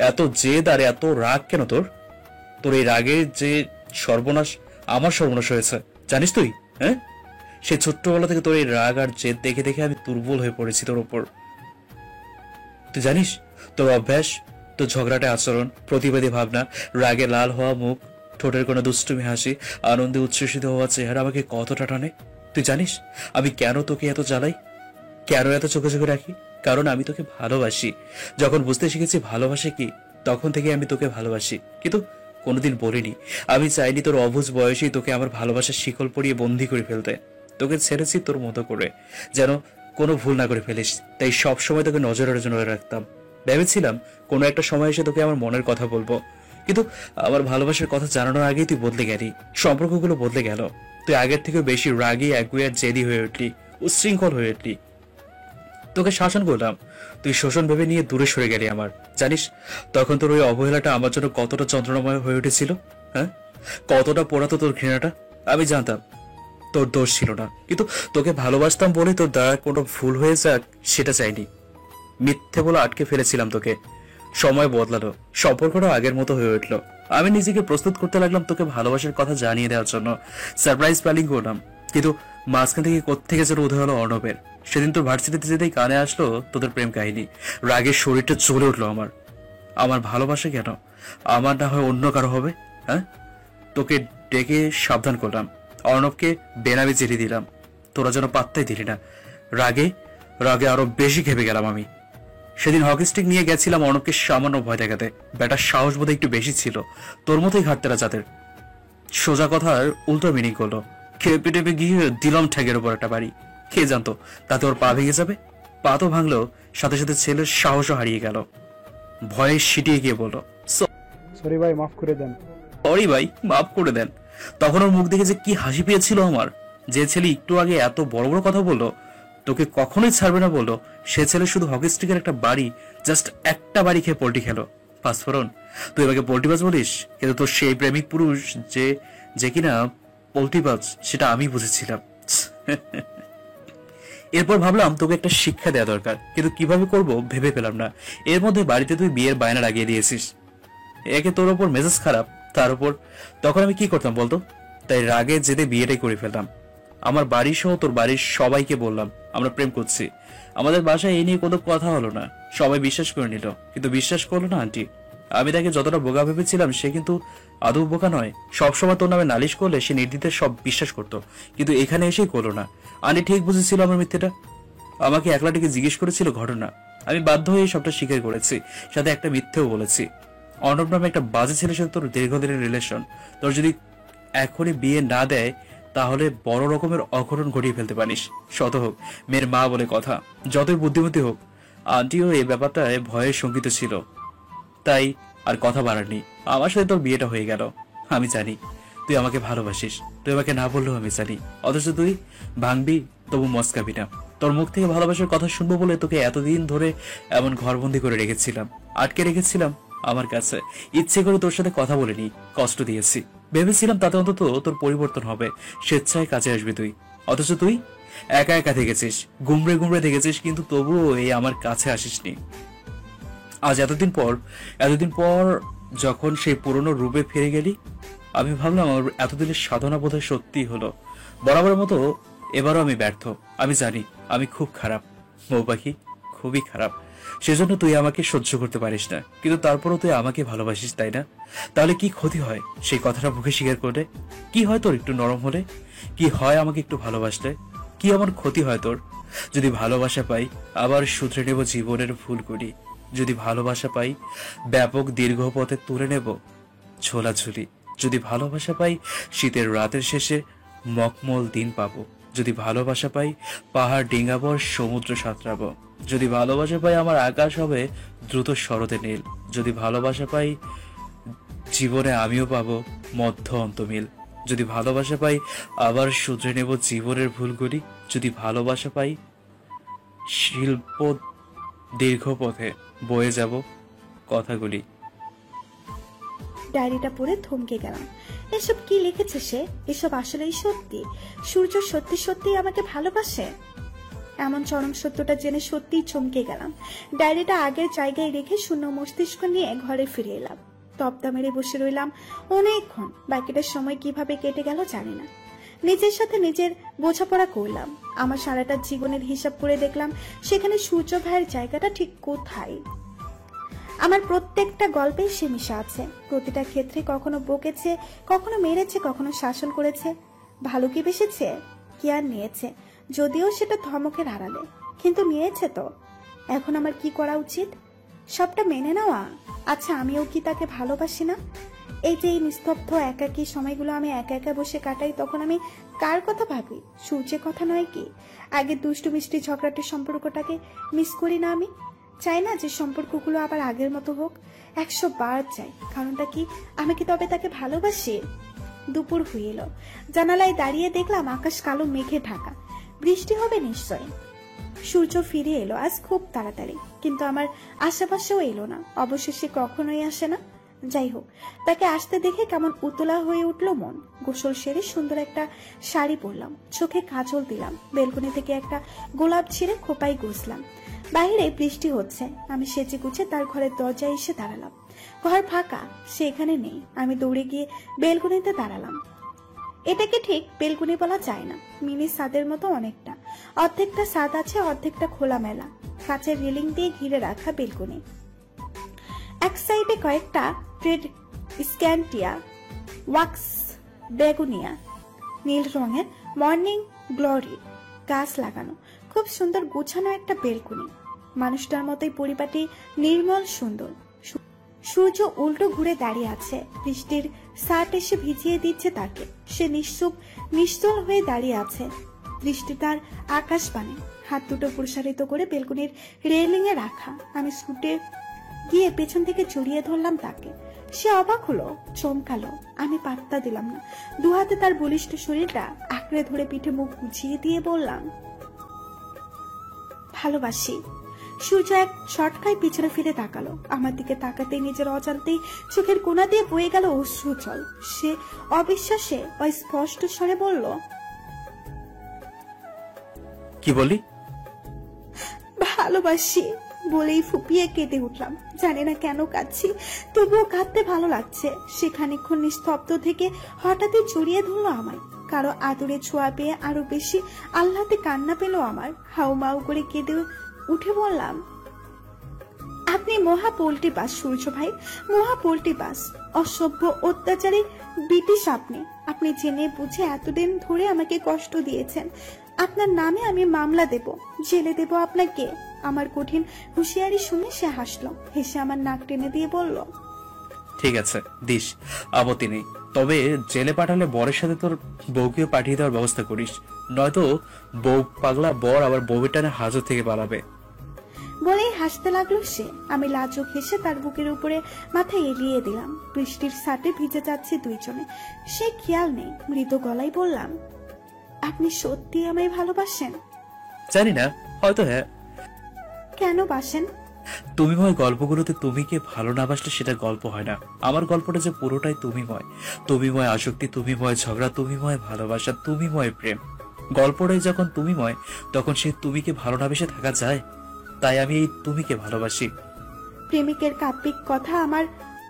এত জেদ আর এত রাগ কেন তোর? তোর এই রাগের যে সর্বনাশ, আমার সর্বনাশ হয়েছে জানিস তুই? হ্যাঁ, সে ছোট্টবেলা থেকে তোর এই রাগ আর জেদ দেখে দেখে আমি দুর্বল হয়ে পড়েছি তোর ওপর। তুই জানিস তোর অভ্যাস, তোর ঝগড়াটে আচরণ, প্রতিবাদী ভাবনা, রাগে লাল হওয়া মুখ, ঠোঁটের কোনো দুষ্টুমি হাসি, আনন্দে উচ্ছ্বসিত হওয়া চেহারা আমাকে কতটা টানে। তুই জানিস আমি কেন তোকে এত জ্বালাই, কেন এত চোখে চোখে রাখি? কারণ আমি তোকে ভালোবাসি। যখন বুঝতে শিখেছি ভালোবাসে কি, তখন থেকে আমি তোকে ভালোবাসি, কিন্তু কোনোদিন বলিনি। আমি চাইনি তোর অবুঝ বয়সেই তোকে আমার ভালোবাসার শিকল পরিয়ে বন্দি করে ফেলতে। তোকে ছেড়েছি তোর মতো করে, যেন কোনো ভুল না করে ফেলিস। তাই সব সময় তোকে নজরের জন্য রাখতাম। ভেবেছিলাম কোনো একটা সময় এসে তোকে আমার মনের কথা বলবো, কিন্তু আমার ভালোবাসার কথা জানানোর আগেই তুই বদলে গেলি, সম্পর্কগুলো বদলে গেল। তুই আগের থেকে বেশি রাগী, একগুঁয়ে আর জেদি হয়ে উঠলি, উচ্ছৃঙ্খল হয়ে উঠলি। তোকে শাসন করলাম, তুই শোষণ ভেবে নিয়ে দূরে সরে গেলি আমার। জানিস তখন তোর ওই অবহেলাটা আমার জন্য কতটা যন্ত্রণাময় হয়ে উঠেছিল? হ্যাঁ, কতটা পোড়াতো তোর ঘৃণাটা। আমি জানতাম তোর দোষ ছিল না, কিন্তু তোকে ভালোবাসতাম বলে তোর দ্বারা কোনো ভুল হয়ে যাক সেটা চাইনি। মিথ্যে বলে আটকে ফেলেছিলাম তোকে। সময় বদলালো, সম্পর্কটা আগের মতো হয়ে উঠলো। আমি নিজেকে প্রস্তুত করতে লাগলাম তোকে ভালোবাসার কথা জানিয়ে দেওয়ার জন্য। সারপ্রাইজ প্ল্যানিং করলাম, কিন্তু মাঝখান থেকে কোত্থেকে যেন উদয় হলো অর্ণবের। সেদিন তোর ভার্সিটিতে যেতেই কানে আসলো তোদের প্রেম কাহিনী। রাগের শরীরটা চলে উঠলো আমার। আমার ভালোবাসা কেন আমার না হয় অন্য কারো হবে? হ্যাঁ, তোকে ডেকে সাবধান করলাম, অর্ণবকে বেনামে চিঠি দিলাম, তোরা যেন পাত্তাই দিলি না। রাগে রাগে আরো বেশি খেপে গেলাম আমি। সেদিন হকি স্টিক নিয়ে গেছিলাম অর্ণবকে সামান্য ভয় দেখাতে। বেটার সাহস বোধ একটু বেশি ছিল, তোর মতোই ঘাটতেরা জাতের। সোজা কথার উল্টো মিনিং করলো। খেপে টেপে গিয়ে দিলাম ঠ্যাগের উপর একটা বাড়ি। কে জানতো তাতে ওর পা ভেঙে যাবে? পা তো ভাঙলো, সাথে সাথে ছেলের সাহসও হারিয়ে গেল। ভয়ে সিটিয়ে গিয়ে বললো, সরি ভাই, মাফ করে দেন। সরি ভাই, মাফ করে দেন। তখন ওর মুখ দেখে যে কি হাসি পেয়েছিল আমার। যে ছেলে একটু আগে এত বড় বড় কথা বললো, তোকে কখনোই ছাড়বে না বললো, সে ছেলে শুধু হকি স্টিকের একটা বাড়ি, জাস্ট একটা বাড়ি খেয়ে পোল্ট্রি খেলো। ফাস্টফোরন, তুই আমাকে পোল্ট্রিবাজ বলিস, কিন্তু তোর সেই প্রেমিক পুরুষ যে কিনা পোল্ট্রিবাজ, সেটা আমি বুঝেছিলাম। এরপর ভাবলাম তোকে একটা শিক্ষা দেওয়া দরকার, কিন্তু কিভাবে করব ভেবে পেলাম না। এর মধ্যে বাড়িতে তুই বিয়ের বায়না লাগিয়ে দিয়েছিস। একে তোর ওপর মেজাজ খারাপ, তার উপর তখন আমি কি করতাম বলতো? তাই রাগে জেদে বিয়েটাই করে ফেললাম। আমার বাড়ি সহ তোর বাড়ির সবাইকে বললাম আমরা প্রেম করছি। আমাদের বাসায় এই নিয়ে কোনো কথা হলো না, সবাই বিশ্বাস করে নিল। কিন্তু বিশ্বাস করলো না আন্টি। আমি তাকে যতটা বোকা ভেবেছিলাম সে কিন্তু আদৌ বোকা নয়। সবসময় তোর নামে নালিশ করলে সে নির্দ্বিধায় সব বিশ্বাস করতো, কিন্তু এখানে এসেই করলো না। আন্টি ঠিক বুঝেছিল আমার মিথ্যেটা। আমাকে একলাটিকে জিজ্ঞেস করেছিল ঘটনা, আমি বাধ্য হয়ে সবটা স্বীকার করেছি, সাথে একটা মিথ্যেও বলেছি। অর্ণব নামে একটা বাজে ছেলের সাথে তোর দীর্ঘদিনের রিলেশন। তোর যদি এখনই বিয়ে না দেয় তাহলে বড় রকমের অঘটন ঘটিয়ে ফেলতে পারিস। শত হোক মেয়ের মা বলে কথা, যতই বুদ্ধিমতী হোক। আন্টিও এই ব্যাপারটায় ভয়ে শঙ্কিত ছিল, তাই আর কথা বাড়াননি। আমার সাথে তোর বিয়েটা হয়ে গেল। আমি জানি তুই আমাকে ভালোবাসিস, তুই আমাকে না বললেও আমি জানি। অথচ তুই ভাঙবি তবু মস্কাবি না। তোর মুখ থেকে ভালোবাসার কথা শুনবো বলে তোকে এতদিন ধরে এমন ঘরবন্দি করে রেখেছিলাম, আটকে রেখেছিলাম আমার কাছে। ইচ্ছে করে তোর সাথে কথা বলিনি, কষ্ট দিয়েছি। ভেবেছিলাম তাতে অন্তত তোর পরিবর্তন হবে, স্বেচ্ছায় কাছে আসবি তুই। অথচ তুই একা একা থেকেছিস, গুমড়ে গুমড়ে থেকেছিস, কিন্তু তবুও এই আমার কাছে আসিসনি। আজ এতদিন পর যখন সেই পুরনো রূপে ফিরে গেলি, আমি ভাবলাম আমার এতদিনের সাধনা বোধহয় সত্যি হলো। বরাবরের মতো এবারও আমি ব্যর্থ। আমি জানি আমি খুব খারাপ, মৌ পাখি, খুবই খারাপ। সেজন্য তুই আমাকে সহ্য করতে পারিস না, কিন্তু তারপরও তুই আমাকে ভালোবাসিস, তাই না? তাহলে কি ক্ষতি হয় সেই কথাটা মুখে স্বীকার করলে? কি হয় তোর একটু নরম হলে? কি হয় আমাকে একটু ভালোবাসলে? কি আমার ক্ষতি হয় তোর? যদি ভালোবাসা পাই আবার শুধরে নেব জীবনের ভুলগুলি। যদি ভালোবাসা পাই ব্যাপক দীর্ঘ পথে তুলে নেব ঝোলাঝুলি। যদি ভালোবাসা পাই শীতের রাতের শেষে মখমল দিন পাবো। যদি ভালোবাসা পাই পাহাড় ডিঙাবো, সমুদ্র সাঁতরাবো। যদি ভালোবাসা পাই আমার আকাশ হবে দ্রুত শরতে নীল। যদি ভালোবাসা পাই জীবনে আমিও পাবো মধ্য অন্তমিল। যদি ভালোবাসা পাই আবার শুধরে নেব জীবনের ভুলগুলি। যদি ভালোবাসা পাই শিল্প দীর্ঘ পথে বয়ে যাব কথাগুলি। ডায়েরিটা পড়ে থমকে গেলাম। এসব কি লিখেছে সে? এসব আসলেই সত্যি? সূর্য সত্যি সত্যি আমাকে ভালোবাসে? এমন চরম সত্যটা জেনে সত্যিই চমকে গেলাম। ডায়েরিটা আগের জায়গায় রেখে শূন্য মস্তিষ্ক নিয়ে ঘরে ফিরে এলাম। তপ্তা মেরে বসে রইলাম অনেকক্ষণ। বাকিটা সময় কিভাবে কেটে গেল জানি না। নিজের সাথে নিজের বোঝাপড়া করলাম। আমার সারাটা জীবনের হিসাব করে দেখলাম সেখানে সূর্য ভাইয়ের জায়গাটা ঠিক কোথায়। আমার প্রত্যেকটা গল্পে সে মিশে আছে। প্রতিটা ক্ষেত্রে কখনো বকেছে, কখনো মেরেছে, কখনো শাসন করেছে। ভালো কি বেসেছে, কি আর নিয়েছে, যদিও সেটা ধমকের আড়ালে, কিন্তু নিয়েছে তো। এখন আমার কি করা উচিত? সবটা মেনে নেওয়া? আচ্ছা, আমিও কি তাকে ভালোবাসি না? এই যে এই নিস্তব্ধ একাকী সময়গুলো আমি একা একা বসে কাটাই, তখন আমি কার কথা ভাবি? সূর্যের কথা নয় কি? আগে দুষ্টু মিষ্টি ঝগড়াটির সম্পর্কটাকে মিস করি না আমি? চাই না যে সম্পর্কগুলো আবার আগের মতো হোক? 100 বার চাই। কারণটা কি? আমি কি তবে তাকে ভালোবাসি? দুপুর হয়ে এলো। জানালায় দাঁড়িয়ে দেখলাম আকাশ কালো মেঘে ঢাকা, বৃষ্টি হবে নিশ্চয়। সূর্য ফিরে এলো আজ খুব তাড়াতাড়ি, কিন্তু আমার আশেপাশেও এলো না। অবশেষে কখনোই আসে না। যাই হোক, তাকে আসতে দেখে কেমন উতলা হয়ে উঠলো মন। গোসল সেরে সুন্দর একটা শাড়ি পরলাম, চোখে কাজল দিলাম, বেলকনি থেকে একটা গোলাপ ছিঁড়ে খোপায় গুছলাম। বাইরে বৃষ্টি হচ্ছে। আমি সেজে গুছে তার ঘরের দরজায় এসে দাঁড়ালাম। ঘর ফাঁকা, সে এখানে নেই। আমি দৌড়ে গিয়ে বেলকনিতে দাঁড়ালাম। এটাকে ঠিক বেলকনি বলা যায় না, মিনি ছাদের মতো অনেকটা। অর্ধেকটা ছাদ আছে, অর্ধেকটা খোলামেলা, কাঁচের রেলিং দিয়ে ঘিরে রাখা বেলকনি। এক সাইডে কয়েকটা ট্রেড স্ক্যান্টিয়া, ওয়াক্স বেগুনিয়া, নীল রঙের মর্নিং গ্লোরি গাছ লাগানো। খুব সুন্দর গোছানো একটা বেলকনি। মানুষটার মতোই পরিপাটি, নির্মল, সুন্দর। সূর্য উল্টো ঘুরে দাঁড়িয়ে আছে। বৃষ্টির শার্ট এসে ভিজিয়ে দিচ্ছে তাকে। সে নিশ্চুপ নিশ্চল হয়ে দাঁড়িয়ে আছে। দৃষ্টি তার আকাশ পানে, হাত দুটো প্রসারিত করে বেলকনির রেলিং এ রাখা। আমি ছুটে গিয়ে পেছন থেকে জড়িয়ে ধরলাম তাকে। সে অবাক হলো, চমকালো। আমি পাত্তা দিলাম না। দুহাতে তার বলিষ্ঠ শরীরটা আঁকড়ে ধরে পিঠে মুখ গুছিয়ে দিয়ে বললাম, ভালোবাসি। সূর্য এক শটকায় পিছনে ফিরে তাকালো। আমার দিকে তাকাতেই নিজের অজান্তেই চোখের কোণা দিয়ে বয়ে গেল অশ্রুজল। সে অবিশ্বাসে অস্পষ্ট স্বরে বলল, কি বলি? ভালোবাসি। বলেই ফুপিয়ে কেঁদে উঠলাম। জানি না কেন কাঁদছি, তবুও কাঁদতে ভালো লাগছে। সে খানিকক্ষণ নিস্তব্ধ থেকে হঠাৎই জড়িয়ে ধরলো আমায়। কারো আদরে ছোঁয়া পেয়ে আরো বেশি আহ্লাদে কান্না পেল আমার। হাউ মাউ করে কেঁদে উঠে বললাম, আপনি মহা পোল্ট্রি বাস সূর্য ভাই, মহা পোল্ট্রি বাস। অসভ্য, অত্যাচারী ব্রিটিশ আপনি। আপনি জেনে বুঝে এতদিন ধরে আমাকে কষ্ট দিয়েছেন। আপনার নামে আমি মামলা দেব, জেলে দেব আপনাকে। আমার কঠিন হুঁশিয়ারি শুনে সে হাসলো। হেসে আমার নাক টেনে দিয়ে বলল, ঠিক আছে, দিস, আপত্তি নেই। তবে জেলে পাঠালে বরের সাথে তোর বউকেও পাঠিয়ে দেওয়ার ব্যবস্থা করিস, নয়তো বউ পাগলা বর আবার বউয়ের টানে হাজত থেকে পালাবে। বলেই হাসতে লাগলো সে। আমি লাজুক হেসে তার বুকের উপরে মাথা এলিয়ে দিলাম। বৃষ্টির সাথে ভিজে যাচ্ছে দুইজনে, সে খেয়াল নেই। মৃদু গলায় বললাম, আপনি সত্যি আমায় ভালোবাসেন? জানি না, হয়তো হ্যাঁ। কেন বাসেন? তুমিময় গল্পগুলোতে তুমিকে ভালো না বাসলে সেটা গল্প হয় না। আমার গল্পটা যে পুরোটাই তুমিময়। তুমিময় আসক্তি, তুমিময় ঝগড়া, তুমিময় ভালোবাসা, তুমিময় প্রেম। গল্পটাই যখন তুমিময়, তখন সে তুমিকে ভালো না বেসে থাকা যায়। তাই আমি এই তুমিকে ভালোবাসি। প্রেমিকের কাব্যিক কথা আমার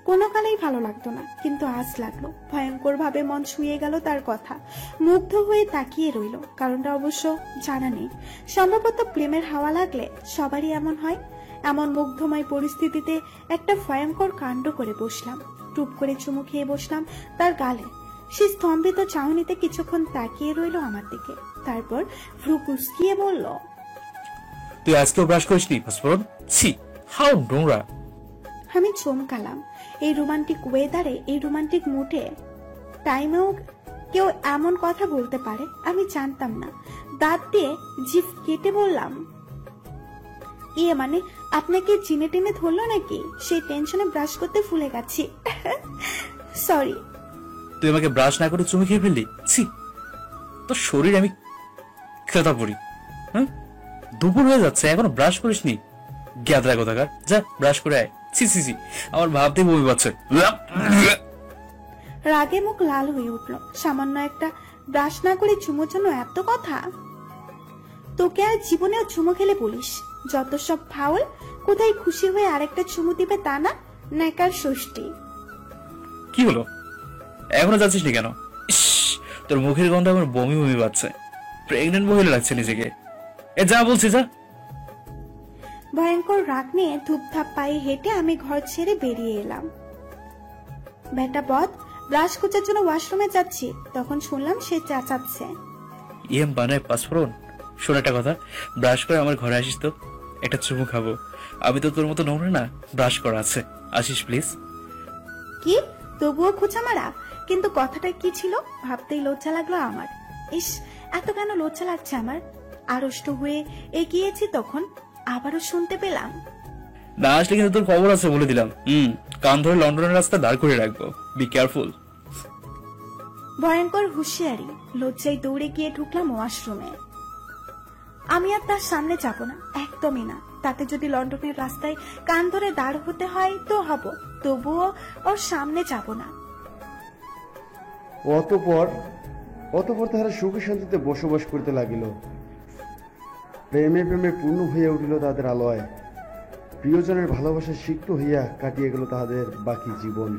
কোনো কালেই ভালো লাগতো না, কিন্তু আজ লাগলো। ভয়ঙ্কর ভাবে মন ছুঁয়ে গেল তার কথা। মুগ্ধ হয়ে তাকিয়ে রইল। কারণটা অবশ্য জানা নেই। সম্ভবত প্রেমের হাওয়া লাগলে সবারই এমন হয়। এমন মুগ্ধময় পরিস্থিতিতে একটা ভয়ঙ্কর কাণ্ড করে বসলাম। টুপ করে চুমু খেয়ে বসলাম তার গালে। সে স্তম্ভিত চাহনিতে কিছুক্ষণ তাকিয়ে রইল আমার দিকে। তারপর ভ্রু কুঁচকিয়ে বলল, তুই আজকেও ব্রাশ করিসনি ভাস্করন? ছি, হাউ নোংরা। আমি চমকালাম। এই রোমান্টিক ওয়েদারে, এই রোমান্টিক মুডে, টাইমেও কেউ এমন কথা বলতে পারে? আমি জানতাম না। দাঁত দিয়ে জিভ কেটে বললাম, ইয়ে মানে আপনাকে চিনে টেনে ধরলো নাকি? সেই টেনশনে ব্রাশ করতে ভুলে গেছি। সরি। তুই আমাকে ব্রাশ না করে চুমু খেয়ে ফেললি? ছি, তোর শরীর আমি খেতা পড়ি। হ্যাঁ, দুপুর হয়ে যাচ্ছে, এখনো ব্রাশ করিসনি? গ্যাদরা কোথাকার, যা ব্রাশ করে আয়। ছি ছি ছি, আমার ভাবতে বমি পাচ্ছে। রাগে মুখ লাল হয়ে উঠল। সামান্য একটা ব্রাশ না করে চুমোর জন্য এত কথা? তোকে আর জীবনেও চুমো খেলে বলিস? যত সব ফাউল। কোথায় খুশি হয়ে আরেকটা চুমু দিবে তা না? নেকার ষষ্ঠী। কি হলো? এখনো যাচ্ছিস নি কেন? ইস, তোর মুখের গন্ধ আমার বমি বমি পাচ্ছে। প্রেগনেন্ট মহিলা লাগছে নিজেকে। এ যা বলছি যা। ভয়ঙ্কর রাগ নিয়ে ধূপধাপ পায়ে হেঁটে আমি ঘর ছেড়ে বেরিয়ে এলাম। বেটা বদ, ব্রাশ কোচার জন্য ওয়াশরুমে যাচ্ছি, তখন শুনলাম সে চেঁচাচ্ছে। ইএম বানায় পাঁচফোড়ন। শোন একটা কথা, ব্রাশ করে আমার ঘরে আসিস তো, একটা চুমু খাবো। আমি তো তোর মতো নোংরা না, ব্রাশ করা আছে, আসিস প্লিজ। কি? তবুও খোঁচা মারা? কিন্তু কথাটা কি ছিল ভাবতেই লজ্জা লাগলো আমার। ইস, এত কেন লজ্জা লাগছে আমার? আড়ষ্ট হয়ে এগিয়েছি, তখন আবারও শুনতে পেলাম, না আসলে কিন্তু তোর খবর আছে বলে দিলাম। কান ধরে লন্ডনের রাস্তা দাঁড় করে রাখবো, বি কেয়ারফুল। ভয়ঙ্কর হুঁশিয়ারি। লজ্জায় দৌড়ে গিয়ে ঢুকলাম ওয়াশরুমে। আমি আর তার সামনে যাব না, একদমই না। তাতে যদি লন্ডনের রাস্তায় কান ধরে দাঁড় হতে হয় তো হব, তবুও ওর সামনে যাব না। অতপর তাহারা সুখে শান্তিতে বসবাস করতে লাগিল। প্রেমে প্রেমে পূর্ণ হইয়া উঠিল তাদের আলয়। প্রিয়জনের ভালোবাসা সিক্ত হইয়া কাটিয়ে গেল তাহাদের বাকি জীবন।